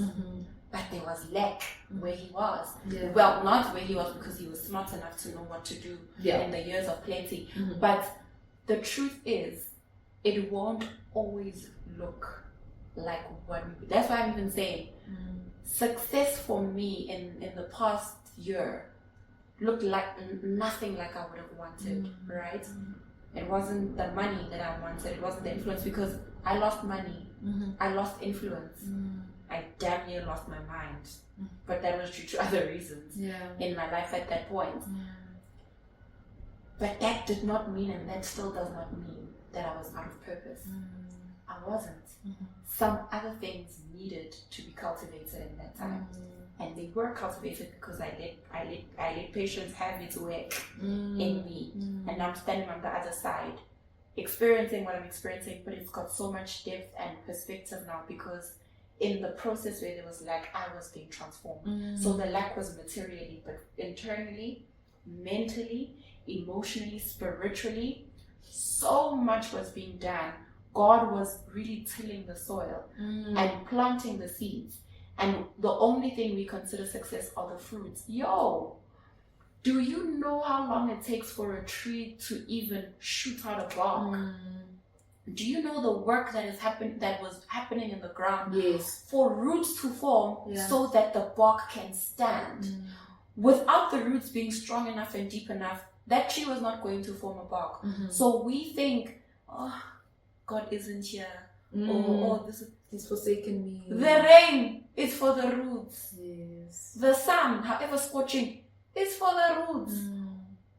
But there was lack where he was. Yeah. Well, not where he was because he was smart enough to know what to do in the years of plenty. But the truth is, it won't always look like what we... That's why I'm even saying, success for me in the past year looked like nothing like I would have wanted, right? It wasn't the money that I wanted, it wasn't the influence, because I lost money, I lost influence, I damn near lost my mind, but that was due to other reasons in my life at that point. But that did not mean, and that still does not mean, that I was out of purpose. I wasn't. Some other things needed to be cultivated in that time. And they were cultivated because I let patience have its work in me. And I'm standing on the other side, experiencing what I'm experiencing, but it's got so much depth and perspective now, because in the process where there was lack, I was being transformed. So the lack was materially, but internally, mentally, emotionally, spiritually, so much was being done. God was really tilling the soil and planting the seeds. And the only thing we consider success are the fruits. Yo, do you know how long it takes for a tree to even shoot out a bark? Do you know the work that was happening in the ground for roots to form so that the bark can stand? Without the roots being strong enough and deep enough, that tree was not going to form a bark. So we think, oh, God isn't here. Oh, this is... He's forsaken me. The rain is for the roots. Yes. The sun, however scorching, is for the roots.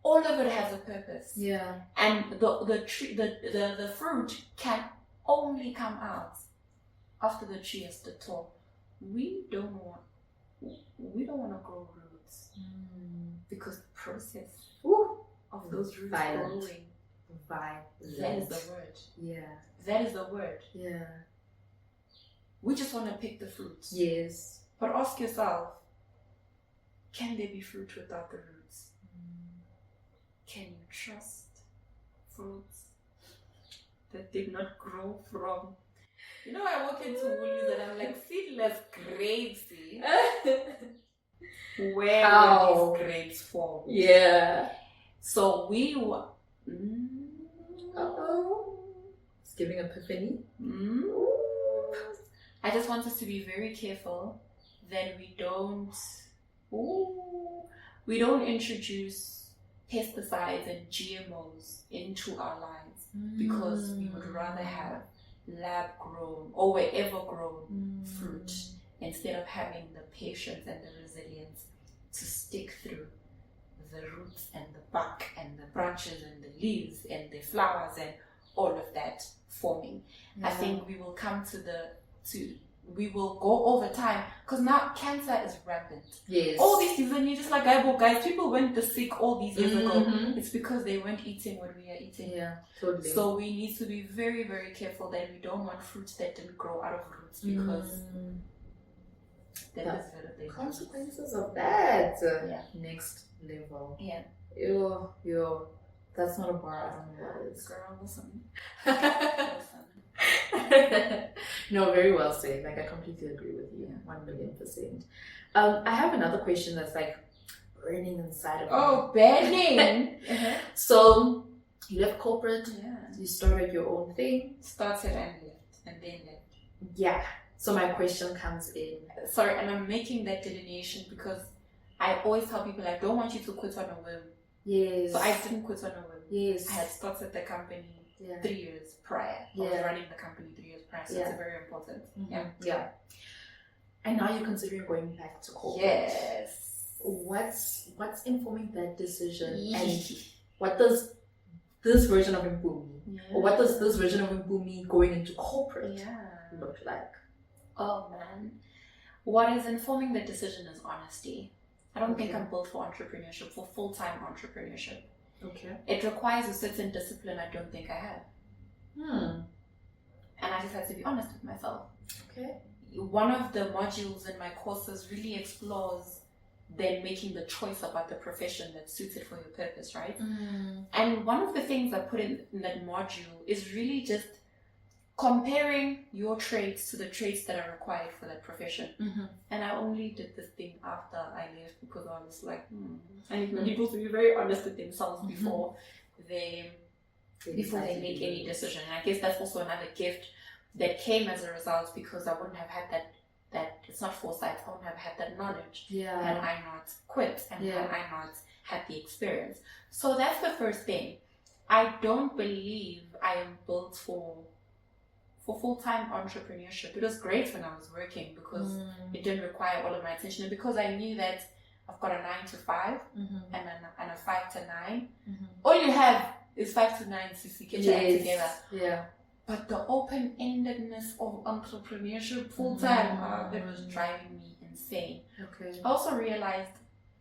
All of it has a purpose. Yeah. And the tree, the fruit can only come out after the tree has stood tall. We don't want to grow roots because the process of those roots growing. That is the word. Yeah. That is the word. Yeah. We just want to pick the fruits. Yes. But ask yourself, can there be fruit without the roots? Can you trust fruits that did not grow from... You know, I walk into Woolies and I'm like, seedless grapes. Where were these grapes from? Yeah. So we were... It's giving epiphany. I just want us to be very careful that we don't introduce pesticides and GMOs into our lives, because we would rather have lab grown or wherever grown fruit instead of having the patience and the resilience to stick through the roots and the bark and the branches and the leaves and the flowers and all of that forming. I think we will come we will go over time, because now cancer is rampant. Yes. All these diseases, and you're just like, guys, people went sick all these years ago. It's because they weren't eating what we are eating. Yeah, totally. So we need to be very, very careful that we don't want fruits that didn't grow out of roots, because that is the consequences of that. Yeah. Next level. Yeah. Yo, that's not a bar. I don't know what it is. Girl, listen. No, very well said. Like, I completely agree with you. 1,000,000%. I have another question that's like burning inside of me. Oh, burning! So you left corporate. You started your own thing. Started and left, and then left. Yeah. So my question comes in. Sorry, and I'm making that delineation because I always tell people I don't want you to quit on a whim. Yes. So I didn't quit on a whim. Yes. I had started the company 3 years prior. I was running the company 3 years prior, so it's very important. Yeah. And now you're considering going back to corporate. Yes. What's informing that decision? And what does this version of Mpumi, or what does this version of Mpumi going into corporate look like? Oh man. What is informing the decision is honesty. I don't think Okay. I'm built for entrepreneurship, for full-time entrepreneurship. Okay. It requires a certain discipline I don't think I have. And I just had to be honest with myself. Okay. One of the modules in my courses really explores then making the choice about the profession that's suited for your purpose, right? And one of the things I put in that module is really just comparing your traits to the traits that are required for that profession. And I only did this thing after I left because I was like, I need people to be very honest with themselves before they make any decision. And I guess that's also another gift that came as a result, because I wouldn't have had that it's not foresight, I wouldn't have had that knowledge had I not quit and had I not had the experience. So that's the first thing. I don't believe I am built for full-time entrepreneurship. It was great when I was working because it didn't require all of my attention, and because I knew that I've got a 9 to 5 and a 5 to 9. All you have is 5 to 9 to get your act together. Yeah. But the open-endedness of entrepreneurship full-time, that was driving me insane. Okay. I also realized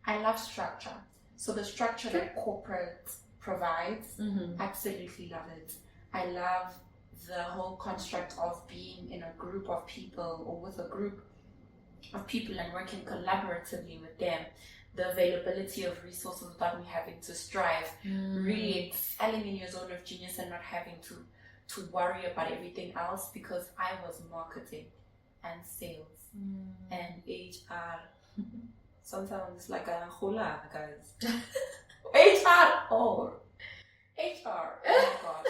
I love structure. So the structure that corporate provides, absolutely love it. I love the whole construct of being in a group of people or with a group of people and working collaboratively with them. The availability of resources without me having to strive, really excelling in your zone of genius and not having to worry about everything else, because I was marketing and sales and HR. Sometimes it's like a hula, guys. HR, oh my gosh.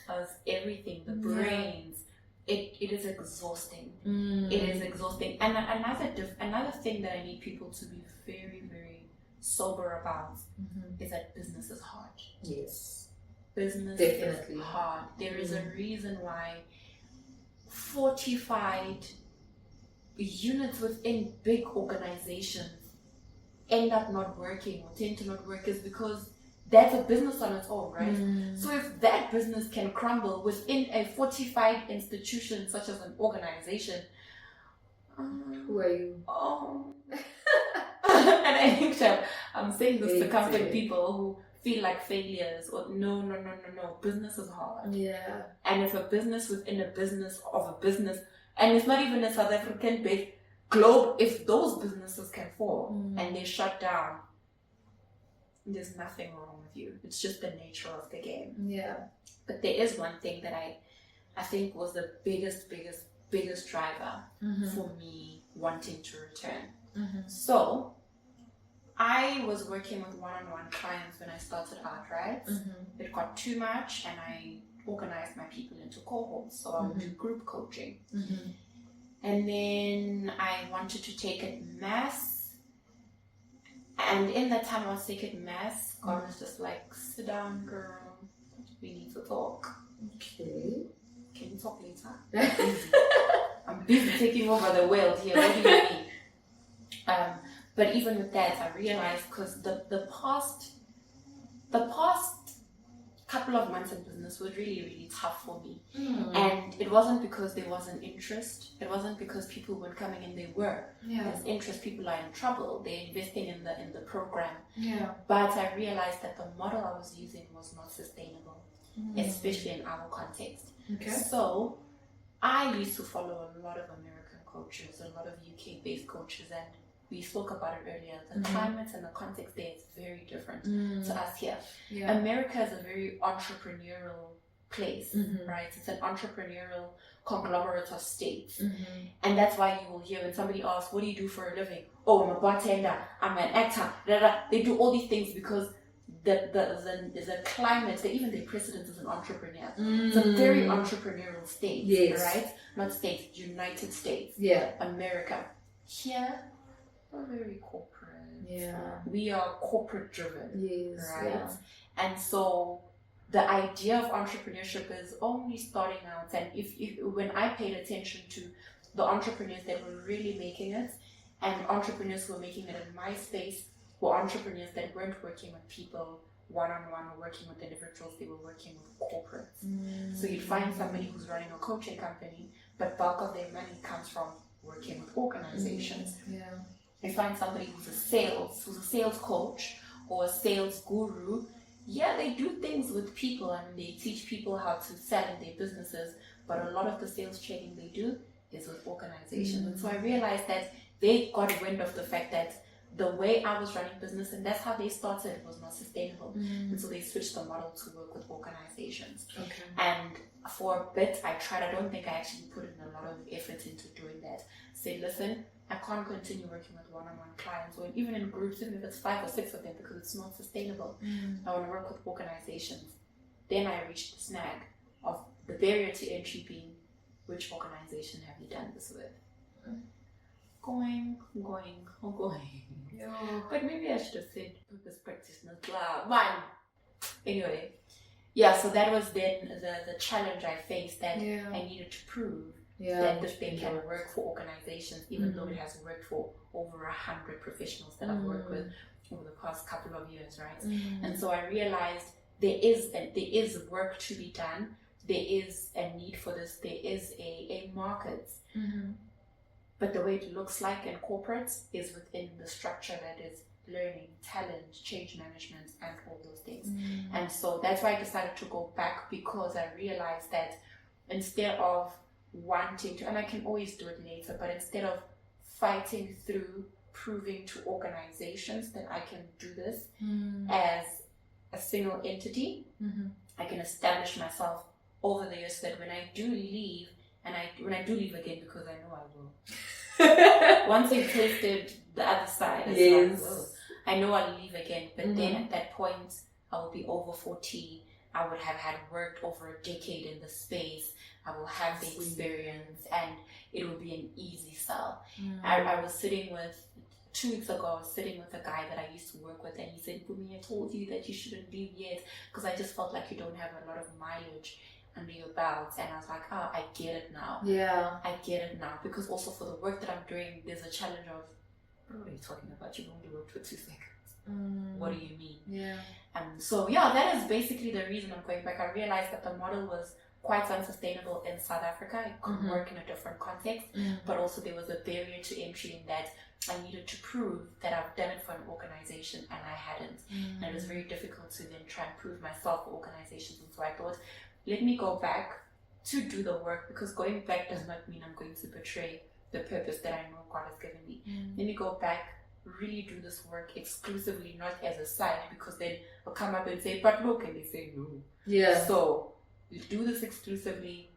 As everything, the brains, it is exhausting. It is exhausting. And another thing that I need people to be very, very sober about is that business is hard. Yes. Business Definitely. is hard. There is a reason why fortified units within big organizations end up not working or tend to not work, is because that's a business on its own, right? So if that business can crumble within a fortified institution such as an organization, who are you? And I think that I'm saying this to It's comfort people who feel like failures, or no, business is hard. Yeah. And if a business within a business of a business, and it's not even a South African based globe, if those businesses can fall and they shut down, there's nothing wrong with you. It's just the nature of the game. Yeah. But there is one thing that I think was the biggest driver for me wanting to return. So I was working with one-on-one clients when I started out, right? It got too much and I organized my people into cohorts. So I would do group coaching. And then I wanted to take it mass. And in that time I was taking it mass, God was just like, sit down, girl. We need to talk. Okay. Can you talk later? I'm busy taking over the world here. What do you mean? But even with that, I realized, because the past couple of months in business were really, really tough for me. And it wasn't because there wasn't interest. It wasn't because people weren't coming in. They were. There's interest. People are in trouble. They're investing in the program. But I realized that the model I was using was not sustainable, especially in our context. So I used to follow a lot of American coaches, a lot of UK-based coaches, and we spoke about it earlier. The climate and the context there is very different to us here. America is a very entrepreneurial place, right? It's an entrepreneurial conglomerate of states. And that's why you will hear when somebody asks, what do you do for a living? Oh, I'm a bartender, I'm an actor. They do all these things because the climate, even the president is an entrepreneur. It's a very entrepreneurial state, right? Not states, United States, America. Here, we're very corporate. We are corporate driven, right? And so the idea of entrepreneurship is only starting out. And if when I paid attention to the entrepreneurs that were really making it, and entrepreneurs who were making it in my space were entrepreneurs that weren't working with people one-on-one or working with individuals, they were working with corporates. So you'd find somebody who's running a coaching company, but bulk of their money comes from working with organizations. You find somebody who's a sales coach or a sales guru. Yeah, they do things with people and they teach people how to sell in their businesses, but a lot of the sales training they do is with organizations. And so I realized that they got wind of the fact that the way I was running business, and that's how they started, was not sustainable. And so they switched the model to work with organizations. And for a bit, I tried. I don't think I actually put in a lot of effort into doing that. Say, listen, I can't continue working with one-on-one clients, or even in groups, even if it's 5 or 6 of them, because it's not sustainable. I want to work with organizations. Then I reached the snag of the barrier to entry being, which organization have you done this with? Going. But maybe I should have said purpose practitioners, blah, man. Anyway, yeah, so that was then the challenge I faced, that I needed to prove that this thing can work for organizations, even though it has worked for over 100 professionals that I've worked with over the past couple of years, right? And so I realized there is work to be done. There is a need for this. There is a market. But the way it looks like in corporates is within the structure that is learning, talent, change management, and all those things. And so that's why I decided to go back, because I realized that instead of wanting to, and I can always do it later, but instead of fighting through proving to organizations that I can do this as a single entity, I can establish myself over the years so that when I do leave, and when I do leave again, because I know I will. Once I've tasted the other side, it's like, I know I'll leave again. But then at that point, I will be over 40. I would have had worked over a decade in the space. I will have the experience, and it will be an easy sell. I was sitting with, 2 weeks ago, I was sitting with a guy that I used to work with, and he said, Mpumi, I told you that you shouldn't leave yet, because I just felt like you don't have a lot of mileage under your belt. And I was like, I get it now. I get it now, because also for the work that I'm doing, there's a challenge of, what are you talking about? You've only worked for 2 seconds. What do you mean? And so that is basically the reason I'm going back. I realized that the model was quite unsustainable in South Africa. It could work in a different context, but also there was a barrier to entry in that I needed to prove that I've done it for an organization, and I hadn't. And it was very difficult to then try and prove myself for organizations. And so I thought, let me go back to do the work, because going back does not mean I'm going to betray the purpose that I know God has given me. Let me go back, really do this work exclusively, not as a side, because then I'll come up and say, but look, and they say no. So you do this exclusively,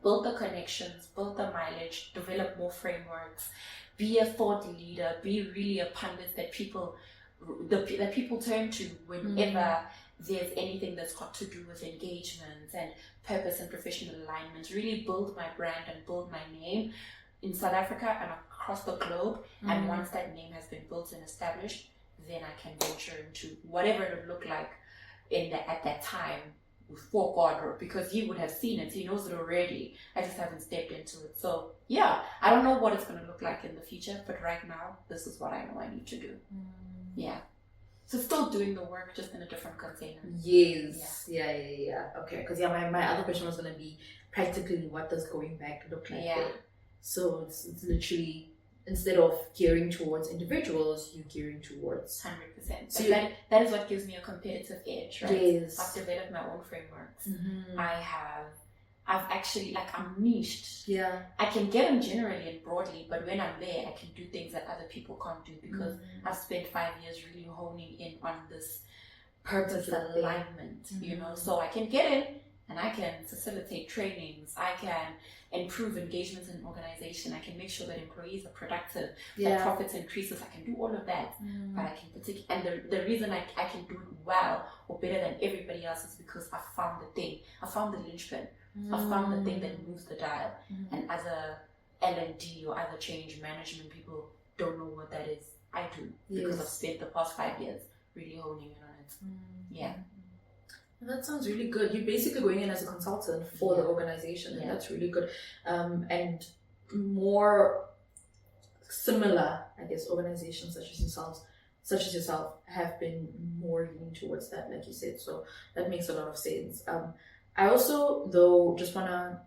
build the connections, build the mileage, develop more frameworks, be a thought leader, be really a pundit that people turn to whenever there's anything that's got to do with engagement and purpose and professional alignment. Really build my brand and build my name in South Africa and across the globe. And once that name has been built and established, then I can venture into whatever it would look like at that time for God, because He would have seen it. He knows it already. I just haven't stepped into it. So I don't know what it's going to look like in the future, but right now, this is what I know I need to do. So still doing the work, just in a different container. Okay, because my other question was going to be, practically, what does going back look like there? So it's literally, instead of gearing towards individuals, you're gearing towards 100%. So that is what gives me a competitive edge, right? I've developed my own frameworks. I've actually, I'm niched. I can get them generally and broadly, but when I'm there, I can do things that other people can't do, because I've spent 5 years really honing in on this purpose alignment, so I can get in and I can facilitate trainings, I can improve engagement in organization, I can make sure that employees are productive, that profits increases, I can do all of that. But I can and the reason I can do it well or better than everybody else is because I found the thing, I found the linchpin, I found the thing that moves the dial. And as a L&D or other change management people don't know what that is. I do, because I've spent the past 5 years really honing in on it. That sounds really good. You're basically going in as a consultant for the organization, and that's really good. And more similar, I guess, organizations such as yourselves such as yourself, have been more leaning towards that, like you said. So that makes a lot of sense. I also, though, just want to,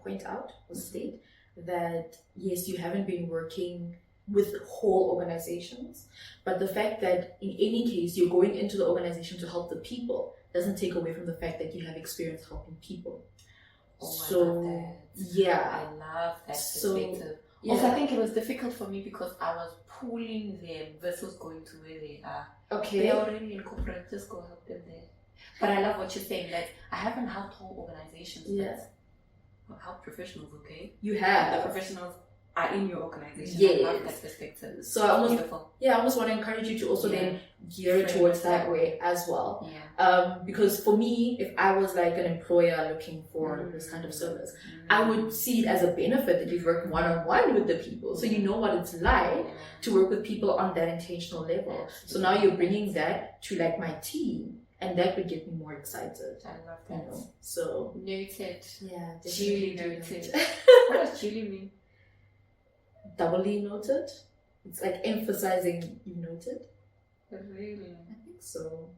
point out or state that, yes, you haven't been working with whole organizations, but the fact that in any case you're going into the organization to help the people doesn't take away from the fact that you have experience helping people. Oh, So, I love that. yeah. I love that So, perspective. yeah. Also, I think it was difficult for me because I was pulling them versus going to where they are. Okay. They are already in corporate, just go help them there. But I love what you're saying, that I haven't helped whole organizations, Yeah. but I've helped professionals, okay? You And have. the professionals are in your organization. Yes. I love that perspective. So I almost, Beautiful. I almost want to encourage you to also Yeah. then gear it Frame towards it that that way as well. Yeah. Because for me, if I was like an employer looking for this kind of service, I would see it as a benefit that you work one-on-one with the people, so you know what it's like to work with people on that intentional level. So now you're bringing that to like my team, and that would get me more excited. I love You that. know, so Noted. yeah, Duly definitely noted. noted. What does Julie mean? Doubly noted. It's like emphasizing you noted. Really? I think so.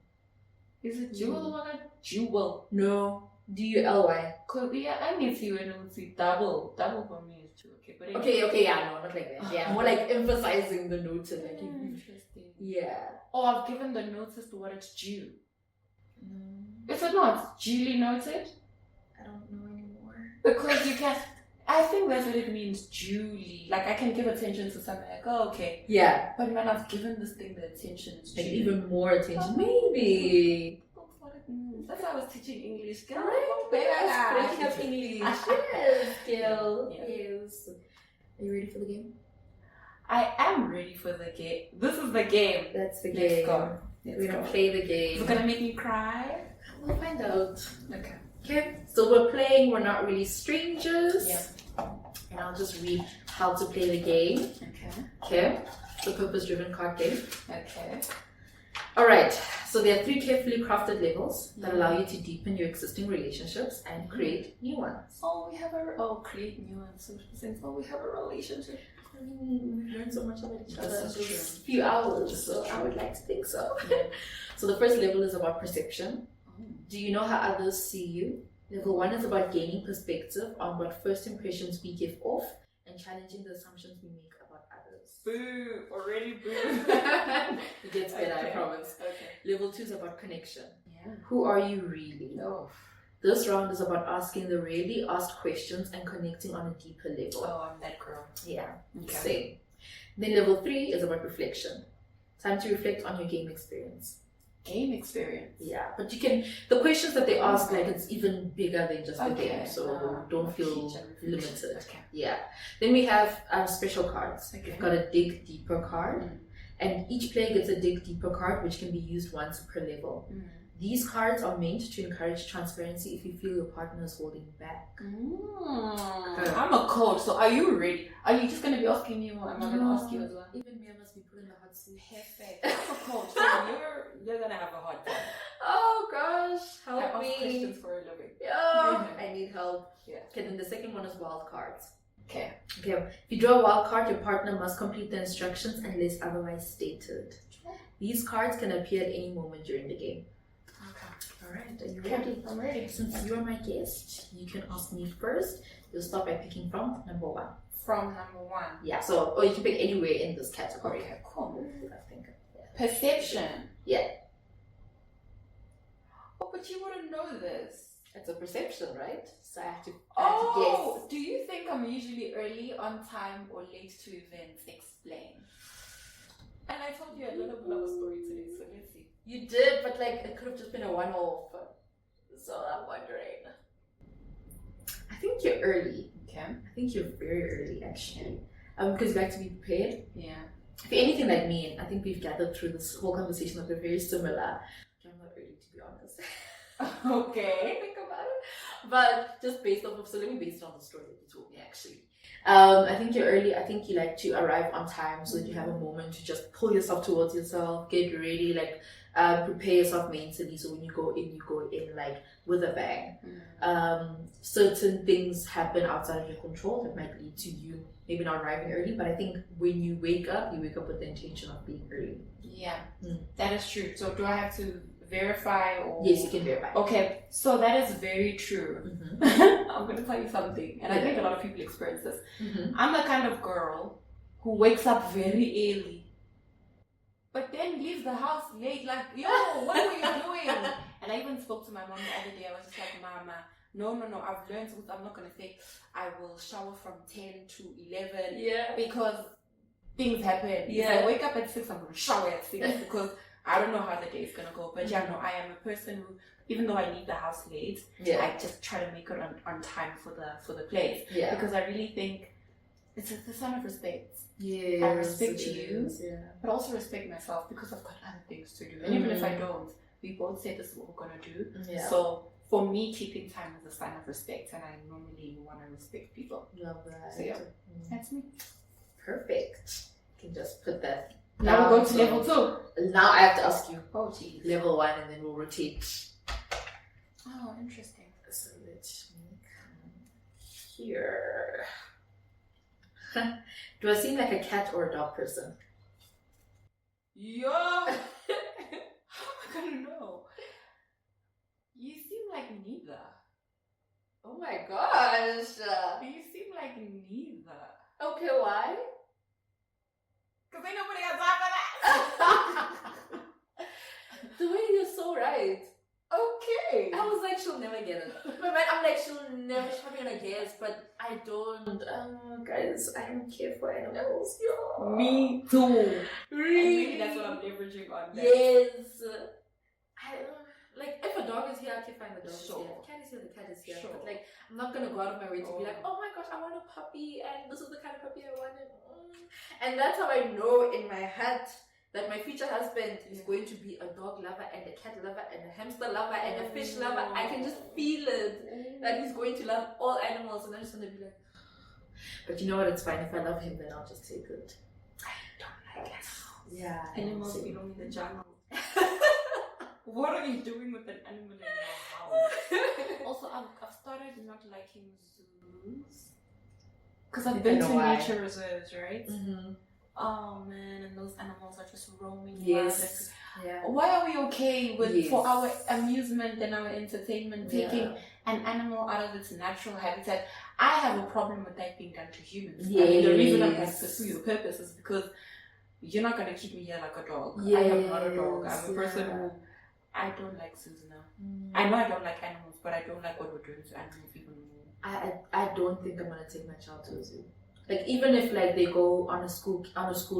Is it jewel or not jewel? No, DULY. Could be. I need to when we see double. Double for me is true. Okay, but Okay, yeah, no, not like that. Yeah, more like emphasizing the noted. Like Interesting. yeah. Oh, I've given the notice to what it's due. Is it not duly noted? I don't know anymore. Because you can. I think that's what it means, duly. Like I can give attention to something like, oh, okay. Yeah, But when I've given this thing the attention, it's like due. even more attention. Maybe. That's what it means. That's why I was teaching English. Girl. Right? Yes, breaking up English. Yes, girl. Yeah. Yes. Are you ready for the game? I am ready for the game. This is the game. That's the Let's game. go. We're gonna play the Is game. it gonna make me cry? We'll find out. Okay. Okay, so we're playing We're Not Really Strangers. Yeah. And I'll just read how to play the game. Okay. Okay, the purpose-driven card game. Okay. Alright, so there are 3 carefully crafted levels that allow you to deepen your existing relationships and create new ones. Oh, we have create new ones. So since we have a relationship. I mean, we've learned so much about each other in This is these true. few hours, This so is I true. would like to think so. Yeah. So the first level is about perception. Oh. Do you know how others see you? Level 1 is about gaining perspective on what first impressions we give off and challenging the assumptions we make about others. Boo! Already boo. It gets better, I Okay. promise. Okay. Level 2 is about connection. Yeah. Who are you really? Oh. This round is about asking the rarely asked questions and connecting on a deeper level. Oh, I'm that girl. Yeah, Okay. same. Then level 3 is about reflection. Time to reflect on your game experience. Game experience. Yeah, but you can, the questions that they ask, like it's even bigger than just the Okay. game, so don't feel limited. Okay. Yeah. Then we have special cards. Okay. We've got a dig deeper card, Mm. and each player gets a dig deeper card, which can be used once per level. Mm. These cards are meant to encourage transparency if you feel your partner is holding back. I'm a coach, so are you ready? Are you just going to be asking me or am I going to ask you as well? Even me, I must be put in the hot seat. Perfect. I'm a coach, so you're going to have a hard time. Oh gosh, I help ask me. questions for a living. Oh, I need help. Yeah. Okay, then the second one is wild cards. Okay. Okay, if you draw a wild card, your partner must complete the instructions unless otherwise stated. These cards can appear at any moment during the game. Okay. Alright, are you Okay, ready? I'm ready. Since you are my guest, you can ask me first. You'll start by picking from number 1. From number 1. Yeah, so, or you can pick anywhere in this category. Okay, cool. I think. Yeah. Perception. Yeah, Oh, but you wouldn't know this. it's a perception, right? So I have to, Oh, do you think I'm usually early, on time, or late to events? Explain. And I told you a little bit of a story today, so let's see. You did, but like it could have just been a one-off. So I'm wondering. I think you're early. Okay. I think you're very early, actually. Because you like to be prepared. Yeah. If you're anything like me, I think we've gathered through this whole conversation that we're very similar. I'm not early, to be honest. Okay. Think about it. But just based off of, so let me base it on the story that you told me, actually. I think you're early. I think you like to arrive on time so that you have a moment to just pull yourself towards yourself, get ready, like prepare yourself mentally so when you go in like with a bang. Certain things happen outside of your control that might lead to you maybe not arriving early, but I think when you wake up with the intention of being early. Yeah, that is true. So do I have to verify or? Yes, you can verify. Okay, so that is very true. I'm going to tell you something, and I think a lot of people experience this. I'm the kind of girl who wakes up very early, but then leaves the house late. Like, yo, what were you doing? And I even spoke to my mom the other day. I was just like, Mama, no, I've learned. I'm not going to say I will shower from 10 to 11. Yeah. Because things happen. Yeah. If I wake up at 6, I'm going to shower at 6 because I don't know how the day is going to go. But yeah, no, I am a person who, even though I leave the house late, I just try to make it on time for the place. Yeah. Because I really think it's a sign of respect. Yeah. I respect you, but also respect myself because I've got other things to do. And even if I don't, we both say this is what we're going to do. Yeah. So for me, keeping time is a sign of respect, and I normally want to respect people. Love that. So yeah, that's me. Perfect. You can just put that. Now we're going to level 2. Now I have to ask you. Oh, geez. Level 1, and then we'll rotate. Oh, interesting. So let me come here. Do I seem like a cat or a dog person? Yo! How am I gonna know? You seem like neither. Oh my gosh. You seem like neither. Okay, why? Because ain't nobody has time for that. The way you're so right. Okay. I was like, she'll never get it. But I'm like, she's probably gonna guess, but I don't. Guys, I don't care for animals. Yo. Me too. Really? And maybe that's what I'm leveraging on. Yes. Like, if a dog is here, I can find the dog is here. If a cat is here, the cat is here. But like, I'm not gonna go out of my way to be like, oh my gosh, I want a puppy, and this is the kind of puppy I wanted. And that's how I know in my head that my future husband is going to be a dog lover and a cat lover and a hamster lover and a fish lover. I can just feel it, that he's going to love all animals, and I'm just gonna be like, but you know what, it's fine. If I love him, then I'll just take it. I don't like animals. Yeah. Animals belong in the jungle. What are you doing with an animal in your house? Also, I've started not liking zoos. Because I've been to nature reserves, right? Oh man, and those animals are just roaming. Yes. Yeah. Why are we okay with, for our amusement and our entertainment, taking an animal out of its natural habitat? I have a problem with that being done to humans. I mean, the reason I'm going to pursue your purpose is because you're not going to keep me here like a dog. I am not a dog. I'm a person who, I don't like zoos now. I know I don't like animals, but I don't like what we're doing to animals even more. I don't think I'm gonna take my child to a zoo. Like, even if like they go on a school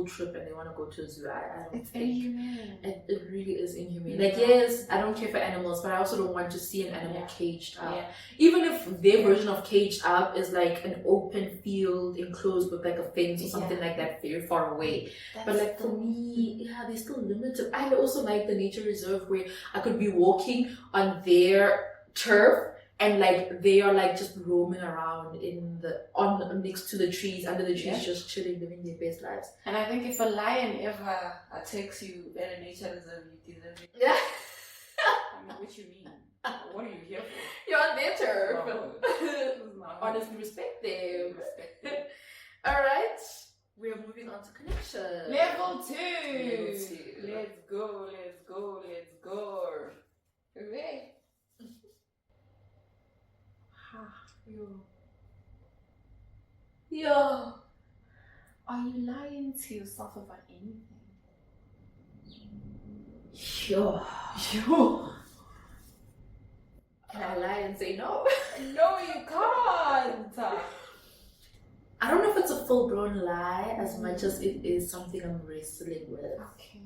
trip and they want to go to a zoo, I don't think inhumane. It really is inhumane. Like, yes, I don't care for animals, but I also don't want to see an animal caged up. Even if their version of caged up is like an open field enclosed with like a fence or something like that, very far away. But like for me, they're still limited. I also like the nature reserve where I could be walking on their turf. And like they are like just roaming around next to the trees, under the trees, just chilling, living their best lives. And I think if a lion ever attacks you at a nature reserve, you deserve it. Yeah. I mean, what you mean? What are you here for? You're on their turf. Honestly, respect them. All right. We're moving on to connection. Level 2. Let's go. Okay. Yo, are you lying to yourself about anything? Yo. Can I lie and say no? No, you can't. I don't know if it's a full-blown lie as much as it is something I'm wrestling with. Okay.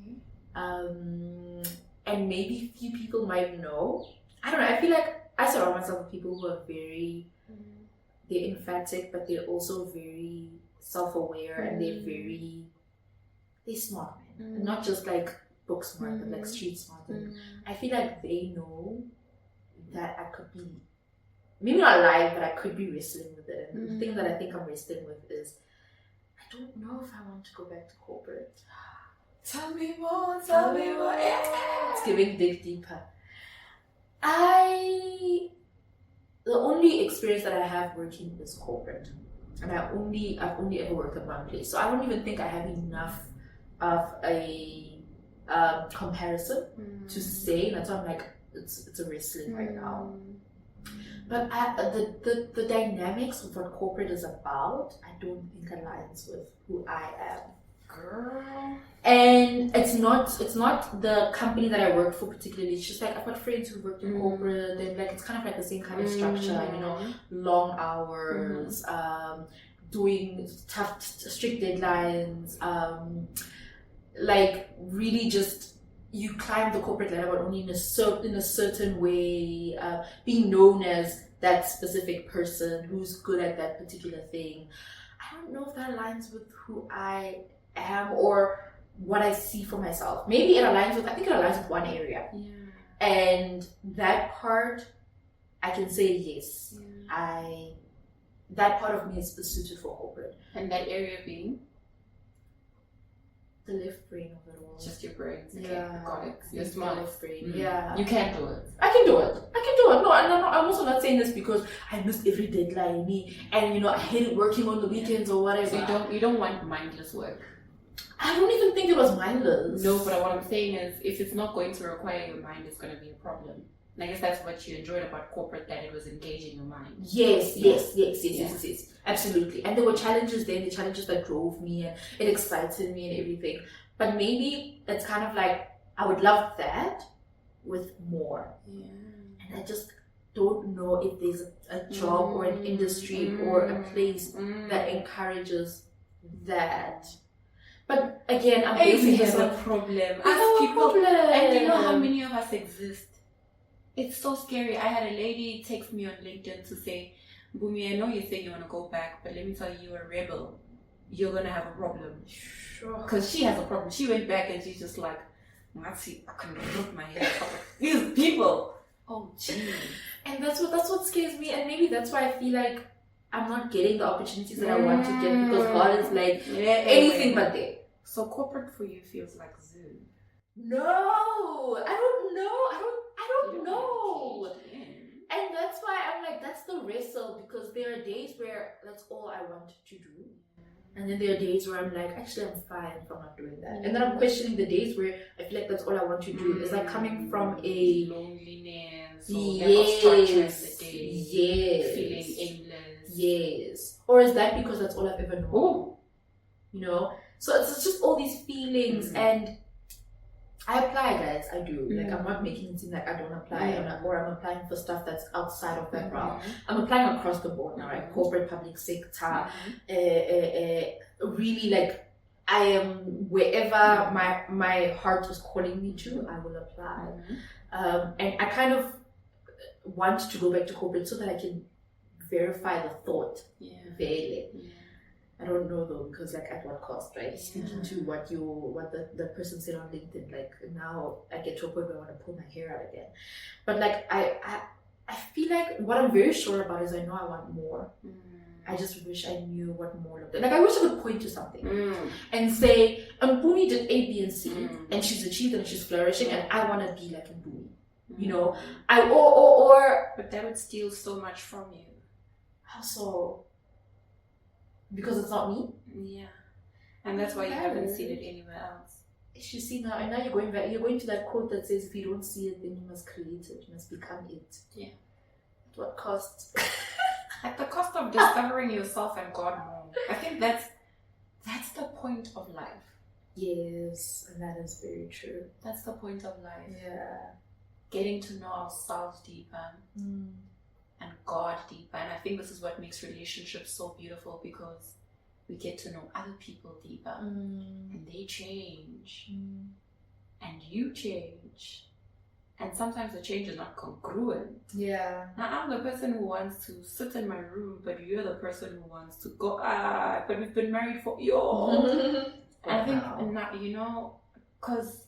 And maybe few people might know. I don't know. I feel like I surround myself with people who are very, they're emphatic, but they're also very self-aware and they're smart, man. Not just like book smart, but like street smart. And I feel like they know that I could be, maybe not lying, but I could be wrestling with it. And the thing that I think I'm wrestling with is, I don't know if I want to go back to corporate. Tell me more, tell me more. Yeah. It's giving dig deeper. The only experience that I have working is corporate, and I've only ever worked at one place, so I don't even think I have enough of a comparison to say. That's why I'm like, it's a wrestling right now. But the dynamics of what corporate is about, I don't think aligns with who I am. Girl. And it's not the company that I work for particularly. It's just like I've got friends who work in corporate, and like it's kind of like the same kind of structure, you know, long hours, doing tough, strict deadlines, like really just you climb the corporate ladder, but only in a certain way, being known as that specific person who's good at that particular thing. I don't know if that aligns with who I am or what I see for myself. Maybe it aligns with, I think it aligns with one area. Yeah. And that part, I can say yes. Yeah. That part of me is suited for corporate. And that area being? The left brain of it all. Just your brains. Okay, Yeah. got it. You're smart. Left brain. Yeah. You can do it. I can do it. No, I'm also not saying this because I missed every deadline, and you know I hated working on the weekends or whatever. So you don't want mindless work. I don't even think it was mindless. No, but what I'm saying is, if it's not going to require your mind, it's going to be a problem. And I guess that's what you enjoyed about corporate, that it was engaging your mind. Yes, absolutely. And there were challenges there, the challenges that drove me, and it excited me and everything. But maybe it's kind of like I would love that with more. Yeah. And I just don't know if there's a job or an industry or a place that encourages that. But again, I'm basically basing a problem. Ask people, and do you know how many of us exist? It's so scary. I had a lady text me on LinkedIn to say, Mpumi, I know you say you want to go back, but let me tell you, you're a rebel. You're going to have a problem. Sure. Because she has a problem. She went back and she's just like, I can look my head. These people. Oh, gee. And that's what scares me. And maybe that's why I feel like I'm not getting the opportunities that I want to get, because God is like anything but there. So corporate for you feels like zoo. No, I don't know. And that's why I'm like, that's the wrestle, because there are days where that's all I want to do. And then there are days where I'm like, actually, I'm fine if I'm not doing that. And then I'm questioning the days where I feel like that's all I want to do. It's like coming from a loneliness, or lack of structure in the day, feeling aimless. Yes. Or is that because that's all I've ever known? Oh. You know? So it's just all these feelings, and I apply, guys. I do. Like, I'm not making it seem like I don't apply, or I'm applying for stuff that's outside of that realm. I'm applying across the board now, right? Corporate, public sector, really, like, I am wherever my heart is calling me to, I will apply. And I kind of want to go back to corporate so that I can verify the thought. I don't know though, because like at what cost, right? Speaking to what the person said on LinkedIn, like now I get to a point where I want to pull my hair out again. But like I feel like what I'm very sure about is I know I want more. I just wish I knew what more looked like. Like I wish I could point to something and say, Mpumi did A, B, and C, and she's achieved and she's flourishing, and I want to be like Mpumi. You know, but that would steal so much from you. How so? Because it's not me? Yeah. And that's why you haven't seen it anywhere else. You see now, and now you're going back, you're going to that quote that says, if you don't see it, then you must create it, you must become it. Yeah. At what cost? At the cost of discovering yourself and God more. I think that's the point of life. Yes, and that is very true. That's the point of life. Yeah. Getting to know ourselves deeper. And God deeper. And I think this is what makes relationships so beautiful, because we get to know other people deeper, and they change, and you change, and sometimes the change is not congruent. Yeah. Now I'm the person who wants to sit in my room, but you're the person who wants to go. But we've been married for years. I think, you know, because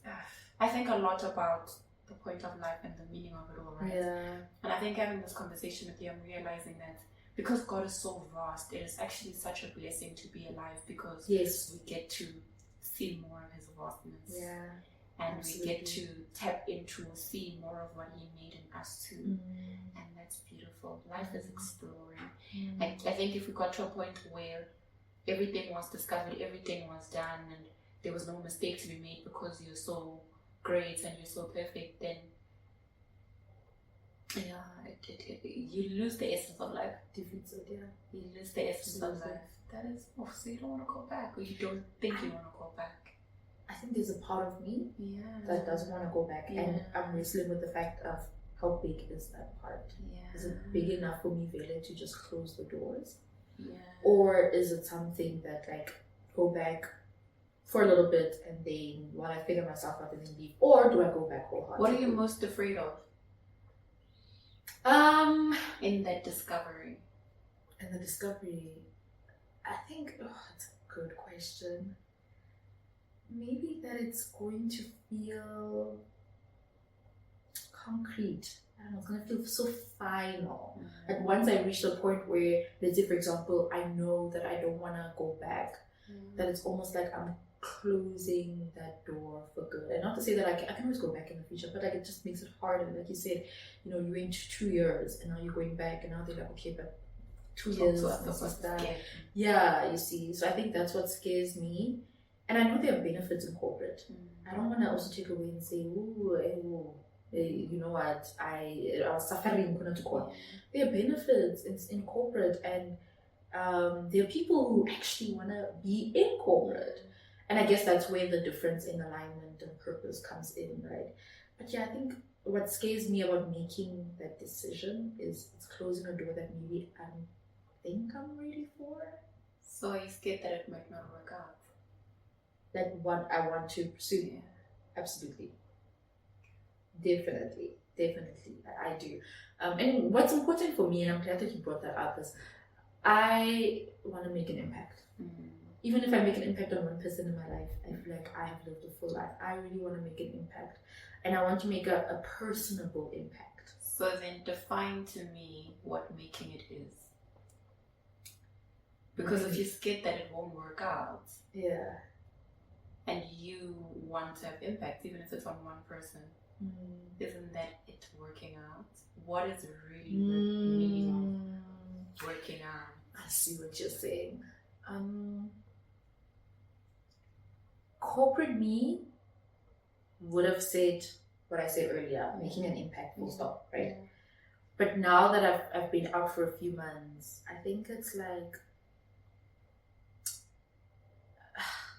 I think a lot about the point of life and the meaning of it all, right? Yeah. And I think having this conversation with you, I'm realizing that because God is so vast, it is actually such a blessing to be alive, because we get to see more of his vastness. Yeah. And Absolutely. we get to tap into, see more of what he made in us too. And that's beautiful. Life is exploring. I think if we got to a point where everything was discovered, everything was done, and there was no mistake to be made because you're so great and you're so perfect, then you lose the essence of life. You lose the essence of life. That is, so you don't want to go back, or you don't think you want to go back. I think there's a part of me Yeah. that doesn't want to go back, and I'm wrestling with the fact of how big is that part. Yeah. Is it big enough for me, Vele, to just close the doors? Yeah. Or is it something that, like, go back for a little bit and then while I figure myself out and then leave? Or do I go back wholeheartedly? What are you most afraid of in that discovery? In the discovery, I think, it's a good question. Maybe that it's going to feel concrete. I don't know, it's going to feel so final. Like once I reach the point where, let's say for example, I know that I don't want to go back, that it's almost like I'm closing that door for good. And not to say that I can always go back in the future, but like it just makes it harder. Like you said, you know, you went 2 years and now you're going back, and now they're like, okay, but 2 years, this is that. Yeah, you see. So I think that's what scares me. And I know there are benefits in corporate. I don't want to also take away and say, you know what, I was suffering. There are benefits in corporate, and there are people who actually want to be in corporate. And I guess that's where the difference in alignment and purpose comes in, right? But yeah, I think what scares me about making that decision is it's closing a door that maybe I don't think I'm ready for. So you're scared that it might not work out? Like what I want to pursue. Yeah. Absolutely. Definitely. I do. And what's important for me, and I'm glad that you brought that up, is I want to make an impact. Even if I make an impact on one person in my life, I feel like I have lived a full life. I really want to make an impact. And I want to make a personable impact. So then define to me what making it is. Because if you're scared that it won't work out, and you want to have impact, even if it's on one person, isn't that it working out? What is really the meaning of working out? I see what you're saying. Corporate me would have said what I said earlier, making an impact, full stop, right? But now that I've been out for a few months, I think it's like,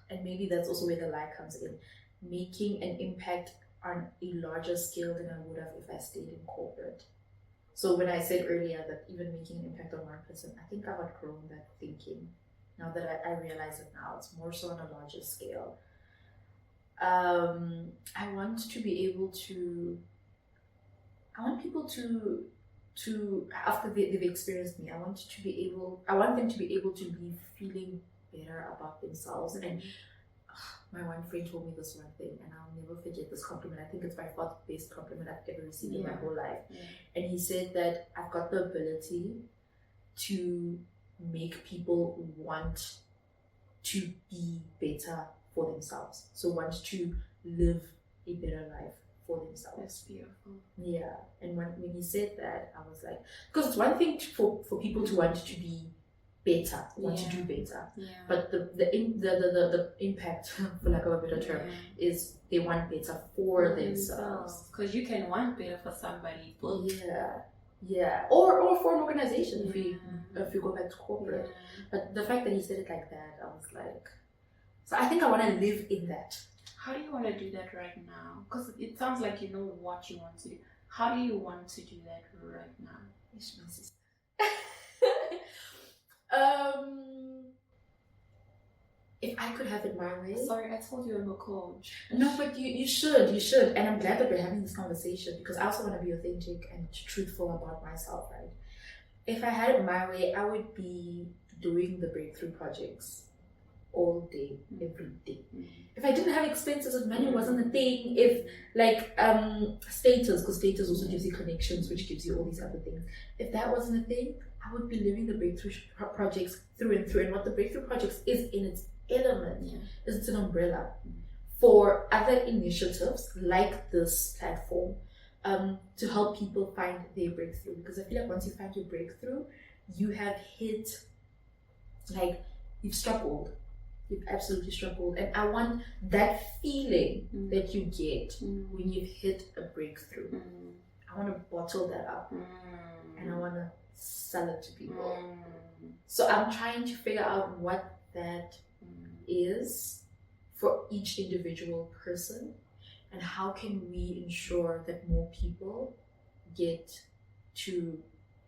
and maybe that's also where the lie comes in, making an impact on a larger scale than I would have if I stayed in corporate. So when I said earlier that even making an impact on one person, I think I've outgrown that thinking. Now that I realize it now, it's more so on a larger scale. I want to be able to, I want people to after they've experienced me, I want them to be able to leave feeling better about themselves. And my one friend told me this one thing, and I'll never forget this compliment. I think it's by far the best compliment I've ever received in my whole life. And he said that I've got the ability to make people want to be better for themselves. So want to live a better life for themselves. That's beautiful. Yeah. And when he said that, I was like, because it's one thing for people to want to be better, want to do better. But the impact, for lack of a better term, is they want better for themselves. Because you can want better for somebody. Yeah. Or for an organization if you go back to corporate. But the fact that he said it like that, I was like, so I think I want to live in that. How do you want to do that right now? Because it sounds like you know what you want to do. How do you want to do that right now? If I could have it my way. Sorry, I told you I'm a coach. No, but you should. And I'm glad that we're having this conversation, because I also want to be authentic and truthful about myself, right? If I had it my way, I would be doing the breakthrough projects all day, every day. If I didn't have expenses, if money wasn't a thing, if like status, because status also gives you connections, which gives you all these other things. If that wasn't a thing, I would be living the breakthrough projects through and through. And what the breakthrough projects is in its element. It's an umbrella for other initiatives like this platform, to help people find their breakthrough. Because I feel like once you find your breakthrough, you have hit, like, you've struck gold. You've absolutely struck gold. And I want that feeling that you get when you've hit a breakthrough. I want to bottle that up and I want to sell it to people. So I'm trying to figure out what that is for each individual person, and how can we ensure that more people get to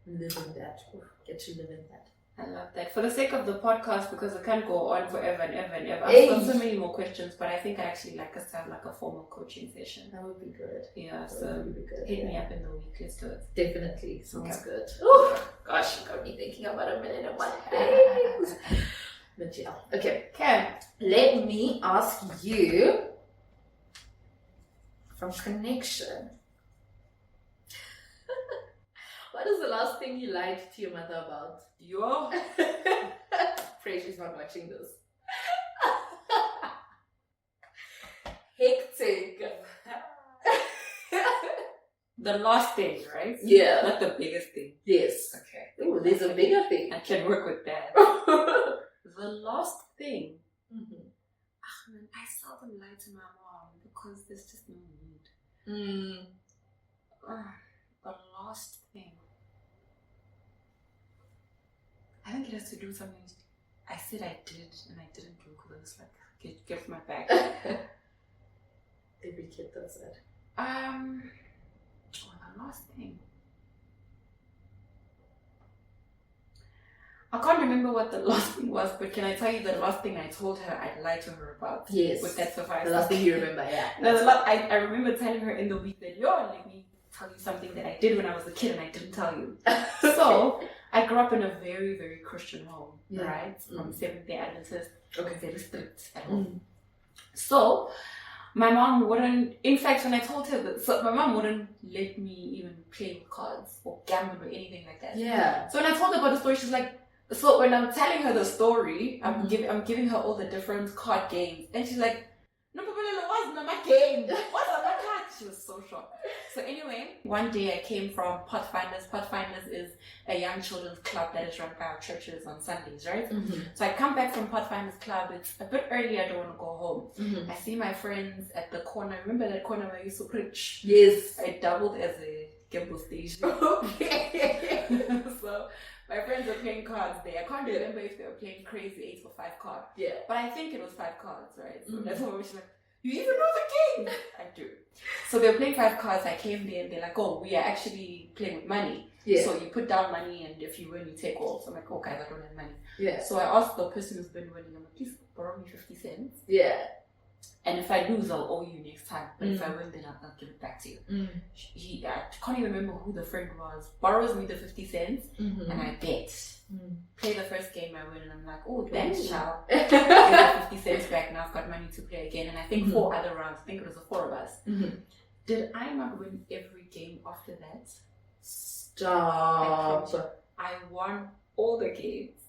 live in that, or get to live in that. I love that. For the sake of the podcast, because it can't go on forever and ever and ever. I've got so many more questions, but I think I'd actually like us to have like a formal coaching session. That would be good. Yeah, so hit me up in the week. Let's do it. Definitely. Sounds good. Oh, gosh, you got me thinking about a million and one things. But yeah. Okay. Let me ask you, from connection, what is the last thing you lied to your mother about? Yo. Pray she's not watching this. Hectic. The last thing, right? Yeah. Not the biggest thing. Yes. Okay. Ooh, there's a bigger thing. I can work with that. The last thing. Man, I seldom lie to my mom because there's just no need. The last thing. I think it has to do with something I said I did and I didn't do because I was like, get my back. Every kid does that. The last thing. I can't remember what the last thing was, but can I tell you the last thing I told her I lied to her about? Yes. Would that suffice? The last thing you remember, yeah. No, I remember telling her in the week that, let me tell you something that I did when I was a kid and I didn't tell you. So, I grew up in a very, very Christian home, right? From Seventh-day Adventist. Okay, very strict at home. So, my mom wouldn't, in fact, when I told her that, so my mom wouldn't let me even play with cards or gamble or anything like that. Yeah. So when I told her about the story, she's like, so when I'm telling her the story, I'm giving her all the different card games, and she's like, "No, what's my game? What's my card?" She was so shocked. So anyway, one day I came from Pathfinders. Pathfinders is a young children's club that is run by our churches on Sundays, right? So I come back from Pathfinders club. It's a bit early. I don't want to go home. I see my friends at the corner. Remember that corner where I used to preach? Yes. I doubled as a gamble station. Okay. So my friends were playing cards there. I can't remember if they were playing crazy 8 for 5 cards. Yeah. But I think it was 5 cards, right? So that's why she's like, "You even know the game?" I do. So they were playing 5 cards. I came there and they're like, "Oh, we are actually playing with money. Yeah. So you put down money and if you win, you take all." So I'm like, "Oh, guys, I don't have money." Yeah. So I asked the person who's been winning, I'm like, "Please borrow me 50 cents. Yeah. And if I lose, I'll owe you next time. But if I win, then I'll give it back to you." I can't even remember who the friend was. Borrows me the 50 cents and I bet. Play the first game, I win, and I'm like, "Oh, thanks, child." Give the 50 cents back, now I've got money to play again. And I think 4 other rounds, I think it was the 4 of us. Did I not win every game after that? Stop. I won all the games.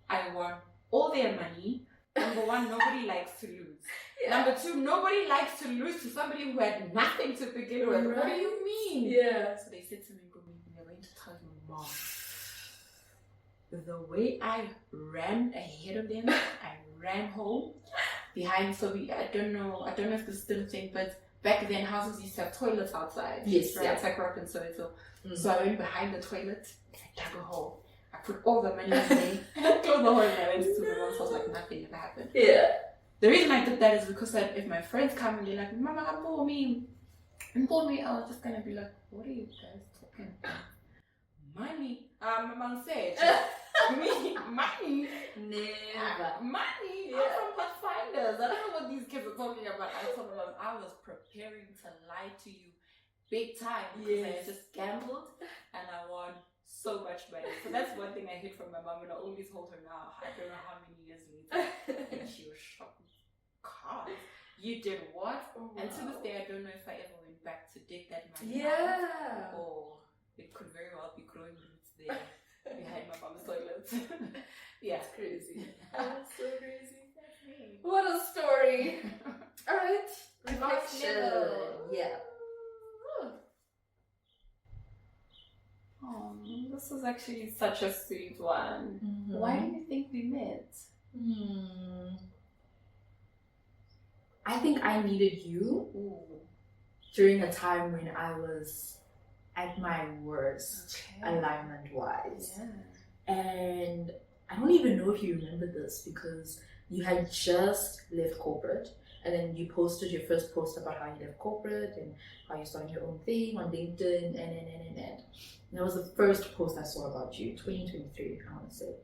I won all their money. Number 1, nobody likes to lose. Yeah. Number 2, nobody likes to lose to somebody who had nothing to begin with. Right. What do you mean? Yeah. So they said to me, "We're going to tell your mom." The way I ran ahead of them, I ran home behind. So I don't know if this is still a thing, but back then houses used to have toilets outside. Yes, right. I grew up in Soweto. So I went behind the toilet, I dug a hole. I put all the money in there, and I closed the hole, and I went to my mom's house like nothing ever happened. Yeah. The reason I did that is because if my friends come and they're like, "Mama, Mpumi," I was just gonna be like, "What are you guys talking about? Money?" Mama said, "Me, money? Never. Money? Yeah. I'm from Pathfinders. I don't know what these kids are talking about." I told them I was preparing to lie to you big time because I just gambled and I won so much money. So that's one thing I hid from my mom, and I always hold her now. I don't know how many years later, and she was shocked. "God, you did what?" Oh, wow. And to this day, I don't know if I ever went back to dig that money out, or it could very well be growing roots there behind my mom's toilet. Yeah, it's crazy. That's so crazy. That's me. Yeah. Oh, this is actually such a sweet one. Mm-hmm. Why do you think we met? I think I needed you during a time when I was at my worst, alignment-wise. Yeah. And I don't even know if you remember this because you had just left corporate and then you posted your first post about how you left corporate and how you're starting your own thing on LinkedIn and that was the first post I saw about you, 2023, I want to say.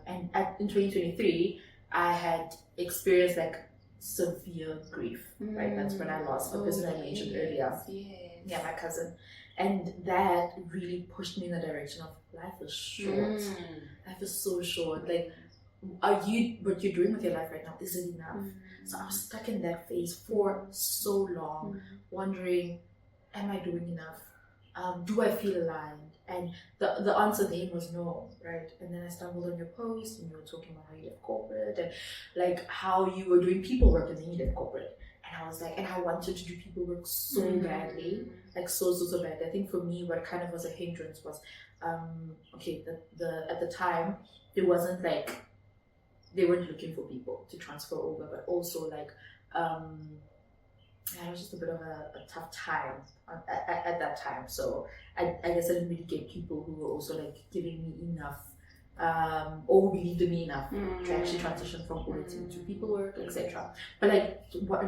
And in 2023, I had experienced like severe grief, right? That's when I lost the person I mentioned earlier. Yes. Yeah, my cousin. And that really pushed me in the direction of life is short. Life is so short. Like, what you're doing with your life right now isn't enough. So I was stuck in that phase for so long, wondering, am I doing enough? Do I feel aligned? And the answer then was no, right? And then I stumbled on your post and you were talking about how you left corporate and like how you were doing people work and then you left corporate. And I was like, and I wanted to do people work so badly, like so bad. I think for me, what kind of was a hindrance was, at the time, it wasn't like, they weren't looking for people to transfer over, but also like, it was just a bit of a tough time at that time. So I guess I didn't really get people who were also like giving me enough, or who believed in me enough to actually transition from auditing to people work, etc. But like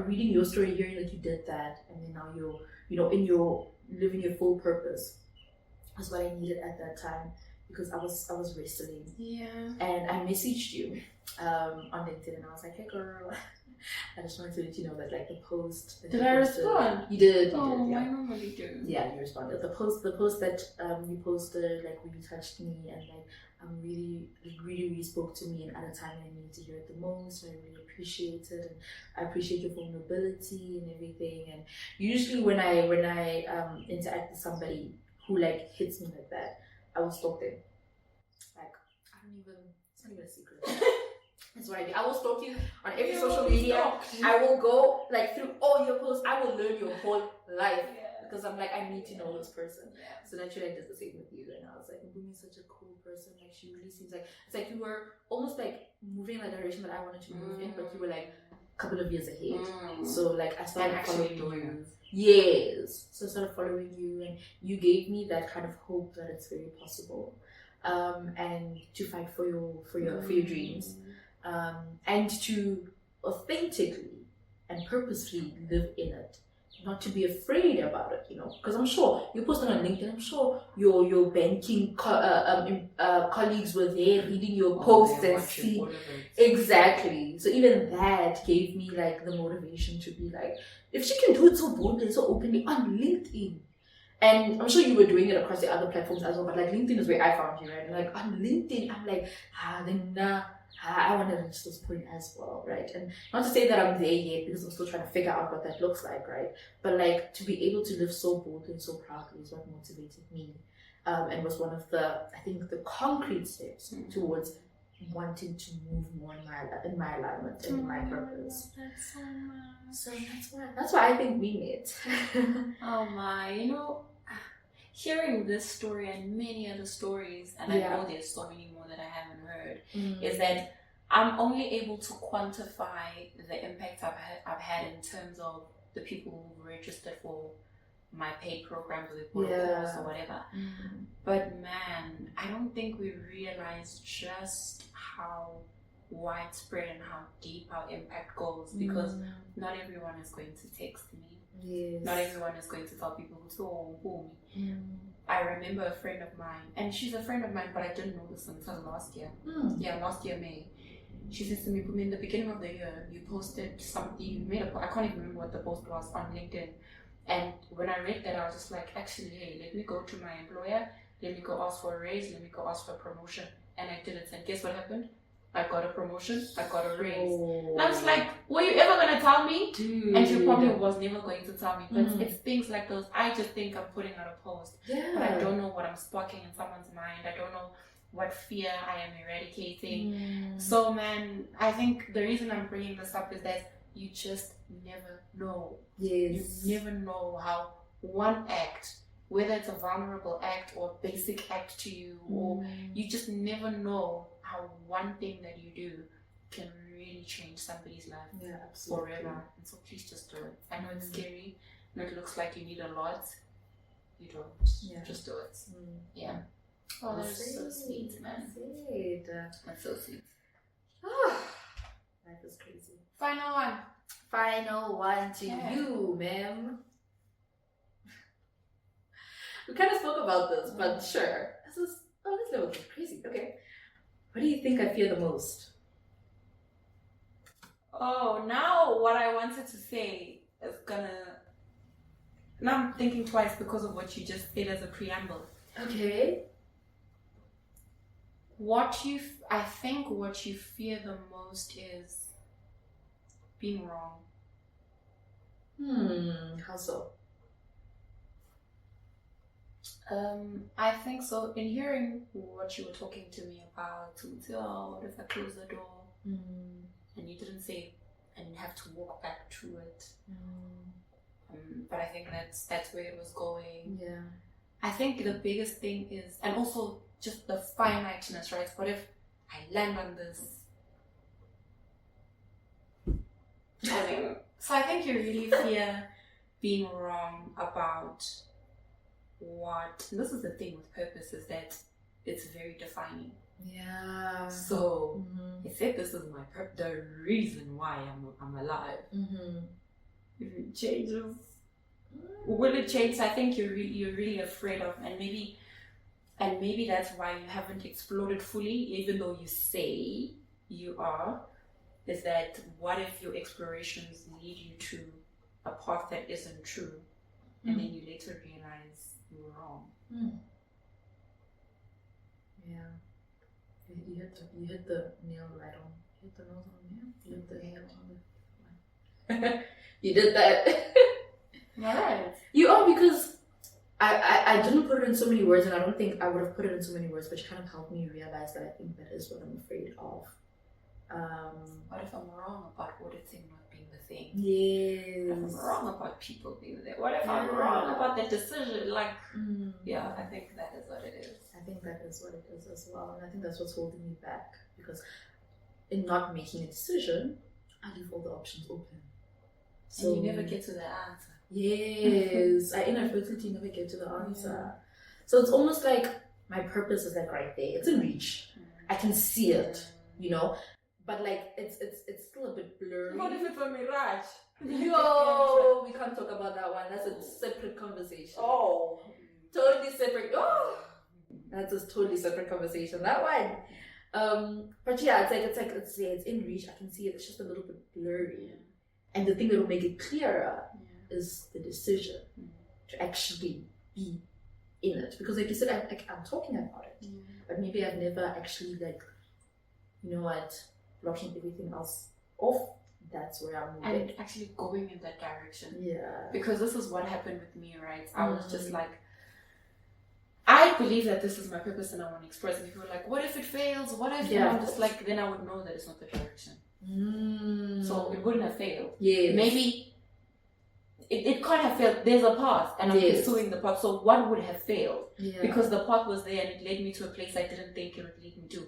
reading your story, hearing that you did that, and then now you're living your full purpose, was what I needed at that time because I was wrestling. Yeah. And I messaged you on LinkedIn, and I was like, hey girl. I just wanted to let you know that like the post that Did I respond? You did. Oh, yeah. I normally do. Yeah, you responded. The post that you posted like really touched me and like really spoke to me, and at a time I needed to hear it the most. So I really appreciate it, and I appreciate your vulnerability and everything. And usually when I interact with somebody who like hits me like that, I will stalk them. Like it's not even a secret. That's what I do. I will stalk you on every social media. I will go like through all your posts. I will learn your whole life because I'm like, I need to know this person. So naturally I did the same with you, and I was like, Mpumi is such a cool person. Like she really seems like it's like you were almost like moving in the direction that I wanted to move in, but you were like a couple of years ahead. So like I started following you. Yes. So I started following you, and you gave me that kind of hope that it's very possible, and to fight for your dreams. And to authentically and purposefully live in it, not to be afraid about it, because I'm sure you're posting on LinkedIn, I'm sure your banking colleagues were there reading your posts and see exactly. So even that gave me like the motivation to be like, if she can do it so boldly, so openly on LinkedIn. And I'm sure you were doing it across the other platforms as well, but like LinkedIn is where I found you, right? And like on LinkedIn, I'm like, I want to reach this point as well, right? And not to say that I'm there yet because I'm still trying to figure out what that looks like, right? But like to be able to live so boldly and so proudly is what motivated me, and was one of the concrete steps towards wanting to move more in my alignment and in my purpose. That's so much. So that's why I think we met. Oh my, hearing this story and many other stories, and I know there's so many more that I haven't heard, is that I'm only able to quantify the impact I've had in terms of the people who registered for my paid programs or the protocols or whatever. But man, I don't think we realize just how widespread and how deep our impact goes, because not everyone is going to text me. Yes. Not everyone is going to tell people who me. I remember a friend of mine, and she's a friend of mine, but I didn't know this until last year. Last year May. She says to me, Mpumi, in the beginning of the year, you posted something, you made I can't even remember what the post was on LinkedIn. And when I read that, I was just like, actually, hey, let me go to my employer, let me go ask for a raise, let me go ask for a promotion. And I did it, and guess what happened? I got a promotion, I got a raise. And I was like, were you ever going to tell me? Dude. And she probably was never going to tell me. But it's things like those. I just think I'm putting out a post. But I don't know what I'm sparking in someone's mind. I don't know what fear I am eradicating. So man, I think the reason I'm bringing this up is that you just never know. Yes. You never know how one act, whether it's a vulnerable act or a basic act to you, or you just never know how one thing that you do can really change somebody's life forever. And so please just do it. I know it's scary, and it looks like you need a lot. You don't. Just do it. Yeah. Oh, that's so sweet, man. That's so sweet. Life is crazy. Final one. Final one to you, ma'am. We kind of spoke about this, but sure. This level is crazy. Okay. What do you think I fear the most? Oh, now what I wanted to say is gonna... Now I'm thinking twice because of what you just said as a preamble. Okay. I think what you fear the most is being wrong. How so? I think so. In hearing what you were talking to me about, what if I close the door? And you didn't say, and you have to walk back to it. But I think that's where it was going. Yeah. I think the biggest thing is, and also just the finiteness, right? What if I land on this? So I think you really fear being wrong about what, and this is the thing with purpose, is that it's very defining. Yeah. So I said this is my the reason why I'm alive. If it changes, will it change? I think you're really afraid of, and maybe that's why you haven't explored fully, even though you say you are. Is that what if your explorations lead you to a path that isn't true, and then you later realize you were wrong? Yeah. You hit the nail right on. You hit the nose on the nail. You hit the nail on the. You did that. Alright. You are, because I didn't put it in so many words, and I don't think I would have put it in so many words, but you kind of helped me realize that I think that is what I'm afraid of. What if I'm wrong about auditing not being the thing? Yes. What if I'm wrong about people being there? What if I'm wrong about the decision? Yeah, I think that is what it is. I think that is what it is as well, and I think that's what's holding me back, because in not making a decision, I leave all the options open. So and you never get to the answer. Yes, I inadvertently never get to the answer. So it's almost like my purpose is like right there. It's in reach. I can see it, but like it's still a bit blurry. What if it's a mirage? Yo, we can't talk about that one. That's a separate conversation. Oh, totally separate. Oh, that's a totally separate conversation. That one. But yeah, it's in reach. I can see it. It's just a little bit blurry. And the thing that will make it clearer is the decision to actually be in it. Because like you said, I'm talking about it, but maybe I've never actually blocking everything else off. That's where I'm moving. And actually going in that direction. Yeah. Because this is what happened with me, right? I was just like, I believe that this is my purpose and I want to express it. And people were like, what if it fails? What if? And I'm just like, then I would know that it's not the direction. So it wouldn't have failed. Yeah. Maybe it can't have failed. There's a path and I'm pursuing the path. So what would have failed? Yeah. Because the path was there and it led me to a place I didn't think it would lead me to.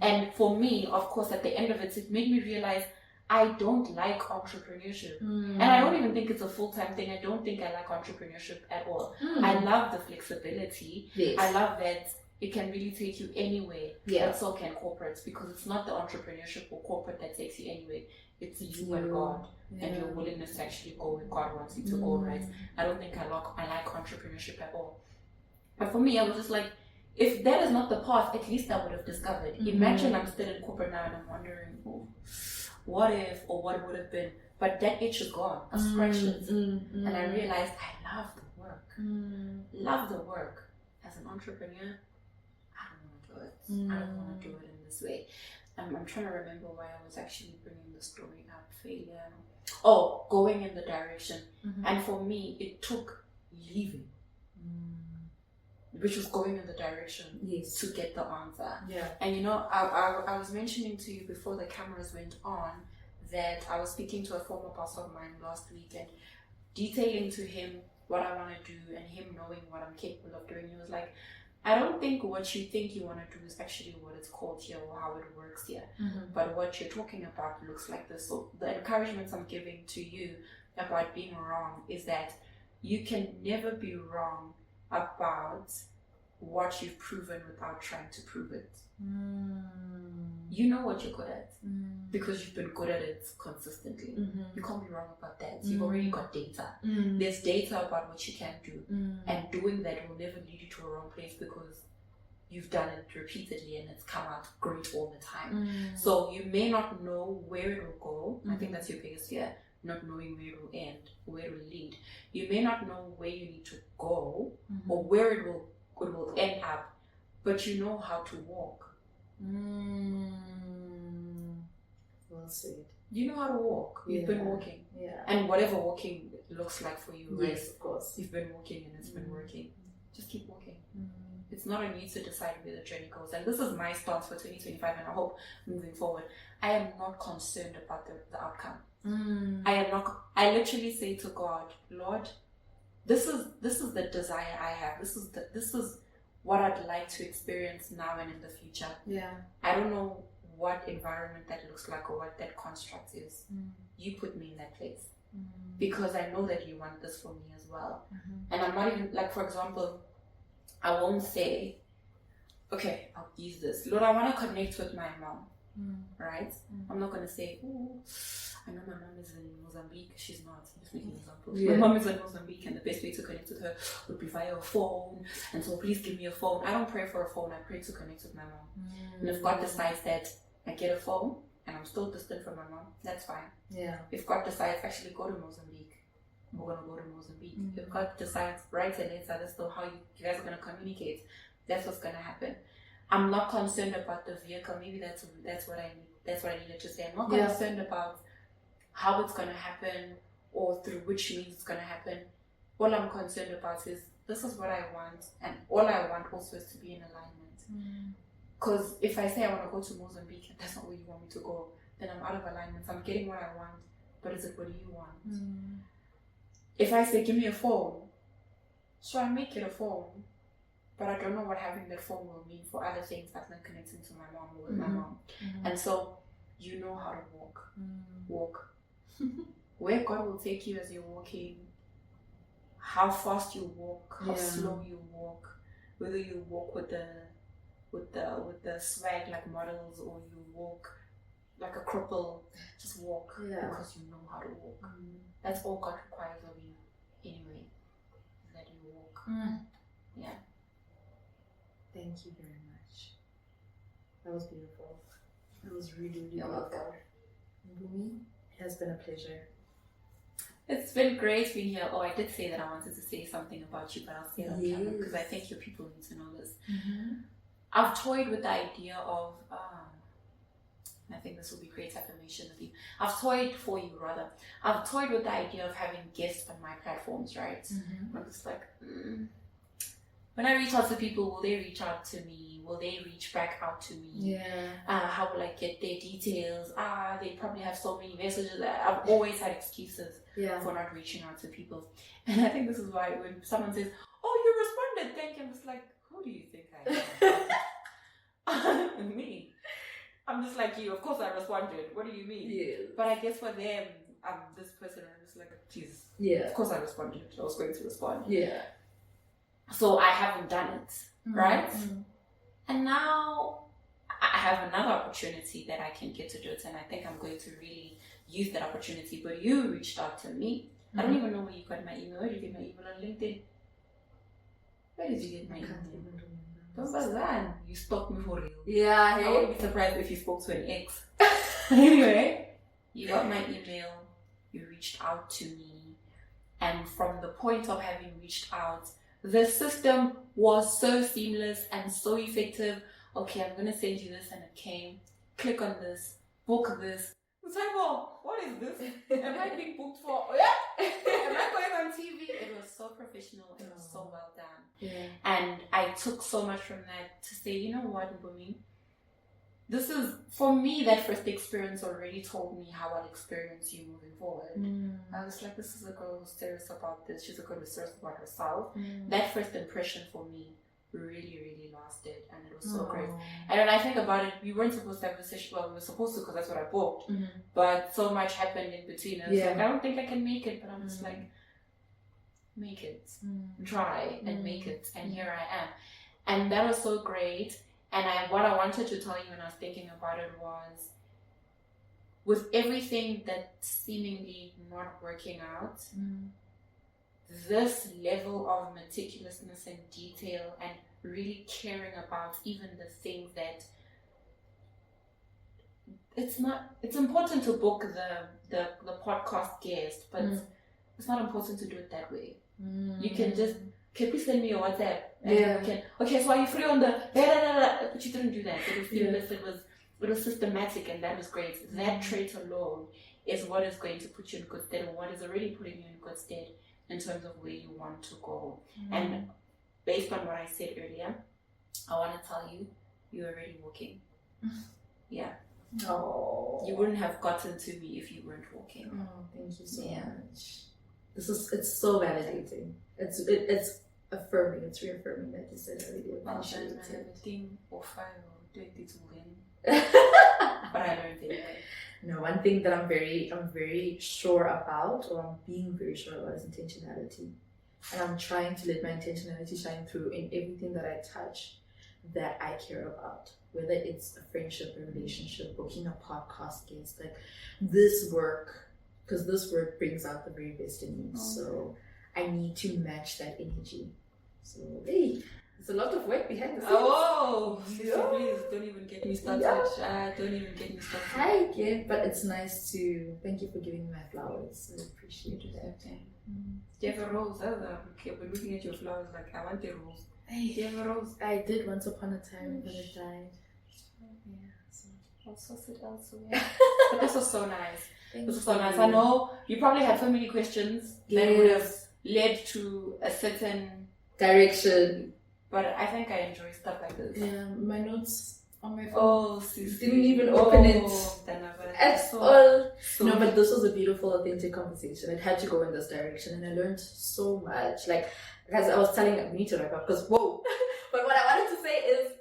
And for me, of course, at the end of it made me realize I don't like entrepreneurship. And I don't even think it's a full-time thing. I don't think I like entrepreneurship at all. I love the flexibility. Yes. I love that it can really take you anywhere. Yeah. And so can corporates, because it's not the entrepreneurship or corporate that takes you anywhere. It's you and God and your willingness to actually go where God wants you to go, right? I don't think I like entrepreneurship at all. But for me, I was just like, if that is not the path, at least I would have discovered. Imagine I'm still in corporate now and I'm wondering, what if or what would have been. But that itch is gone. I scratched it. And I realized I love the work. Love the work. As an entrepreneur, I don't want to do it. I don't want to do it in this way. I'm trying to remember why I was actually bringing the story up. Failure. Oh, going in the direction. And for me, it took leaving. Which was going in the direction to get the answer. Yeah. And I was mentioning to you before the cameras went on that I was speaking to a former boss of mine last week and detailing to him what I want to do and him knowing what I'm capable of doing. He was like, I don't think what you think you want to do is actually what it's called here or how it works here. But what you're talking about looks like this. So the encouragement I'm giving to you about being wrong is that you can never be wrong about what you've proven without trying to prove it. You know what you're good at because you've been good at it consistently. You can't be wrong about that. You've already got data. There's data about what you can do, and doing that will never lead you to a wrong place because you've done it repeatedly and it's come out great all the time. So you may not know where it will go. I think that's your biggest fear, not knowing where it will end, where it will lead. You may not know where you need to go or where it will end up, but you know how to walk. Well said. You know how to walk. You've been walking. Yeah. And whatever walking looks like for you, right? Yes, of course. You've been walking and it's been working. Just keep walking. It's not on you to decide where the journey goes. And this is my stance for 2025 and I hope moving forward. I am not concerned about the outcome. I literally say to God, Lord, this is the desire I have. This is what I'd like to experience now and in the future. Yeah. I don't know what environment that looks like or what that construct is. You put me in that place because I know that you want this for me as well. And I'm not even, like, for example, I won't say, okay, I'll use this. Lord, I want to connect with my mom, right? I'm not going to say, oh, I know my mom is in Mozambique. She's not. I'm just making examples. My mom is in Mozambique and the best way to connect with her would be via a phone. And so please give me a phone. I don't pray for a phone. I pray to connect with my mom. And if God decides that I get a phone and I'm still distant from my mom, that's fine. Yeah. If God decides actually go to Mozambique, we're going to go to Mozambique. If God decides write a letter, that's still how you guys are going to communicate. That's what's going to happen. I'm not concerned about the vehicle. Maybe that's what I need. That's what I needed to say. I'm not concerned about how it's going to happen or through which means it's going to happen. All I'm concerned about is this is what I want, and all I want also is to be in alignment. Because if I say I want to go to Mozambique and that's not where you want me to go, then I'm out of alignment. So I'm getting what I want, but is it what you want? If I say give me a phone, so I make it a phone, but I don't know what having that phone will mean for other things other than connecting to my mom or with my mom. And so you know how to walk. Walk. Where God will take you as you're walking, how fast you walk, how slow you walk, whether you walk with the swag like models or you walk like a cripple, just walk because you know how to walk. That's all God requires of you anyway, is that you walk. Yeah. Thank you very much. That was beautiful. That was really, really You're beautiful. welcome. Mpumi, it has been a pleasure. It's been great being here. Oh, I did say that I wanted to say something about you, but I'll say it on camera because I think your people need to know this. I've toyed with the idea of, I think this will be great affirmation with you. I've toyed with the idea of having guests on my platforms, right? I'm just like, when I reach out to people, will they reach out to me? Will they reach back out to me? How will I get their details? They probably have so many messages. I've always had excuses for not reaching out to people. And I think this is why when someone says, oh, you responded, thank you. I'm just like, who do you think I am? Me. I'm just like you. Of course I responded. What do you mean? But I guess for them, I'm this person. I'm just like, geez. Of course I responded. I was going to respond. So I haven't done it, right? And now I have another opportunity that I can get to do it, and I think I'm going to really use that opportunity. But you reached out to me. I don't even know where you got my email. Where did you get my email? On LinkedIn? Where did you get my email? Don't bazan. You stalked me for real. I wouldn't be surprised if you spoke to an ex. Anyway, you got my email. You reached out to me. And from the point of having reached out, the system was so seamless and so effective. Okay, I'm going to send you this, and it came. Click on this. Book this. It's like, well, what is this? Am I being booked for? Am I going on TV? It was so professional. It was so well done. And I took so much from that to say, you know what, Mpumi? this is, for me, that first experience already told me how I'll experience you moving forward. I was like, this is a girl who's serious about this. She's a girl who's serious about herself. That first impression for me really, really lasted, and it was so great. And when I think about it, we weren't supposed to have a session. Well, we were supposed to because that's what I booked. But so much happened in between. And like, I don't think I can make it, but I'm just like, make it. Try and make it. And here I am. And that was so great. And what I wanted to tell you when I was thinking about it was, with everything that's seemingly not working out, this level of meticulousness and detail and really caring about even the things that it's important to book the podcast guest, but it's not important to do it that way. You can just, okay, please send me your WhatsApp. And okay, so are you free on the but you didn't do that. It was seamless, it was systematic, and that was great. That trait alone is what is going to put you in good stead, and what is already putting you in good stead in terms of where you want to go. And based on what I said earlier, I want to tell you, you're already walking. Yeah. Oh, you wouldn't have gotten to me if you weren't walking. Oh, thank you so much. It's so validating. It's affirming. It's reaffirming that you said I really appreciate it. I have a thing or fire or do it but I learned it. No, one thing that I'm very sure about, or I'm being very sure about, is intentionality. And I'm trying to let my intentionality shine through in everything that I touch that I care about. Whether it's a friendship, a relationship, booking a podcast guest, like this work, because this work brings out the very best in me. So I need to match that energy. So hey, there's a lot of work behind the scenes. Oh, please don't even get me started. Don't even get me started. Hi again, but it's nice to thank you for giving me my flowers. I appreciate that. Do you have a rose? Okay, we're looking at your flowers like I want a rose. Hey, do you have a rose? I did once upon a time, but it died. Yeah, so I'll source it elsewhere. But this was so nice. This was so nice. I know you probably had so many questions that would have led to a certain direction. But I think I enjoy stuff like this. Yeah, my notes on my phone. Oh, sis. Didn't even open it at all. No, but this was a beautiful, authentic conversation. It had to go in this direction, and I learned so much. Like, as I was telling, we need to wrap up because whoa. But what I wanted to say is,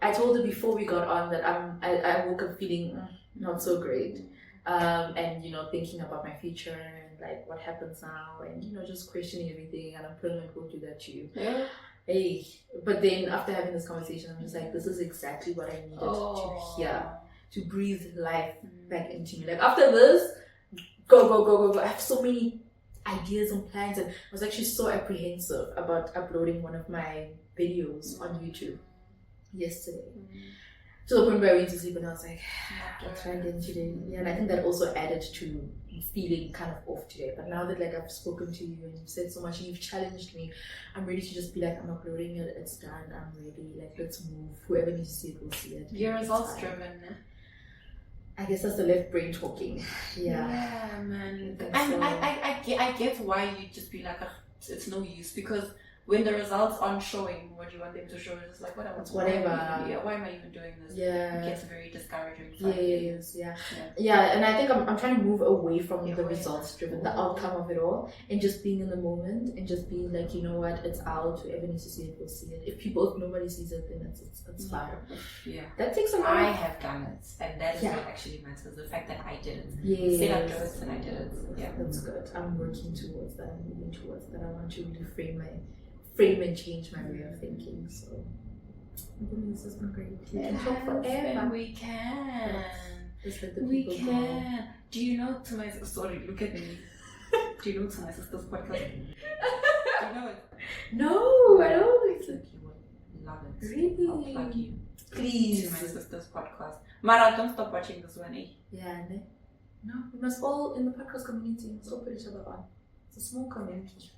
I told her before we got on that I woke up feeling not so great, and thinking about my future and like what happens now, and just questioning everything. Unemployment will do that to you. Yeah. Hey, but then after having this conversation, I'm just like, this is exactly what I needed to hear, to breathe life back into me. Like after this, go. I have so many ideas and plans, and I was actually so apprehensive about uploading one of my videos on YouTube yesterday. To the point where I went to sleep and I was like, I'll try again today. Yeah, and I think that also added to feeling kind of off today. But now that like I've spoken to you and you've said so much and you've challenged me, I'm ready to just be like, I'm uploading it, it's done, I'm ready, like let's move. Whoever needs to see it will see it. You're results driven. I guess that's the left brain talking. Yeah, man. I get why you just be like, it's no use, because when the results aren't showing what you want them to show, it's like, whatever. Why am I even doing this? Yeah. It gets very discouraging. Yes, yeah. And I think I'm trying to move away from the results driven, the outcome of it all, and just being in the moment and just being like, you know what, it's out. Whoever needs to see it will see it. If nobody sees it, then it's fine. Yeah. That takes a lot. I have done it, and that is what actually matters. The fact that I did it. Yes. Said I did it and I did it. Yeah. That's good. I'm working towards that. I'm moving towards that. I want to really frame and change my way of thinking. So this has been great. We can talk forever. We can. Just let the people go. Do you know to my sorry, look at me. Do you know to my sister's podcast? Do you know it? No, I don't. It's like you would love it. Really? I'll plug you. Please. To my sister's podcast. Mara, don't stop watching this one, eh? Yeah, no. We must all in the podcast community must all put each other on. It's a small community.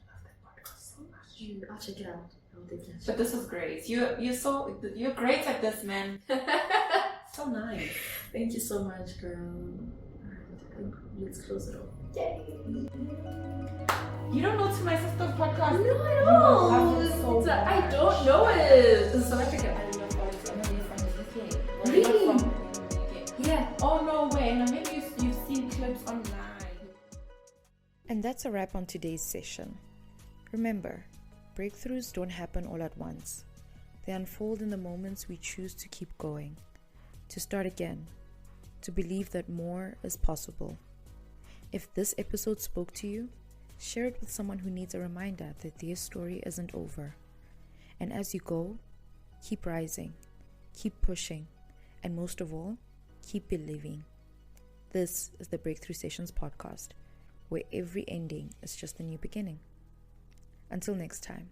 I'll check it out. But this is great. You're great at this, man. So nice. Thank you so much, girl. Alright, let's close it off. Yay! You don't know To My Sister's podcast? No, I don't. I don't know it. This is South Africa. I love it. I'm not from Yeah. Oh, no way. Now, maybe you've seen clips online. And that's a wrap on today's session. Remember, breakthroughs don't happen all at once. They unfold in the moments we choose to keep going, to start again, to believe that more is possible. If this episode spoke to you, share it with someone who needs a reminder that their story isn't over. And as you go, keep rising, keep pushing, and most of all, keep believing. This is the Breakthrough Sessions podcast, where every ending is just a new beginning. Until next time.